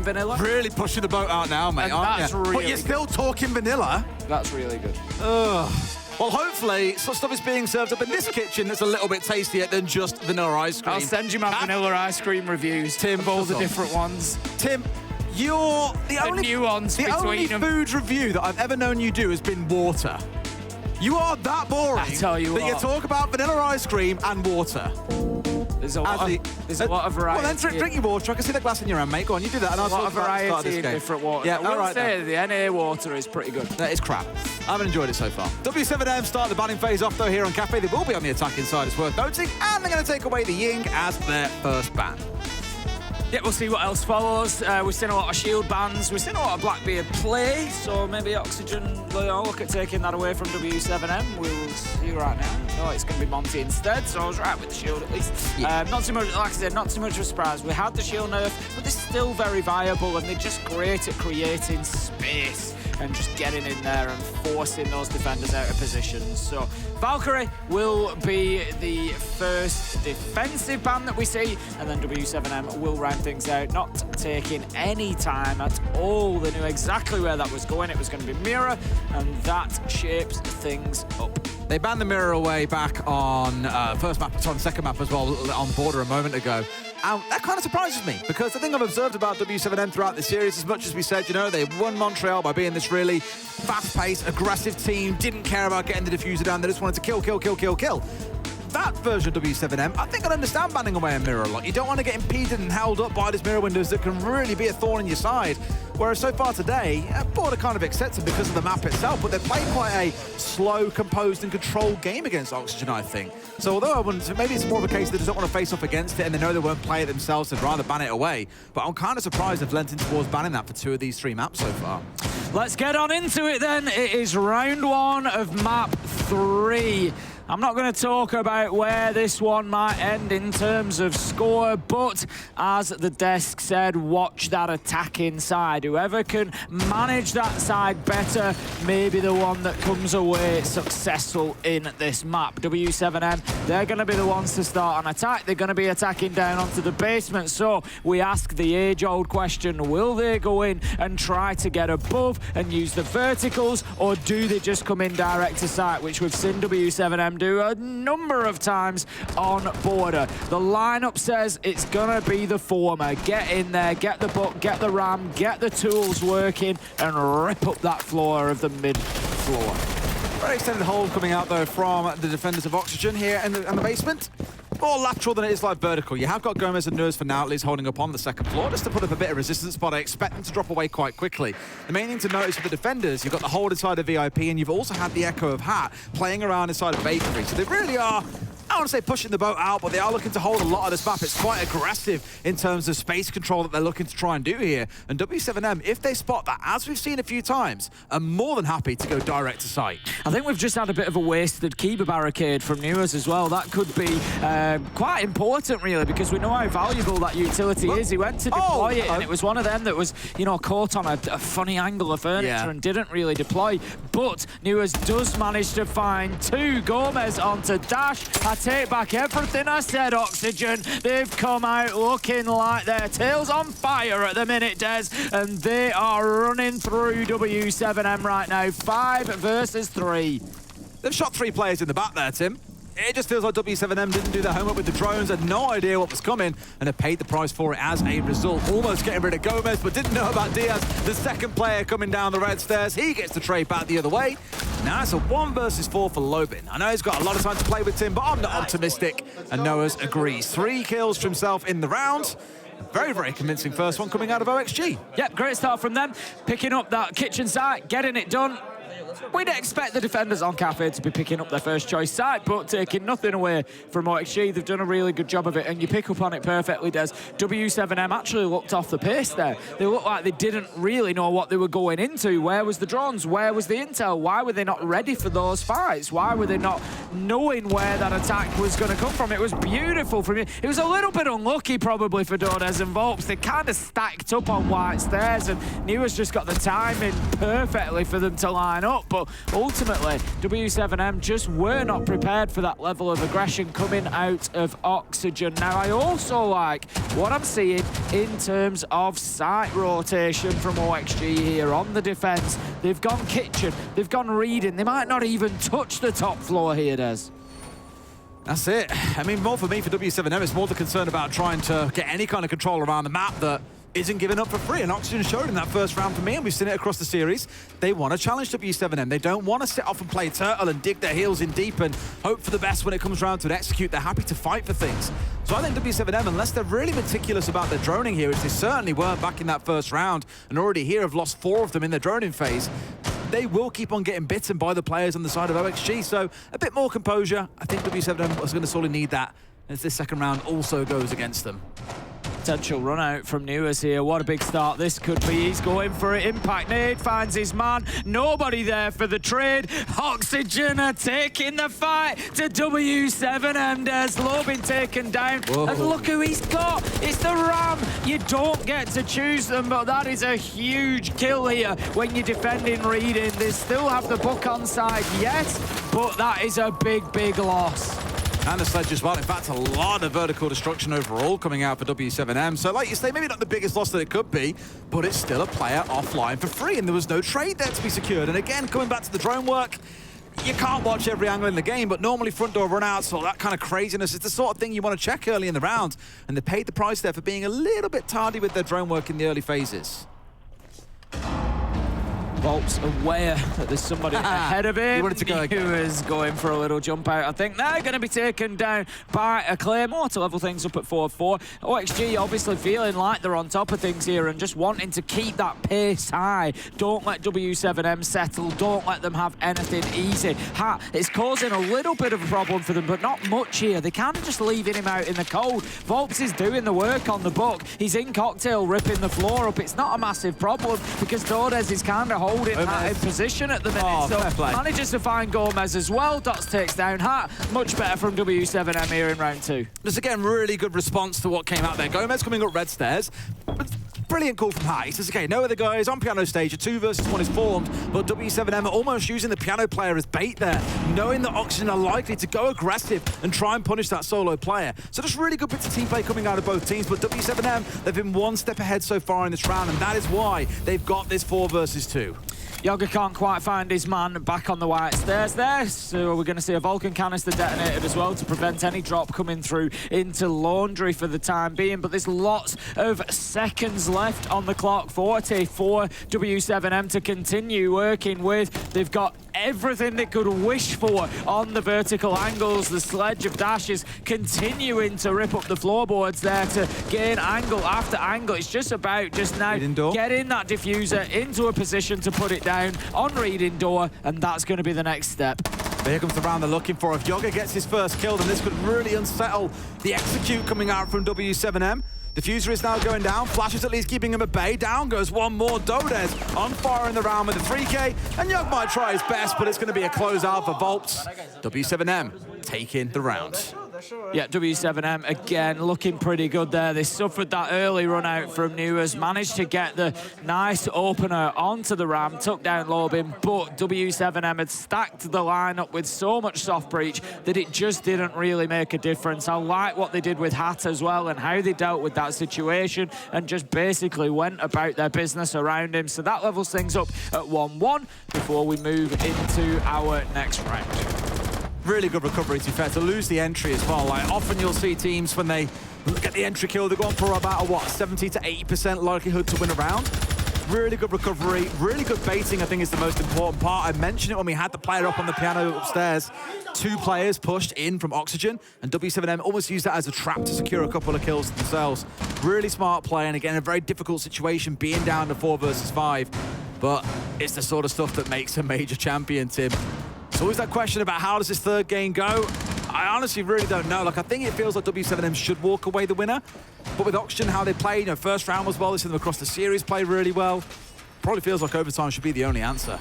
vanilla. Really pushing the boat out now, mate, And aren't that's you? really But you're still talking vanilla. That's really good. Ugh. Well, hopefully, some stuff is being served up in this kitchen that's a little bit tastier than just vanilla ice cream. I'll send you my vanilla ice cream reviews, Tim, of all the different ones. Tim, you're the only food review that I've ever known you do has been water. You are that boring. I tell you that what. you talk about vanilla ice cream and water. There's a lot of variety. Well, then drink your water. I can see the glass in your hand, mate. Go on, you do that. And There's a lot of variety in different waters. Yeah, I will say the NA water is pretty good. That is crap. I haven't enjoyed it so far. W7M start the banning phase off, though, here on Cafe. They will be on the attacking side, it's worth noting. And they're going to take away the Ying as their first ban. Yeah, we'll see what else follows. We've seen a lot of shield bans. We've seen a lot of Blackbeard play, so maybe Oxygen will look at taking that away from W7M. We'll see right now. No, it's going to be Monty instead, so I was right with the shield at least. Yeah. Not too much, like I said, not too much of a surprise. We had the shield nerf, but they're still very viable, and they're just great at creating space and just getting in there and forcing those defenders out of positions. So Valkyrie will be the first defensive ban that we see, and then W7M will round things out, not taking any time at all. They knew exactly where that was going. It was going to be Mirror, and that shapes things up. They banned the Mirror away back on first map, it's on second map as well, on Border a moment ago. And that kind of surprises me, because the thing I've observed about W7M throughout the series, as much as we said, you know, they won Montreal by being this really fast-paced, aggressive team, didn't care about getting the diffuser down, they just wanted to kill. That version of W7M, I think I'd understand banning away a Mirror a lot. You don't want to get impeded and held up by these Mirror windows that can really be a thorn in your side. Whereas so far today, Border kind of accepts it because of the map itself, but they played quite a slow, composed and controlled game against Oxygen, I think. So although I wouldn't, maybe it's more of a case that they don't want to face off against it and they know they won't play it themselves, they'd rather ban it away. But I'm kind of surprised they've lent in towards banning that for 2 of these 3 maps so far. Let's get on into it then. It is round 1 of map 3. I'm not going to talk about where this one might end in terms of score, but as the desk said, watch that attacking side. Whoever can manage that side better may be the one that comes away successful in this map. W7M, they're going to be the ones to start an attack. They're going to be attacking down onto the basement. So we ask the age-old question, will they go in and try to get above and use the verticals, or do they just come in direct to site, which we've seen W7M do a number of times on Border. The lineup says it's gonna be the former. Get in there, get the buck, get the ram, get the tools working, and rip up that floor of the mid floor. Very extended hold coming out though from the defenders of Oxygen here in the basement. More lateral than it is like vertical. You have got Gomez and Nurs for now at least holding up on the second floor just to put up a bit of resistance, but I expect them to drop away quite quickly. The main thing to notice for the defenders, you've got the hold inside of VIP and you've also had the Echo of Hat playing around inside of Bakery. So they really are, I don't want to say pushing the boat out, but they are looking to hold a lot of this map. It's quite aggressive in terms of space control that they're looking to try and do here. And W7M, if they spot that, as we've seen a few times, are more than happy to go direct to site. I think we've just had a bit of a wasted Kiba barricade from Newers as well. That could be quite important, really, because we know how valuable that utility is. He went to deploy it, and it was one of them that was, you know, caught on a funny angle of furniture and didn't really deploy. But Newers does manage to find 2. Gomez onto Dash. I take back everything I said, Oxygen. They've come out looking like their tail's on fire at the minute, Des, and they are running through W7M right now. 5 versus 3. They've shot 3 players in the back there, Tim. It just feels like W7M didn't do their homework with the drones, had no idea what was coming, and have paid the price for it as a result. Almost getting rid of Gomez, but didn't know about Diaz, the second player coming down the red stairs. He gets the trade back the other way. Now it's a 1 versus 4 for Lobin. I know he's got a lot of time to play with Tim, but I'm not optimistic, and Noah's agrees. 3 kills for himself in the round. Very, very convincing first one coming out of OXG. Yep, great start from them. Picking up that kitchen site, getting it done. We'd expect the defenders on Cafe to be picking up their first choice side, but taking nothing away from OXG. They've done a really good job of it, and you pick up on it perfectly, Des. w7m actually looked off the pace there. They looked like they didn't really know what they were going into. Where was the drones? Where was the intel? Why were they not ready for those fights? Why were they not knowing where that attack was going to come from? It was beautiful from you. It was a little bit unlucky probably for Dodes and Volps. They kind of stacked up on white stairs, and Newer's just got the timing perfectly for them to line up. But ultimately, w7m just were not prepared for that level of aggression coming out of Oxygen. Now, I also like what I'm seeing in terms of site rotation from OXG here on the defense. They've gone kitchen, they've gone reading. They might not even touch the top floor here, Des. That's it. I mean, more for me, for w7m, it's more the concern about trying to get any kind of control around the map that isn't given up for free. And Oxygen showed in that first round for me, and we've seen it across the series. They want to challenge w7m. They don't want to sit off and play turtle and dig their heels in deep and hope for the best when it comes around to execute. They're happy to fight for things. So I think w7m, unless they're really meticulous about their droning here, which they certainly were back in that first round, and already here have lost 4 of them in their droning phase, they will keep on getting bitten by the players on the side of OXG. So a bit more composure. I think w7m is going to sorely need that as this second round also goes against them. Potential run out from Newers here. What a big start this could be. He's going for it. Impact nade finds his man. Nobody there for the trade. Oxygen are taking the fight to w7m. There's Low been taken down. Whoa. And look who he's got. It's the Ram. You don't get to choose them, but that is a huge kill here when you're defending reading. They still have the book on side, yes, but that is a big, big loss. And the sledge as well. In fact, a lot of vertical destruction overall coming out for w7m. So like you say, maybe not the biggest loss that it could be, but it's still a player offline for free, and there was no trade there to be secured. And again, coming back to the drone work, you can't watch every angle in the game, but normally front door runouts or that kind of craziness is the sort of thing you want to check early in the round. And they paid the price there for being a little bit tardy with their drone work in the early phases. Volps aware that there's somebody ahead of him. He wanted to go again. Who is going for a little jump out. I think they're going to be taken down by a Claymore to level things up at 4-4. OXG obviously feeling like they're on top of things here and just wanting to keep that pace high. Don't let w7m settle. Don't let them have anything easy. It's causing a little bit of a problem for them, but not much here. They kind of just leaving him out in the cold. Volps is doing the work on the book. He's in cocktail, ripping the floor up. It's not a massive problem because Dodes is kind of holding Hat in position at the minute, so manages to find Gomez as well. Dots takes down Hat. Much better from w7m here in round 2. This again, really good response to what came out there. Gomez coming up red stairs. Brilliant call from Hat. He says, okay, no other guys on piano stage. A 2 versus 1 is formed, but w7m are almost using the piano player as bait there, knowing that Oxygen are likely to go aggressive and try and punish that solo player. So just really good bits of team play coming out of both teams, but w7m, they've been one step ahead so far in this round, and that is why they've got this 4 versus 2. Yoga can't quite find his man back on the white stairs there, so we're going to see a Vulcan canister detonated as well to prevent any drop coming through into Laundry for the time being, but there's lots of seconds left on the clock. 40 for w7m to continue working with. They've got everything they could wish for on the vertical angles. The sledge of Dash is continuing to rip up the floorboards there to gain angle after angle. It's just about just now getting that diffuser into a position to put it down on reading door, and that's going to be the next step. But here comes the round they're looking for. If Yoga gets his first kill, then this could really unsettle the execute coming out from w7m. Diffuser is now going down. Flash is at least keeping him at bay. Down goes one more. Dodes on fire in the round with a 3K. And Yug might try his best, but it's going to be a closeout for Volps. w7m taking the round. Yeah, w7m again looking pretty good there. They suffered that early run out from Newers, managed to get the nice opener onto the Ram, took down Lobin, but w7m had stacked the lineup with so much soft breach that it just didn't really make a difference. I like what they did with Hat as well and how they dealt with that situation and just basically went about their business around him. So that levels things up at 1-1 before we move into our next round. Really good recovery, to be fair, to lose the entry as well. Like, often you'll see teams, when they get the entry kill, they're going for about a, 70 to 80% likelihood to win a round. Really good recovery, really good baiting, I think, is the most important part. I mentioned it when we had the player up on the piano upstairs. 2 players pushed in from Oxygen, and w7m almost used that as a trap to secure a couple of kills themselves. Really smart play, and again, a very difficult situation, being down to 4 versus 5. but it's the sort of stuff that makes a major champion, Tim. It's always that question about how does this third game go? I honestly really don't know. Like, I think it feels like w7m should walk away the winner, but with Oxygen, how they played, you know, first round was well, they see them across the series play really well. Probably feels like overtime should be the only answer.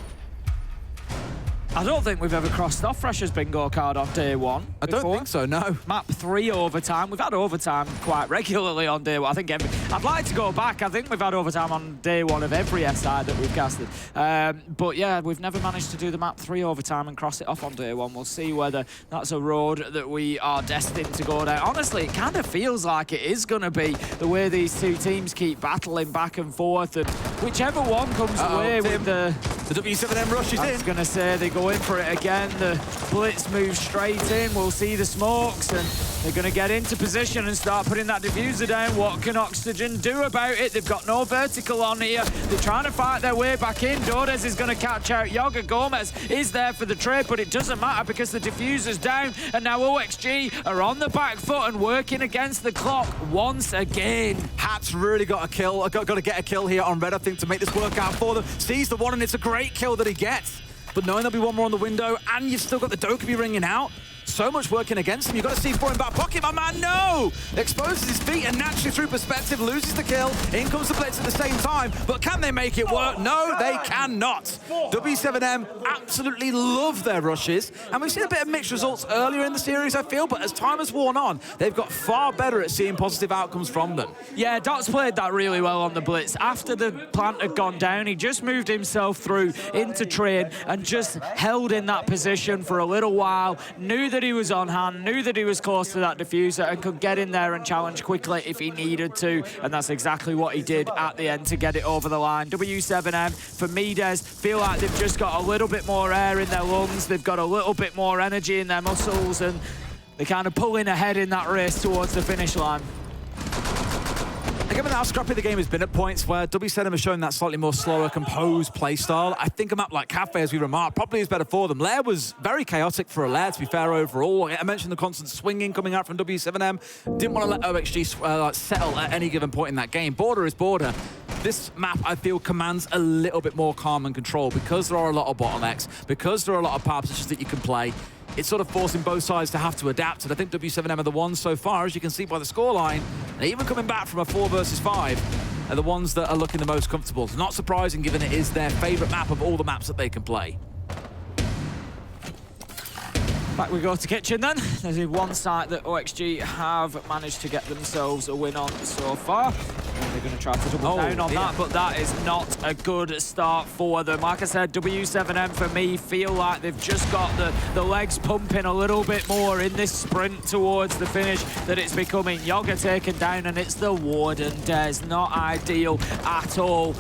I don't think we've ever crossed off Freshers bingo card on day one. I don't think so, no. Map 3 overtime. We've had overtime quite regularly on day one. I think I'd like to go back. I think we've had overtime on day one of every SI that we've casted. But yeah, we've never managed to do the map 3 overtime and cross it off on day one. We'll see whether that's a road that we are destined to go down. Honestly, it kind of feels like it is going to be the way these two teams keep battling back and forth, and whichever one comes away with the w7m rush is in. I was going to say they go in for it again. The Blitz moves straight in. We'll see the smokes, and they're going to get into position and start putting that diffuser down. What can Oxygen do about it? They've got no vertical on here. They're trying to fight their way back in. Dordes is going to catch out Yoga. Gomez is there for the trade, but it doesn't matter because the diffuser's down, and now OXG are on the back foot and working against the clock once again. Hat's really got a kill. Got to get a kill here on Red, I think, to make this work out for them. Sees the one, and it's a great kill that he gets. But knowing there'll be one more on the window, and you've still got the Dokkaebi ringing out, so much working against him. You've got to see for in back pocket, my man, no! Exposes his feet and naturally through perspective loses the kill. In comes the Blitz at the same time, but can they make it work? No, they cannot. w7m absolutely love their rushes, and we've seen a bit of mixed results earlier in the series, I feel, but as time has worn on, they've got far better at seeing positive outcomes from them. Yeah, Dot's played that really well on the Blitz. After the plant had gone down, he just moved himself through into train and just held in that position for a little while, knew that he was on hand, knew that he was close to that diffuser and could get in there and challenge quickly if he needed to, and that's exactly what he did at the end to get it over the line. w7m, for me, Des, feel like they've just got a little bit more air in their lungs, they've got a little bit more energy in their muscles, and they're kind of pulling ahead in that race towards the finish line. Given how scrappy the game has been at points where w7m has shown that slightly more slower, composed play style, I think a map like Cafe, as we remarked, probably is better for them. Lair was very chaotic for a Lair, to be fair, overall. I mentioned the constant swinging coming out from w7m. Didn't want to let OXG settle at any given point in that game. Border is border. This map, I feel, commands a little bit more calm and control because there are a lot of bottlenecks, because there are a lot of power positions that you can play. It's sort of forcing both sides to have to adapt, and I think w7m are the ones so far, as you can see by the scoreline, and even coming back from a 4 versus 5, are the ones that are looking the most comfortable. It's not surprising, given it is their favourite map of all the maps that they can play. Back we go to Kitchen then. There's one site that OXG have managed to get themselves a win on so far. And they're going to try to double down on that, but that is not a good start for them. Like I said, w7m for me feel like they've just got the legs pumping a little bit more in this sprint towards the finish that it's becoming. Yoga taken down, and it's the Warden. Des, not ideal at all.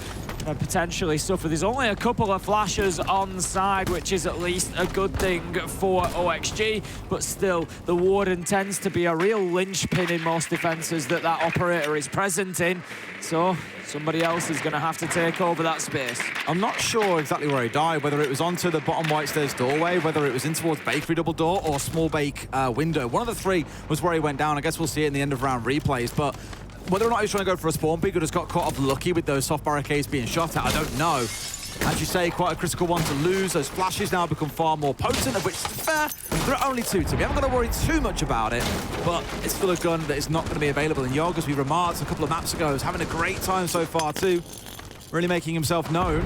Potentially suffer. There's only a couple of flashes on side, which is at least a good thing for OXG, but still, the Warden tends to be a real linchpin in most defenses that operator is present in, so somebody else is going to have to take over that space. I'm not sure exactly where he died, whether it was onto the bottom white stairs doorway, whether it was in towards bakery double door or small bake window. One of the three was where he went down. I guess we'll see it in the end of round replays, but whether or not he's trying to go for a spawn peek or just got caught off lucky with those soft barricades being shot at, I don't know. As you say, quite a critical one to lose. Those flashes now become far more potent, of which, to be fair, there are only 2 to me. I haven't got to worry too much about it, but it's still a gun that is not going to be available. And Yoga, as we remarked a couple of maps ago, is having a great time so far too, really making himself known.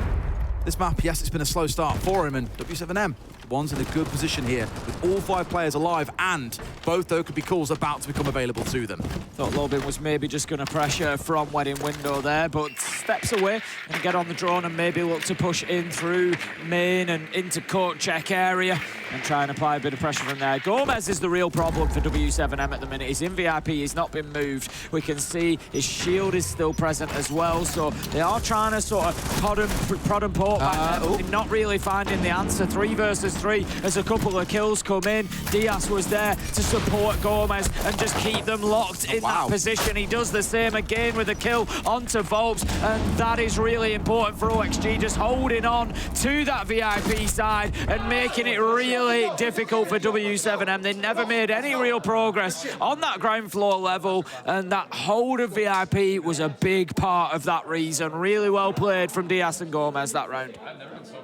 This map, yes, it's been a slow start for him, and w7m, one's in a good position here with all 5 players alive, and both Dokkaebi calls about to become available to them. Thought Lobin was maybe just going to pressure from wedding window there, but steps away and get on the drone and maybe look to push in through main and into court check area and try and apply a bit of pressure from there. Gomez is the real problem for w7m at the minute. He's in VIP, he's not been moved. We can see his shield is still present as well, so they are trying to sort of prod and poke back there, but not really finding the answer. 3 versus 3 as a couple of kills come in. Diaz was there to support Gomez and just keep them locked in that position. He does the same again with a kill onto Volps, and that is really important for OXG, just holding on to that VIP side and making it really really difficult for w7m. They never made any real progress on that ground floor level, and that hold of VIP was a big part of that reason. Really well played from Diaz and Gomez that round.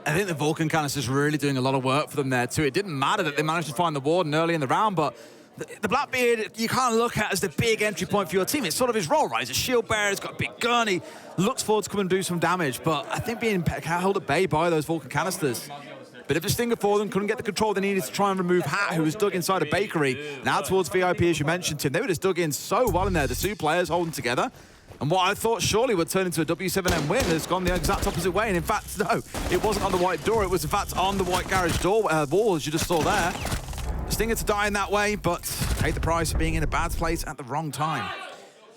I think the Vulcan canisters really doing a lot of work for them there too. It didn't matter that they managed to find the Warden early in the round, but the Blackbeard, you can't look at as the big entry point for your team. It's sort of his role, right? He's a shield bearer, he's got a big gun, he looks forward to come and do some damage, but I think being held at bay by those Vulcan canisters. Bit of a stinger for them, couldn't get the control they needed to try and remove Hat, who was dug inside a bakery. Now towards VIP, as you mentioned, Tim, they were just dug in so well in there, the two players holding together. And what I thought surely would turn into a w7m win has gone the exact opposite way. And in fact, no, it wasn't on the white door, it was in fact on the white garage door wall, as you just saw there. Stinger to die in that way, but paid the price of being in a bad place at the wrong time.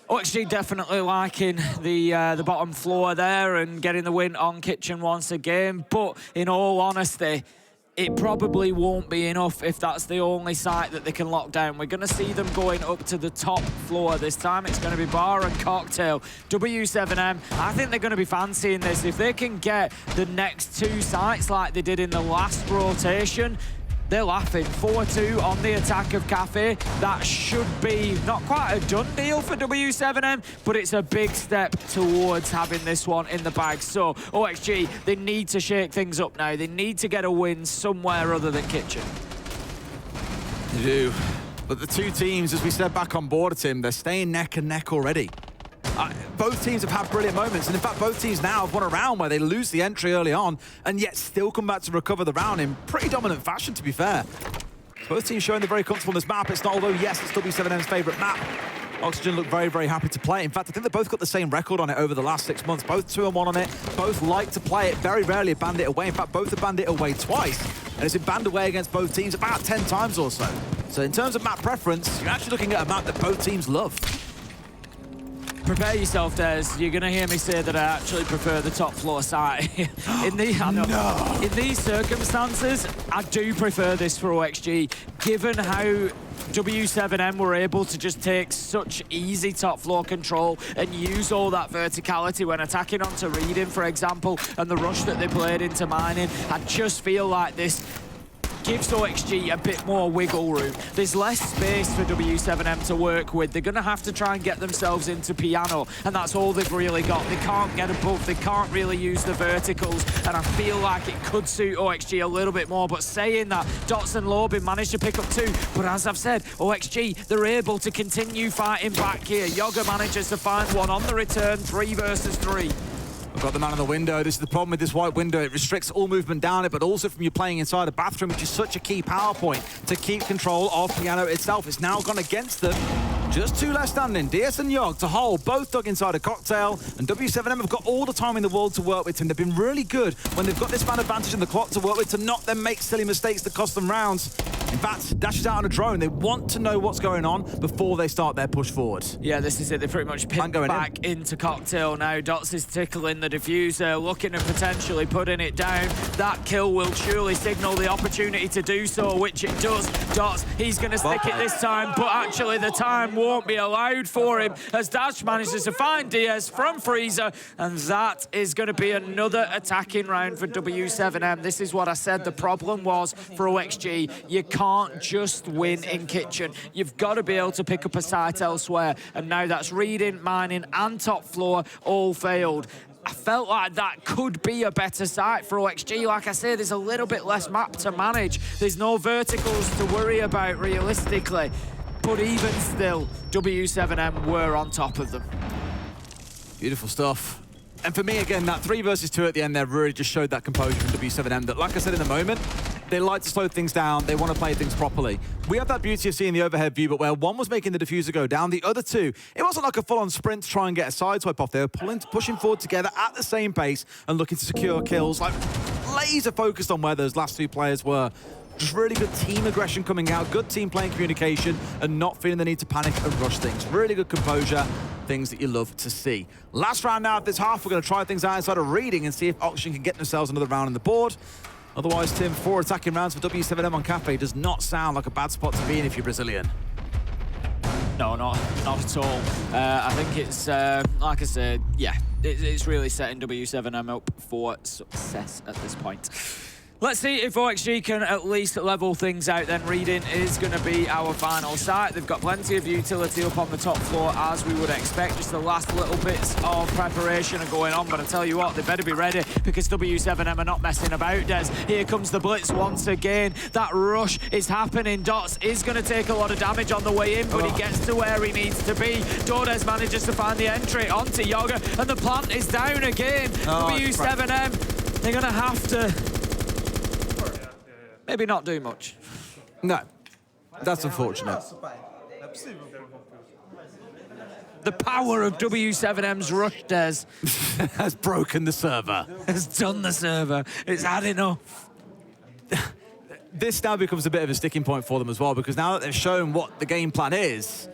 OXG definitely liking the bottom floor there and getting the win on Kitchen once again, but in all honesty, it probably won't be enough if that's the only site that they can lock down. We're going to see them going up to the top floor this time. It's going to be Bar and Cocktail. w7m, I think they're going to be fancying this. If they can get the next two sites like they did in the last rotation, they're laughing. 4-2 on the attack of Cafe. That should be not quite a done deal for w7m, but it's a big step towards having this one in the bag. So, OXG, they need to shake things up now. They need to get a win somewhere other than Kitchen. They do. But the two teams, as we said back on board, Tim, they're staying neck and neck already. Both teams have had brilliant moments, and in fact, both teams now have won a round where they lose the entry early on, and yet still come back to recover the round in pretty dominant fashion, to be fair. Both teams showing they're very comfortable in this map. It's not, although yes, it's w7m's favourite map. Oxygen look very, very happy to play. In fact, I think they've both got the same record on it over the last 6 months. Both 2-1 on it. Both like to play it. Very rarely have banned it away. In fact, both have banned it away twice. And it's been banned away against both teams about 10 times or so. So in terms of map preference, you're actually looking at a map that both teams love. Prepare yourself, Des. You're going to hear me say that I actually prefer the top floor site. In these circumstances, I do prefer this for OXG, given how w7m were able to just take such easy top floor control and use all that verticality when attacking onto Reading, for example, and the rush that they played into Mining. I just feel like this gives OXG a bit more wiggle room. There's less space for w7m to work with. They're going to have to try and get themselves into piano, and that's all they've really got. They can't get above, they can't really use the verticals, and I feel like it could suit OXG a little bit more. But saying that, Dots and Lobin managed to pick up 2, but as I've said, OXG, they're able to continue fighting back here. Yoga manages to find one on the return, 3 versus 3. We've got the man in the window. This is the problem with this white window. It restricts all movement down it, but also from you playing inside a bathroom, which is such a key power point to keep control of Piano itself. It's now gone against them. Just 2 left standing. DS and Yog to hold, both dug inside a Cocktail, and w7m have got all the time in the world to work with him. They've been really good when they've got this man advantage in the clock to work with, to not then make silly mistakes that cost them rounds. In fact, dashes out on a drone. They want to know what's going on before they start their push forward. Yeah, this is it. They pretty much pinned back into Cocktail now. Dots is tickling the diffuser, looking at potentially putting it down. That kill will surely signal the opportunity to do so, which it does. Dots, he's going to stick it this time, but actually the time won't be allowed for him as Dash manages to find Diaz from Freezer, and that is going to be another attacking round for w7m. This is what I said the problem was for OXG. You can't just win in Kitchen. You've got to be able to pick up a site elsewhere, and now that's Reading, Mining and top floor all failed. I felt like that could be a better site for OXG. Like I say, there's a little bit less map to manage. There's no verticals to worry about realistically. But even still, w7m were on top of them. Beautiful stuff. And for me, again, that 3 versus 2 at the end there really just showed that composure from w7m that, like I said in the moment, they like to slow things down, they want to play things properly. We have that beauty of seeing the overhead view, but where one was making the diffuser go down, the other two, it wasn't like a full-on sprint to try and get a sideswipe off. They were pushing forward together at the same pace and looking to secure kills, like laser focused on where those last 2 players were. Just really good team aggression coming out, good team playing communication, and not feeling the need to panic and rush things. Really good composure, things that you love to see. Last round now of this half, we're going to try things out inside of Reading and see if Oxygen can get themselves another round on the board. Otherwise, Tim, 4 attacking rounds for w7m on Cafe does not sound like a bad spot to be in if you're Brazilian. No, not at all. I think it's, like I said, yeah, it's really setting w7m up for success at this point. Let's see if OXG can at least level things out then. Reading is going to be our final site. They've got plenty of utility up on the top floor, as we would expect. Just the last little bits of preparation are going on, but I tell you what, they better be ready because w7m are not messing about, Des. Here comes the blitz once again. That rush is happening. Dots is going to take a lot of damage on the way in, but he gets to where he needs to be. Dordes manages to find the entry onto Yoga, and the plant is down again. w7m, they're going to have to maybe not do much. No, that's unfortunate. The power of w7m's rush, Des, has broken the server. Has done the server. It's had enough. This now becomes a bit of a sticking point for them as well, because now that they've shown what the game plan is,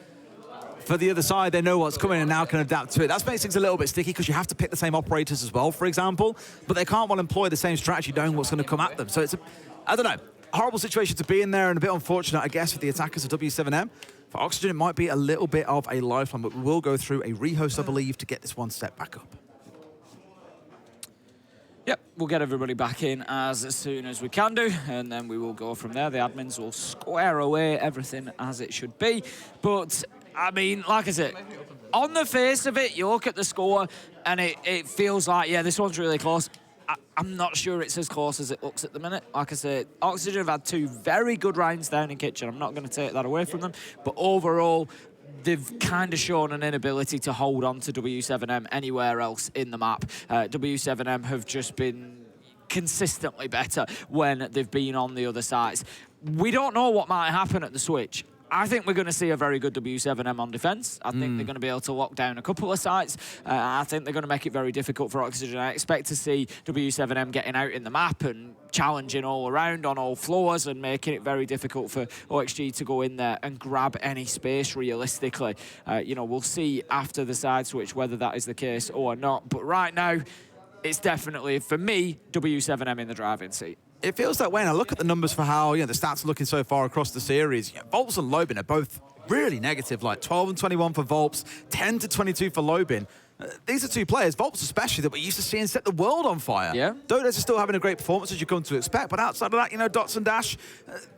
for the other side, they know what's coming and now can adapt to it. That makes things a little bit sticky because you have to pick the same operators as well, for example, but they can't well employ the same strategy knowing what's going to come at them. So it's I don't know, horrible situation to be in there and a bit unfortunate, I guess, for the attackers of w7m. For Oxygen, it might be a little bit of a lifeline, but we will go through a rehost, I believe, to get this one set back up. Yep, we'll get everybody back in as soon as we can do, and then we will go from there. The admins will square away everything as it should be. But, I mean, like I said, on the face of it, you look at the score, and it feels like, yeah, this one's really close. I'm not sure it's as close as it looks at the minute. Like I said, Oxygen have had 2 very good rounds down in Kitchen. I'm not going to take that away from them. But overall, they've kind of shown an inability to hold on to w7m anywhere else in the map. w7m have just been consistently better when they've been on the other sides. We don't know what might happen at the switch. I think we're going to see a very good w7m on defense. I think they're going to be able to lock down a couple of sites. I think they're going to make it very difficult for Oxygen. I expect to see w7m getting out in the map and challenging all around on all floors and making it very difficult for OXG to go in there and grab any space realistically. You know, we'll see after the side switch whether that is the case or not. But right now, it's definitely, for me, w7m in the driving seat. It feels that way, and I look at the numbers for how the stats are looking so far across the series. Volps and Lobin are both really negative, like 12 and 21 for Volps, 10 to 22 for Lobin. These are 2 players, Volps especially, that we're used to seeing set the world on fire. Yeah. Dordes is still having a great performance, as you come to expect, but outside of that, Dots and Dash,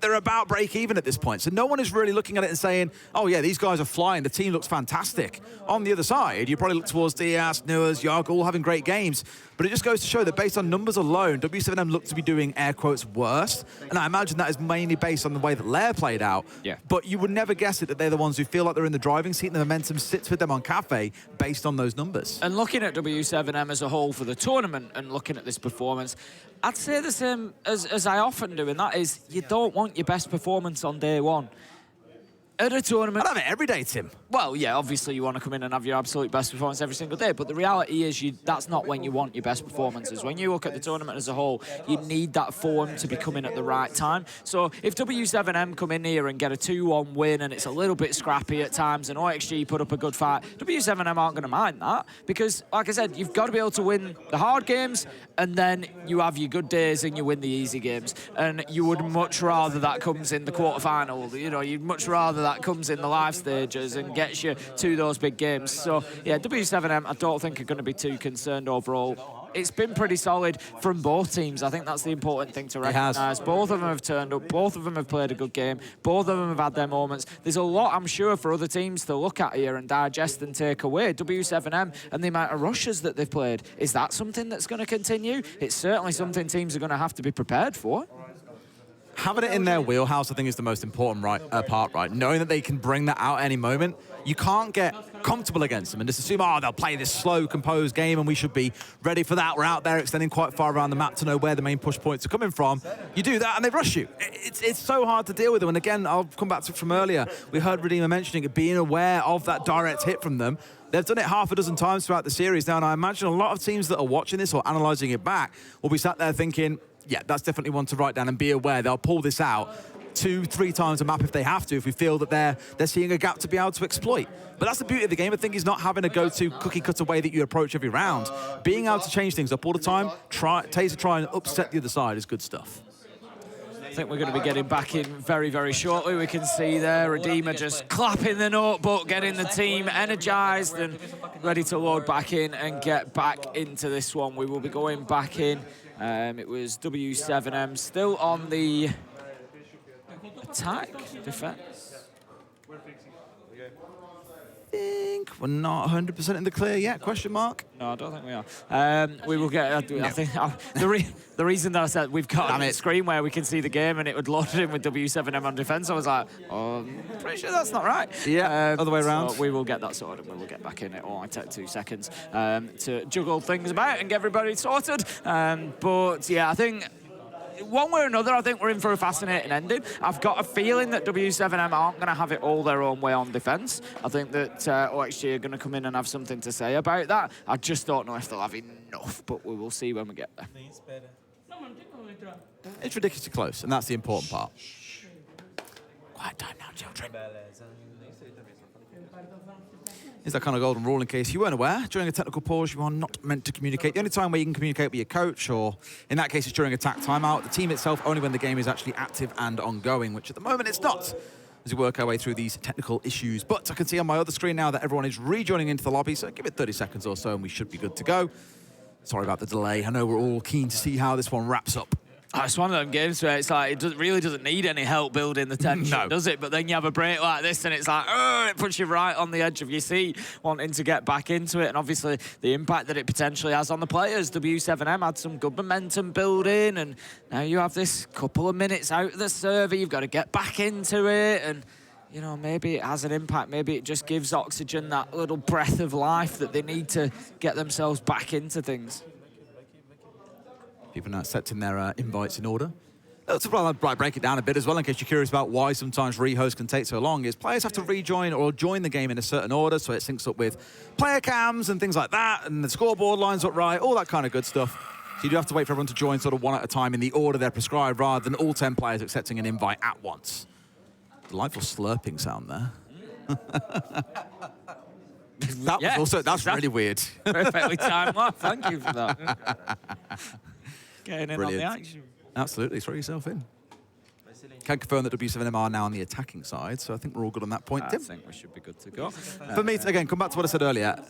they're about break-even at this point. So no one is really looking at it and saying, oh yeah, these guys are flying, the team looks fantastic. On the other side, you probably look towards Diaz, Nuers, Yarg, all having great games. But it just goes to show that based on numbers alone, w7m look to be doing, air quotes, worse. And I imagine that is mainly based on the way that Lair played out. Yeah. But you would never guess it that they're the ones who feel like they're in the driving seat and the momentum sits with them on Cafe based on those numbers. And looking at w7m as a whole for the tournament and looking at this performance, I'd say the same as I often do, and that is you don't want your best performance on day one. At a tournament... I'd have it every day, Tim. Well, yeah, obviously you want to come in and have your absolute best performance every single day, but the reality is that's not when you want your best performances. When you look at the tournament as a whole, you need that form to be coming at the right time. So if w7m come in here and get a 2-1 win and it's a little bit scrappy at times and OXG put up a good fight, w7m aren't going to mind that because, like I said, you've got to be able to win the hard games and then you have your good days and you win the easy games. And you would much rather that comes in the quarterfinal. You'd much rather that comes in the live stages and gets you to those big games. So, yeah, w7m I don't think are going to be too concerned overall. It's been pretty solid from both teams. I think that's the important thing to recognise. Both of them have turned up. Both of them have played a good game. Both of them have had their moments. There's a lot, I'm sure, for other teams to look at here and digest and take away. w7m and the amount of rushes that they've played. Is that something that's going to continue? It's certainly something teams are going to have to be prepared for. Having it in their wheelhouse, I think, is the most important part, right? Knowing that they can bring that out at any moment. You can't get comfortable against them and just assume, oh, they'll play this slow, composed game and we should be ready for that. We're out there extending quite far around the map to know where the main push points are coming from. You do that and they rush you. It's so hard to deal with them. And again, I'll come back to it from earlier. We heard Redeemer mentioning it, being aware of that direct hit from them. They've done it half a dozen times throughout the series now, and I imagine a lot of teams that are watching this or analysing it back will be sat there thinking, yeah, that's definitely one to write down and be aware. They'll pull this out 2-3 times a map if they have to, if we feel that they're seeing a gap to be able to exploit. But that's the beauty of the game. I think is not having a go-to cookie-cutter way that you approach every round. Being able to change things up all the time, taser try and upset the other side is good stuff. I think we're going to be getting back in very, very shortly. We can see there Redeemer just clapping the notebook, getting the team energised and ready to load back in and get back into this one. We will be going back in It was w7m still on the attack defense. I think we're not 100% in the clear yet, question mark? No, I don't think we are. We will get, I think, the reason that I said we've got a screen where we can see the game and it would load in with w7m on defense, I was like, oh, I'm pretty sure that's not right. Yeah, other way around. So we will get that sorted and we will get back in it. Oh, I take 2 seconds to juggle things about and get everybody sorted. But yeah, I think one way or another, I think we're in for a fascinating ending. I've got a feeling that w7m aren't going to have it all their own way on defense. I think that OXG are going to come in and have something to say about that. I just don't know if they'll have enough, but we will see when we get there. It's ridiculously close, and that's the important part. Quiet time now, children. Is that kind of golden rule in case you weren't aware. During a technical pause, you are not meant to communicate. The only time where you can communicate with your coach, or in that case, it's during attack timeout. The team itself, only when the game is actually active and ongoing, which at the moment it's not, as we work our way through these technical issues. But I can see on my other screen now that everyone is rejoining into the lobby, so give it 30 seconds or so and we should be good to go. Sorry about the delay. I know we're all keen to see how this one wraps up. It's one of them games where it's like, it really doesn't need any help building the tension, does it? But then you have a break like this and it's like, it puts you right on the edge of your seat, wanting to get back into it. And obviously the impact that it potentially has on the players. w7m had some good momentum building, and now you have this couple of minutes out of the server. You've got to get back into it, and you know, maybe it has an impact. Maybe it just gives Oxygen that little breath of life that they need to get themselves back into things. People now setting their invites in order. I'd break it down a bit as well, in case you're curious about why sometimes rehost can take so long, is players have to rejoin or join the game in a certain order, so it syncs up with player cams and things like that, and the scoreboard lines up right, all that kind of good stuff. So you do have to wait for everyone to join sort of one at a time in the order they're prescribed, rather than all 10 players accepting an invite at once. Delightful slurping sound there. That's really weird. Perfectly timed laugh. Thank you for that. Getting in Brilliant. on the action. Absolutely, throw yourself in. Can confirm that w7m are now on the attacking side, so I think we're all good on that point, I Tim. think we should be good to go. For me, again, come back to what I said earlier.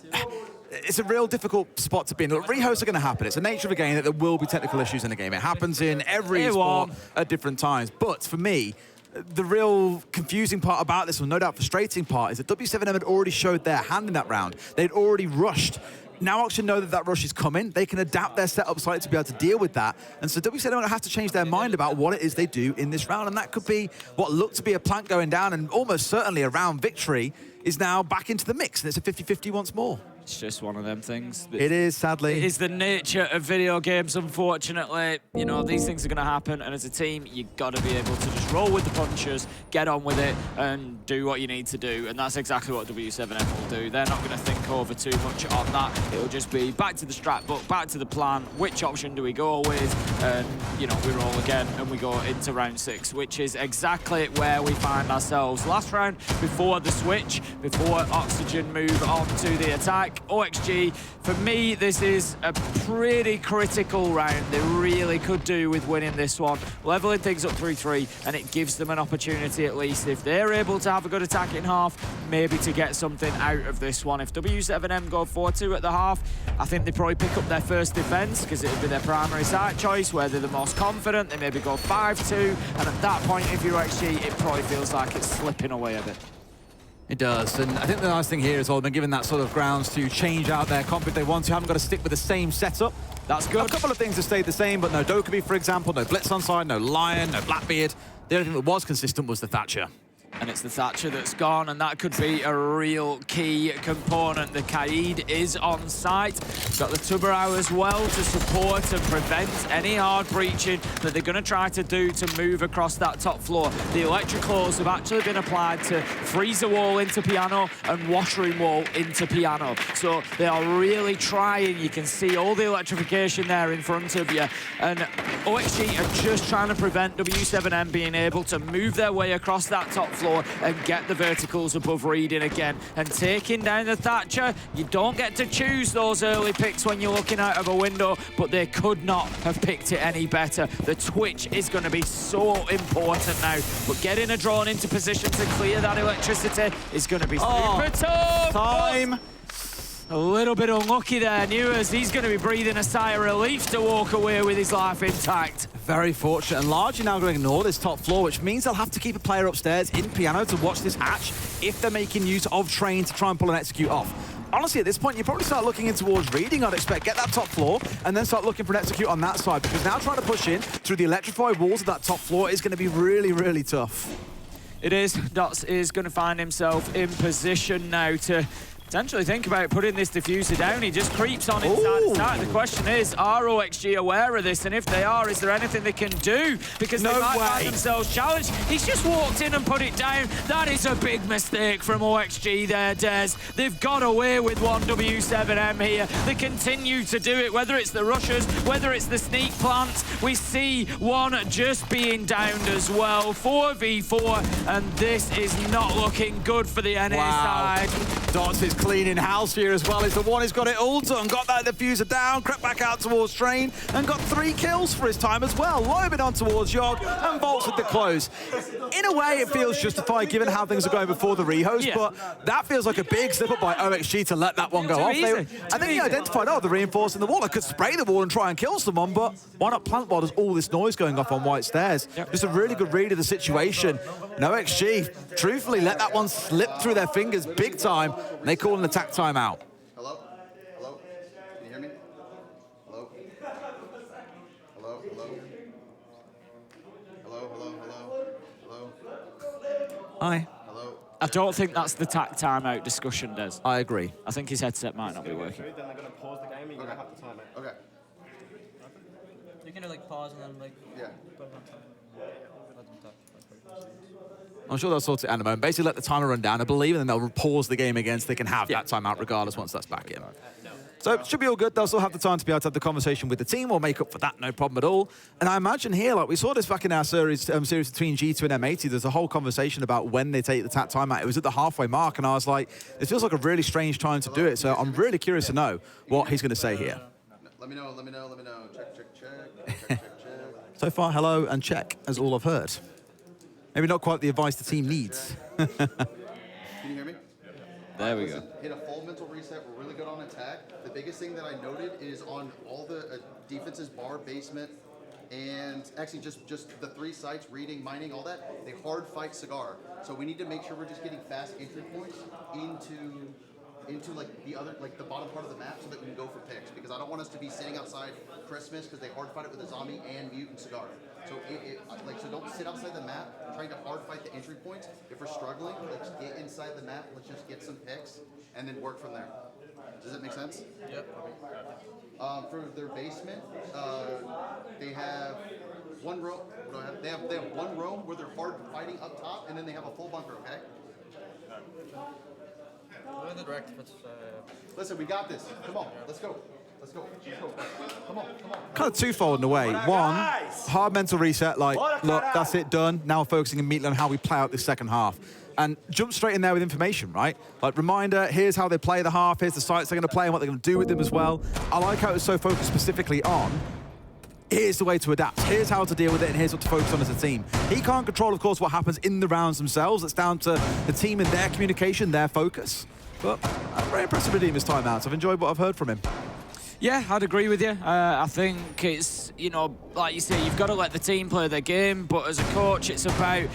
It's a real difficult spot to be in. Look, rehosts are going to happen. It's the nature of a game that there will be technical issues in the game. It happens in every sport at different times. But for me, the real confusing part about this, or no doubt frustrating part, is that w7m had already showed their hand in that round. They'd already rushed. Now Oxygen know that that rush is coming. They can adapt their setup slightly to be able to deal with that. And so w7m have to change their mind about what it is they do in this round. And that could be what looked to be a plank going down, and almost certainly a round victory is now back into the mix. And it's a 50-50 once more. It's just one of them things. It is, sadly. It is the nature of video games, unfortunately. You know, these things are going to happen, and as a team, you've got to be able to just roll with the punches, get on with it, and do what you need to do. And that's exactly what w7m will do. They're not going to think over too much on that. It'll just be back to the strat book, back to the plan. Which option do we go with? And, you know, we roll again, and we go into round 6, which is exactly where we find ourselves. Last round, before the switch, before Oxygen move on to the attack, OXG, for me, this is a pretty critical round. They really could do with winning this one, leveling things up 3-3, and it gives them an opportunity, at least, if they're able to have a good attack in half, maybe to get something out of this one. If w7m go 4-2 at the half, I think they probably pick up their first defense, because it would be their primary side choice, where they're the most confident. They maybe go 5-2, and at that point, if you're OXG, it probably feels like it's slipping away a bit. It does, and I think the nice thing here is, they've been given that sort of grounds to change out their comp if they want to. Haven't got to stick with the same setup. That's good. A couple of things have stayed the same, but no Dokkaebi, for example, no Blitz on side, no Lion, no Blackbeard. The only thing that was consistent was the Thatcher. And it's the Thatcher that's gone, and that could be a real key component. The Kaid is on site. Got the Tubarão as well to support and prevent any hard breaching that they're going to try to do to move across that top floor. The electric claws have actually been applied to freezer wall into piano and washroom wall into piano. So they are really trying. You can see all the electrification there in front of you. And OXG are just trying to prevent w7m being able to move their way across that top floor and get the verticals above reading again. And taking down the Thatcher, you don't get to choose those early picks when you're looking out of a window, but they could not have picked it any better. The twitch is going to be so important now, but getting a drone into position to clear that electricity is going to be super tough. Time. A little bit unlucky there, Newers. He's going to be breathing a sigh of relief to walk away with his life intact. Very fortunate, and largely now going to ignore this top floor, which means they'll have to keep a player upstairs in piano to watch this hatch if they're making use of train to try and pull an execute off. Honestly, at this point, you probably start looking in towards reading, I'd expect. Get that top floor, and then start looking for an execute on that side, because now trying to push in through the electrified walls of that top floor is going to be really, really tough. It is. Dots is going to find himself in position now to potentially think about putting this diffuser down. He just creeps on inside the site. The question is, are OXG aware of this? And if they are, is there anything they can do? Because they might find themselves challenged. He's just walked in and put it down. That is a big mistake from OXG there, Des. They've got away with one w7m here. They continue to do it, whether it's the rushers, whether it's the sneak plants. We see one just being downed as well. 4v4, and this is not looking good for the NA side. Dots is cleaning house here as well. He's the one who's got it all done, got that diffuser down, crept back out towards Train, and got 3 kills for his time as well. Lobbing on towards Yogg, and Volts with the close. In a way, it feels justified given how things are going before the rehost, but that feels like a big slip up by OXG to let that one go off. I think he identified, the reinforcing the wall. I could spray the wall and try and kill someone, but why not plant while there's all this noise going off on white stairs? Just a really good read of the situation. And OXG, truthfully, let that one slip through their fingers big time, and they call an attack timeout. Hello? Hello? Can you hear me? Hello? Hello? Hello? Hello? Hello? Hello? Hello? Hi. Hello? I don't think that's the tack timeout discussion, Des. I agree. I think his headset might not be working. Then they're going to pause the game and you're going to have to time it. Okay. You can like pause and then like Yeah. put it on time. Let them talk. I'm sure they'll sort it out in a moment. Basically, let the timer run down, I believe, and then they'll pause the game again so they can have that timeout regardless once that's back in. So it should be all good. They'll still have the time to be able to have the conversation with the team. We'll make up for that, no problem at all. And I imagine here, like we saw this back in our series between G2 and M80, there's a whole conversation about when they take the tap timeout. It was at the halfway mark, and I was like, it feels like a really strange time to do it. So I'm really curious to know what he's going to say here. Let me know, let me know, let me know. Check, check, check. Check, check, check. So far, hello and check, as all I've heard. Maybe not quite the advice the team needs. Can you hear me? There we go. Hit a full mental reset. We're really good on attack. The biggest thing that I noted is on all the defenses, bar, basement, and actually just the 3 sites, reading, mining, all that, they hard fight Cigar. So we need to make sure we're just getting fast entry points into like the other, like the bottom part of the map so that we can go for picks, because I don't want us to be sitting outside Christmas because they hard fight it with a zombie and mute and Cigar. So so don't sit outside the map trying to hard fight the entry points. If we're struggling, let's get inside the map, let's just get some picks and then work from there. Does that make sense? Yep. For their basement, they have one row. What do I have? They have one row where they're hard fighting up top, and then they have a full bunker. Okay. Go in the direct if it's, Listen, we got this. Come on, let's go. Let's go. Let's go. Come on, come on. Kind of twofold in a way. One, hard mental reset, like, look, that's it, done. Now we're focusing immediately on how we play out this second half. And jump straight in there with information, right? Like, reminder, here's how they play the half, here's the sites they're going to play and what they're going to do with them as well. I like how it was so focused specifically on, here's the way to adapt, here's how to deal with it, and here's what to focus on as a team. He can't control, of course, what happens in the rounds themselves. It's down to the team and their communication, their focus. But I'm very impressed with Redeemer's timeouts. I've enjoyed what I've heard from him. Yeah, I'd agree with you. I think it's, like you say, you've got to let the team play their game, but as a coach, it's about,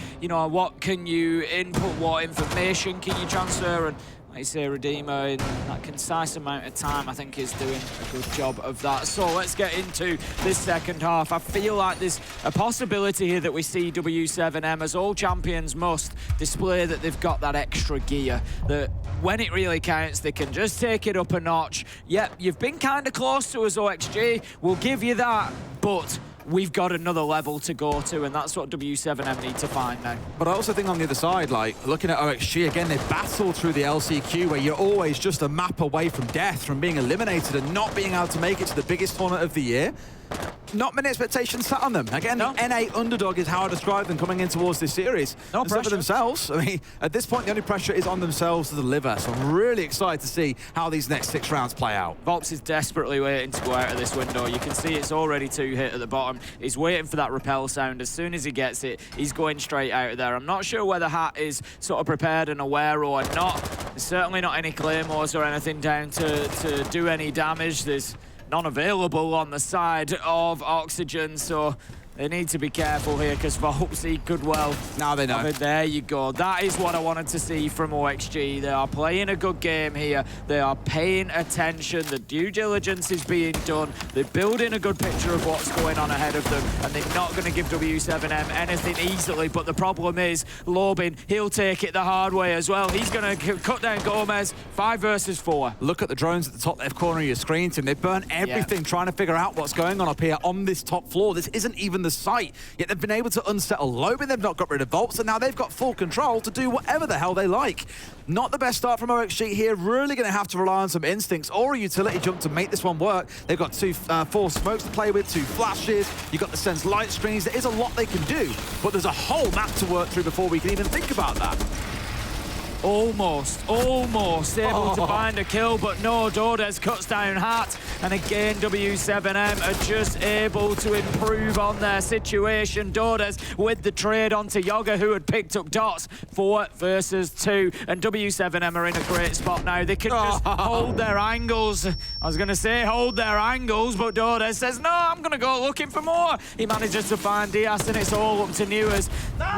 what can you input, what information can you transfer, and like you say, Redeemer, in that concise amount of time, I think is doing a good job of that. So let's get into this second half. I feel like there's a possibility here that we see w7m, as all champions must, display that they've got that extra gear, that when it really counts, they can just take it up a notch. Yep, you've been kind of close to us, OXG. We'll give you that, but we've got another level to go to, and that's what w7m need to find now. But I also think on the other side, like, looking at OXG, again, they battle through the LCQ where you're always just a map away from death, from being eliminated and not being able to make it to the biggest tournament of the year. Not many expectations sat on them. Again, the NA underdog is how I describe them coming in towards this series. No pressure. For themselves, I mean, at this point, the only pressure is on themselves to deliver. So I'm really excited to see how these next 6 rounds play out. Volps is desperately waiting to go out of this window. You can see it's already 2 hit at the bottom. He's waiting for that rappel sound. As soon as he gets it, he's going straight out of there. I'm not sure whether Hat is sort of prepared and aware or not. There's certainly not any claymores or anything down to do any damage. There's none available on the side of Oxygen, so they need to be careful here because volts, he could well. Now they know. There you go. That is what I wanted to see from OXG. They are playing a good game here. They are paying attention. The due diligence is being done. They're building a good picture of what's going on ahead of them, and they're not going to give w7m anything easily. But the problem is, Lobin, he'll take it the hard way as well. He's going to cut down Gomez. 5 versus 4. Look at the drones at the top left corner of your screen, Tim. They've burnt everything trying to figure out what's going on up here on this top floor. This isn't even the site, yet they've been able to unsettle Lobin. They've not got rid of Volts, and now they've got full control to do whatever the hell they like. Not the best start from OXG here. Really going to have to rely on some instincts or a utility jump to make this one work. They've got 4 smokes to play with, 2 flashes. You've got the Sense light screens. There is a lot they can do, but there's a whole map to work through before we can even think about that. Almost able to find a kill, but no, Dordes cuts down Hat, and again w7m are just able to improve on their situation. Dordes with the trade onto Yoga, who had picked up dots. 4 versus 2, and w7m are in a great spot now. They can just hold their angles. I was going to say hold their angles, but Dordes says, no, I'm going to go looking for more. He manages to find Diaz, and it's all up to Newers.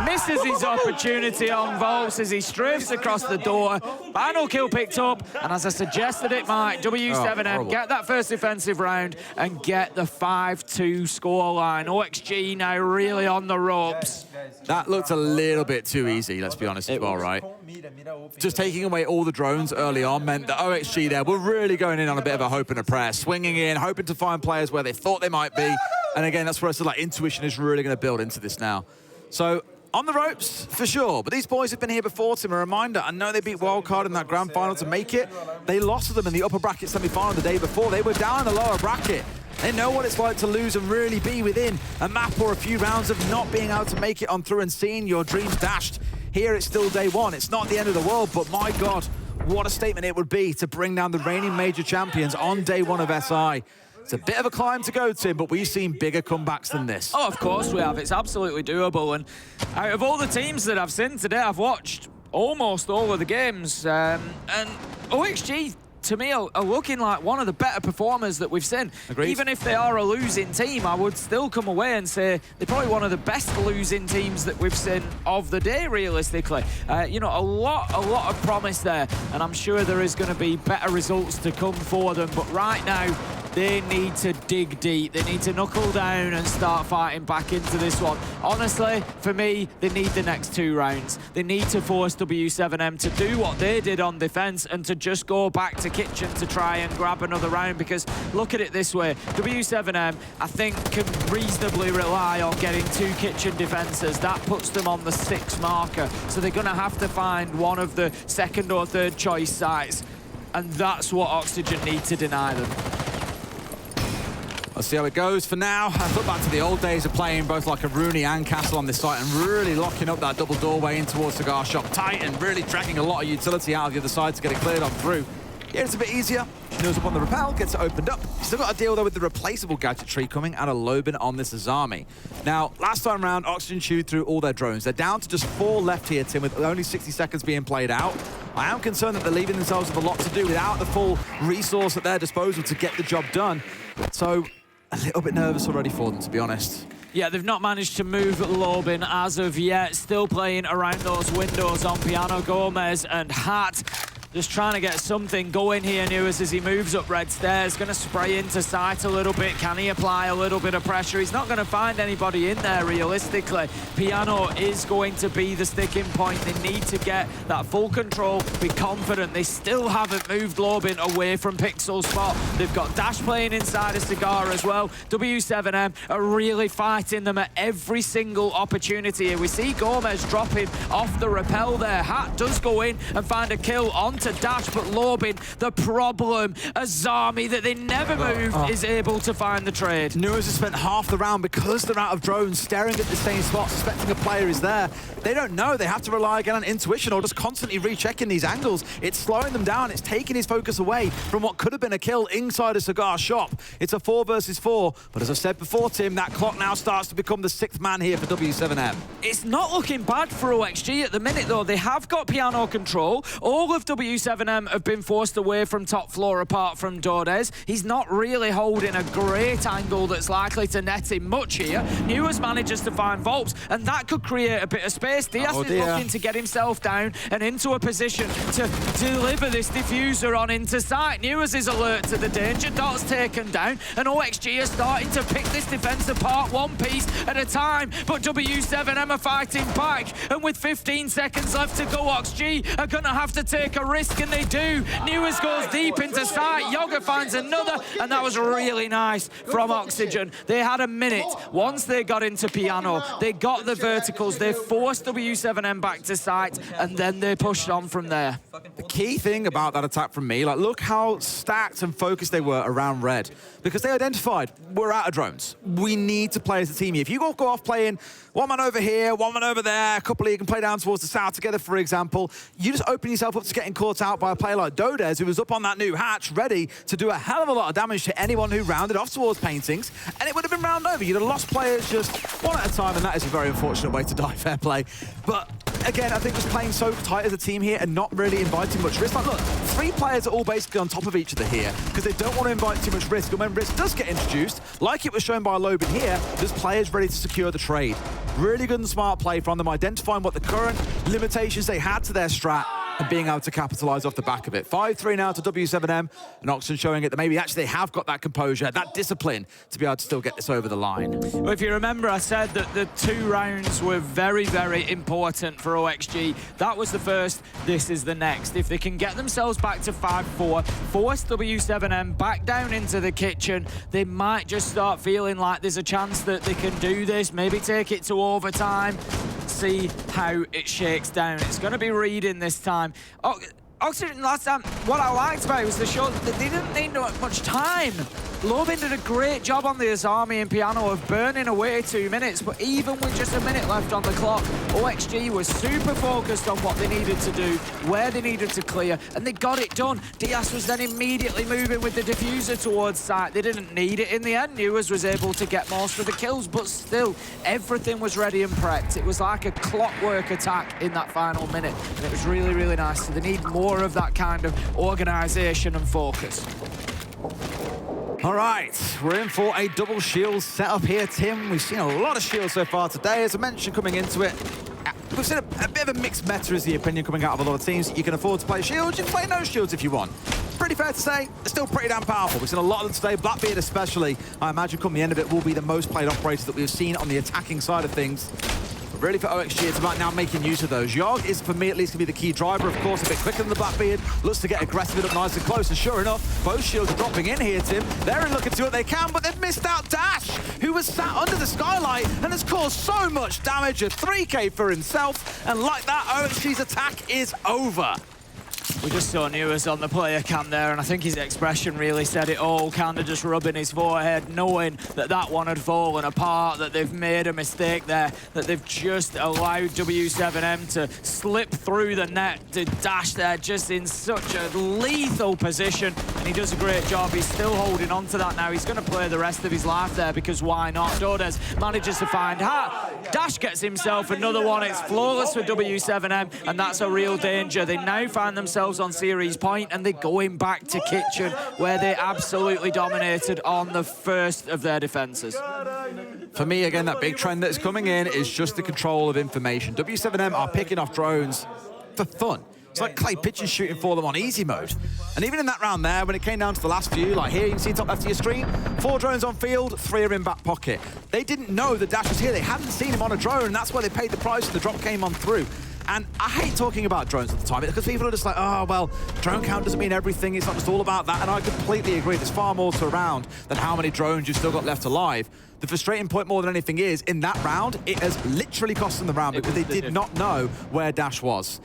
Misses his opportunity on Volts as he strafes across the door. Final kill picked up, and as I suggested it might, w7m get that first defensive round and get the 5-2 scoreline. OXG now really on the ropes. That looked a little bit too easy, let's be honest as well, right? Just taking away all the drones early on meant that OXG there were really going in on a bit of a hope and a prayer, swinging in, hoping to find players where they thought they might be. And again, that's where it's like intuition is really going to build into this now. So on the ropes, for sure. But these boys have been here before, Tim. A reminder, I know they beat Wildcard in that grand final to make it. They lost to them in the upper bracket semi-final the day before. They were down in the lower bracket. They know what it's like to lose and really be within a map or a few rounds of not being able to make it on through and seeing your dreams dashed. Here it's still day one. It's not the end of the world, but my God, what a statement it would be to bring down the reigning major champions on day one of SI. It's a bit of a climb to go, Tim, but we've seen bigger comebacks than this. Oh, of course we have. It's absolutely doable. And out of all the teams that I've seen today, I've watched almost all of the games. And OXG, to me, are looking like one of the better performers that we've seen. Agreed. Even if they are a losing team, I would still come away and say they're probably one of the best losing teams that we've seen of the day, realistically. You know, a lot of promise there, and I'm sure there is going to be better results to come for them. But right now, they need to dig deep. They need to knuckle down and start fighting back into this one. Honestly, for me, they need the next 2 rounds. They need to force w7m to do what they did on defense and to just go back to kitchen to try and grab another round, because look at it this way, w7m, I think, can reasonably rely on getting 2 kitchen defenses. That puts them on the 6 marker. So they're going to have to find one of the second or third choice sites, and that's what Oxygen need to deny them. Let's see how it goes for now. I thought back to the old days of playing both like a Rooney and Castle on this site and really locking up that double doorway in towards Cigar Shop. Titan really dragging a lot of utility out of the other side to get it cleared on through. Here it's a bit easier. Nose up on the rappel, gets it opened up. Still got to deal though with the replaceable gadgetry coming out of Lobin on this Azami. Now, last time round, Oxygen chewed through all their drones. They're down to just 4 left here, Tim, with only 60 seconds being played out. I am concerned that they're leaving themselves with a lot to do without the full resource at their disposal to get the job done. So, a little bit nervous already for them, to be honest. Yeah, they've not managed to move Lobin as of yet. Still playing around those windows on Piano Gomez and Hat. Just trying to get something going here, Newers, as he moves up red stairs. Going to spray into sight a little bit. Can he apply a little bit of pressure? He's not going to find anybody in there, realistically. Piano is going to be the sticking point. They need to get that full control, be confident. They still haven't moved Lobin away from Pixel's spot. They've got Dash playing inside a Cigar as well. w7m are really fighting them at every single opportunity. We see Gomez dropping off the rappel there. Hat does go in and find a kill onto Dash, but Lobin, the problem, Azami that they never moved, is able to find the trade. Newers has spent half the round because they're out of drones, staring at the same spot, suspecting a player is there. They don't know. They have to rely again on intuition or just constantly rechecking these angles. It's slowing them down. It's taking his focus away from what could have been a kill inside a Cigar Shop. It's a 4 versus 4, but as I said before, Tim, that clock now starts to become the 6th man here for w7m. It's not looking bad for OXG at the minute, though. They have got piano control. All of w7m w7m have been forced away from top floor apart from Dordes. He's not really holding a great angle that's likely to net him much here. Newers manages to find Volps, and that could create a bit of space. Diaz is looking to get himself down and into a position to deliver this diffuser on into sight. Newers is alert to the danger. Dot's taken down, and OXG are starting to pick this defense apart one piece at a time, but w7m are fighting back, and with 15 seconds left to go, OXG are gonna have to take a risk, and they do. Newers goes deep into sight. Yoga finds another, and that was really nice from Oxygen. They had a minute. Once they got into Piano, they got the verticals, they forced w7m back to sight, and then they pushed on from there. The key thing about that attack from me, like, look how stacked and focused they were around red, because they identified, we're out of drones. We need to play as a team here. If you go off playing one man over here, one man over there, a couple of you can play down towards the south together, for example, you just open yourself up to getting caught out by a player like Dordes, who was up on that new hatch, ready to do a hell of a lot of damage to anyone who rounded off towards Paintings, and it would have been round over. You'd have lost players just one at a time, and that is a very unfortunate way to die, fair play. But again, I think just playing so tight as a team here and not really inviting much risk. Like, look, 3 players are all basically on top of each other here because they don't want to invite too much risk. And when risk does get introduced, like it was shown by Lobin here, there's players ready to secure the trade. Really good and smart play from them, identifying what the current limitations they had to their strat and being able to capitalize off the back of it. 5-3 now to w7m, and Oxygen showing it that maybe actually they have got that composure, that discipline to be able to still get this over the line. Well, if you remember, I said that the 2 rounds were very, very important for OXG. That was the first, this is the next. If they can get themselves back to 5-4, force w7m back down into the kitchen, they might just start feeling like there's a chance that they can do this, maybe take it to overtime, see how it shakes down. It's going to be reading this time. Oxygen last time, what I liked about it was the show that they didn't need much time. Lobin did a great job on the Azami and Piano of burning away 2 minutes, but even with just a minute left on the clock, OXG was super focused on what they needed to do, where they needed to clear, and they got it done. Diaz was then immediately moving with the diffuser towards site. They didn't need it in the end. Newers was able to get most of the kills, but still, everything was ready and prepped. It was like a clockwork attack in that final minute, and it was really, really nice. So they need more of that kind of organisation and focus. All right, we're in for a double shield setup here, Tim. We've seen a lot of shields so far today. As I mentioned coming into it, we've seen a bit of a mixed meta is the opinion coming out of a lot of teams. You can afford to play shields, you can play no shields if you want. Pretty fair to say, they're still pretty damn powerful. We've seen a lot of them today. Blackbeard especially, I imagine come the end of it, will be the most played operator that we've seen on the attacking side of things. Really for OXG, it's about now making use of those. Yogg is, for me at least, going to be the key driver. Of course, a bit quicker than the Blackbeard. Looks to get aggressive and up nice and close. And sure enough, both shields are dropping in here, Tim. They're looking to do what they can, but they've missed out Dash, who was sat under the skylight and has caused so much damage. A 3K for himself. And like that, OXG's attack is over. We just saw Newers on the player cam there, and I think his expression really said it all, kind of just rubbing his forehead, knowing that that one had fallen apart, that they've made a mistake there, that they've just allowed w7m to slip through the net to Dash there, just in such a lethal position, and he does a great job. He's still holding on to that now. He's going to play the rest of his life there, because why not? Dordes manages to find Hat. Dash gets himself another one. It's flawless for w7m, and that's a real danger. They now find themselves on series point, and they're going back to kitchen, where they absolutely dominated on the first of their defenses. For me, again, that big trend that's coming in is just the control of information. w7m are picking off drones for fun. It's like Clay Pitching shooting for them on easy mode. And even in that round there, when it came down to the last few, like here, you can see top left of your screen, 4 drones on field, 3 are in back pocket. They didn't know that Dash was here. They hadn't seen him on a drone, and that's why they paid the price and the drop came on through. And I hate talking about drones all the time, because people are just like, oh, well, drone count doesn't mean everything. It's not just all about that. And I completely agree. There's far more to a round than how many drones you've still got left alive. The frustrating point more than anything is, in that round, it has literally cost them the round because they did not know where Dash was.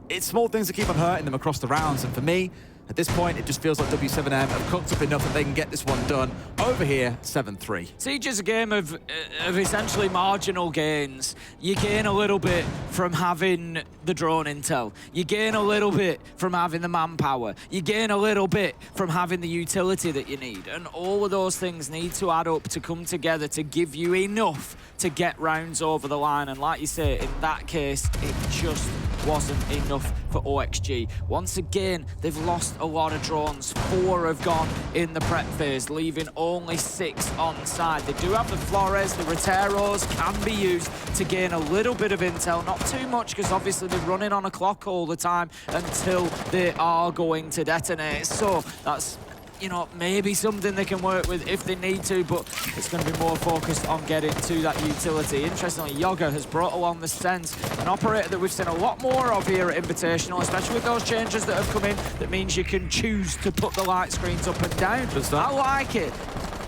It's small things that keep on hurting them across the rounds. And for me, at this point, it just feels like w7m have cooked up enough that they can get this one done over here, 7-3. Siege is a game of essentially marginal gains. You gain a little bit from having the drone intel. You gain a little bit from having the manpower. You gain a little bit from having the utility that you need. And all of those things need to add up to come together to give you enough to get rounds over the line. And like you say, in that case, it just wasn't enough for OXG. Once again, they've lost a lot of drones. 4 have gone in the prep phase, leaving only 6 on side. They do have the Flores, the Reteros can be used to gain a little bit of intel. Not too much, because obviously they're running on a clock all the time until they are going to detonate. So that's, you know, maybe something they can work with if they need to, but it's going to be more focused on getting to that utility. Interestingly, Yoga has brought along the Sense, an operator that we've seen a lot more of here at Invitational, especially with those changes that have come in. That means you can choose to put the light screens up and down. I like it.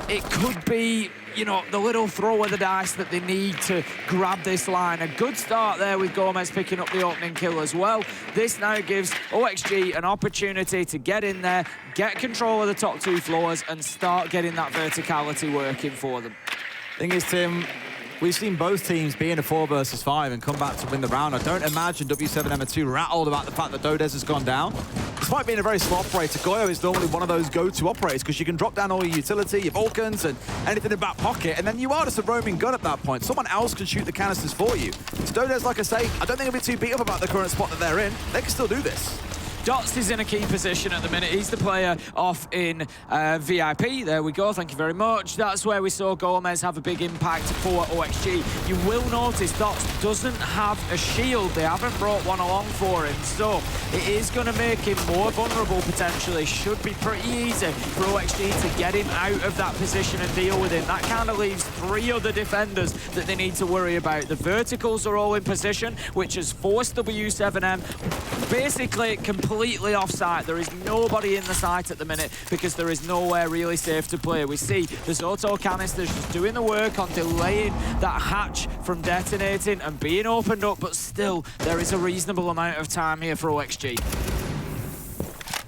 It could be, you know, the little throw of the dice that they need to grab this line. A good start there with Gomez picking up the opening kill as well. This now gives OXG an opportunity to get in there, get control of the top 2 floors, and start getting that verticality working for them. Thing is, Tim, we've seen both teams be in a 4 versus 5 and come back to win the round. I don't imagine w7m are too rattled about the fact that Dodez has gone down. Despite being a very slow operator, Goyo is normally one of those go-to operators because you can drop down all your utility, your Vulcans, and anything in the back pocket, and then you are just a roaming gun at that point. Someone else can shoot the canisters for you. So Dodez, like I say, I don't think he'll be too beat up about the current spot that they're in. They can still do this. Dots is in a key position at the minute. He's the player off in VIP. There we go, thank you very much. That's where we saw Gomez have a big impact for OXG. You will notice Dots doesn't have a shield. They haven't brought one along for him. So it is going to make him more vulnerable potentially. Should be pretty easy for OXG to get him out of that position and deal with him. That kind of leaves 3 other defenders that they need to worry about. The verticals are all in position, which has forced w7m basically completely off site. There is nobody in the site at the minute because there is nowhere really safe to play. We see there's auto canisters just doing the work on delaying that hatch from detonating and being opened up, but still there is a reasonable amount of time here for OXG.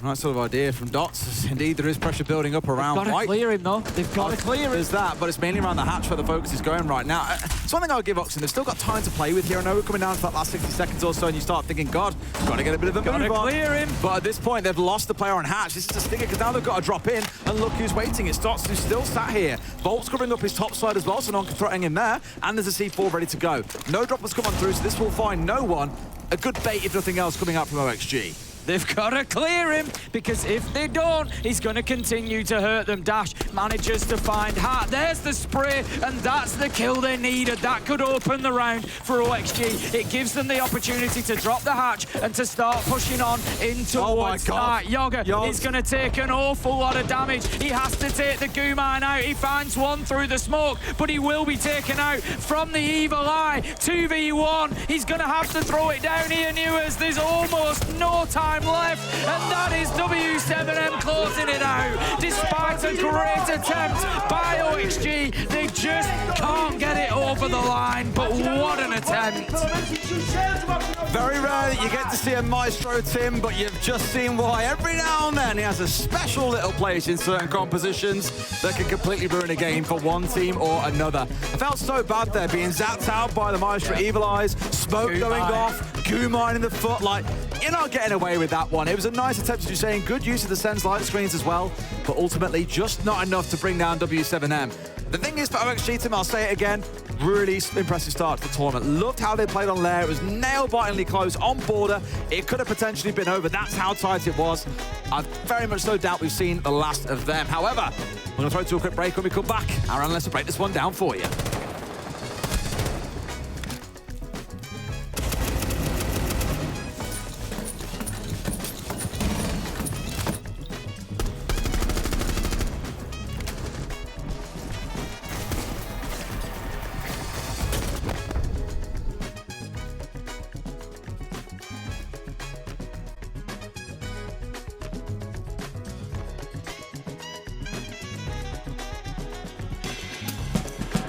Nice sort of idea from Dots. Indeed, there is pressure building up around White. They've got to clear him, though. They've got to clear him. There's that, but it's mainly around the hatch where the focus is going right now. It's one thing I'll give Oxen. They've still got time to play with here. I know we're coming down to that last 60 seconds or so, and you start thinking, God, got to get a bit of a move on. Got to clear him. But at this point, they've lost the player on hatch. This is a stinger, because now they've got to drop in, and look who's waiting. It's Dots who's still sat here. Bolt's covering up his top side as well, so no one can threaten him there. And there's a C4 ready to go. No drop has come on through, so this will find no one. A good bait, if nothing else, coming out from OXG. They've got to clear him, because if they don't, he's going to continue to hurt them. Dash manages to find Hart. There's the spray, and that's the kill they needed. That could open the round for OXG. It gives them the opportunity to drop the hatch and to start pushing on in towards Yoga is going to take an awful lot of damage. He has to take the goo mine out. He finds one through the smoke, but he will be taken out from the evil eye. 2v1. He's going to have to throw it down here, Newers. There's almost no time left, and that is w7m closing it out. Despite a great attempt by OXG, they just can't get it over the line, but what an attempt. Very rare that you get to see a maestro, Tim, but you've just seen why. Every now and then he has a special little place in certain compositions that can completely ruin a game for one team or another. I felt so bad there, being zapped out by the maestro Evil Eyes, smoke going off, goo mine in the foot. Like, you're not getting away with that one. It was a nice attempt, as you're saying, good use of the Sense light screens as well, but ultimately just not enough to bring down w7m. The thing is, for OXG, Tim, I'll say it again, really impressive start to the tournament. Loved how they played on Lair. It was nail-bitingly close on border. It could have potentially been over. That's how tight it was. I very much no doubt we've seen the last of them. However, we're going to throw to a quick break. When we come back, our analysts will break this one down for you.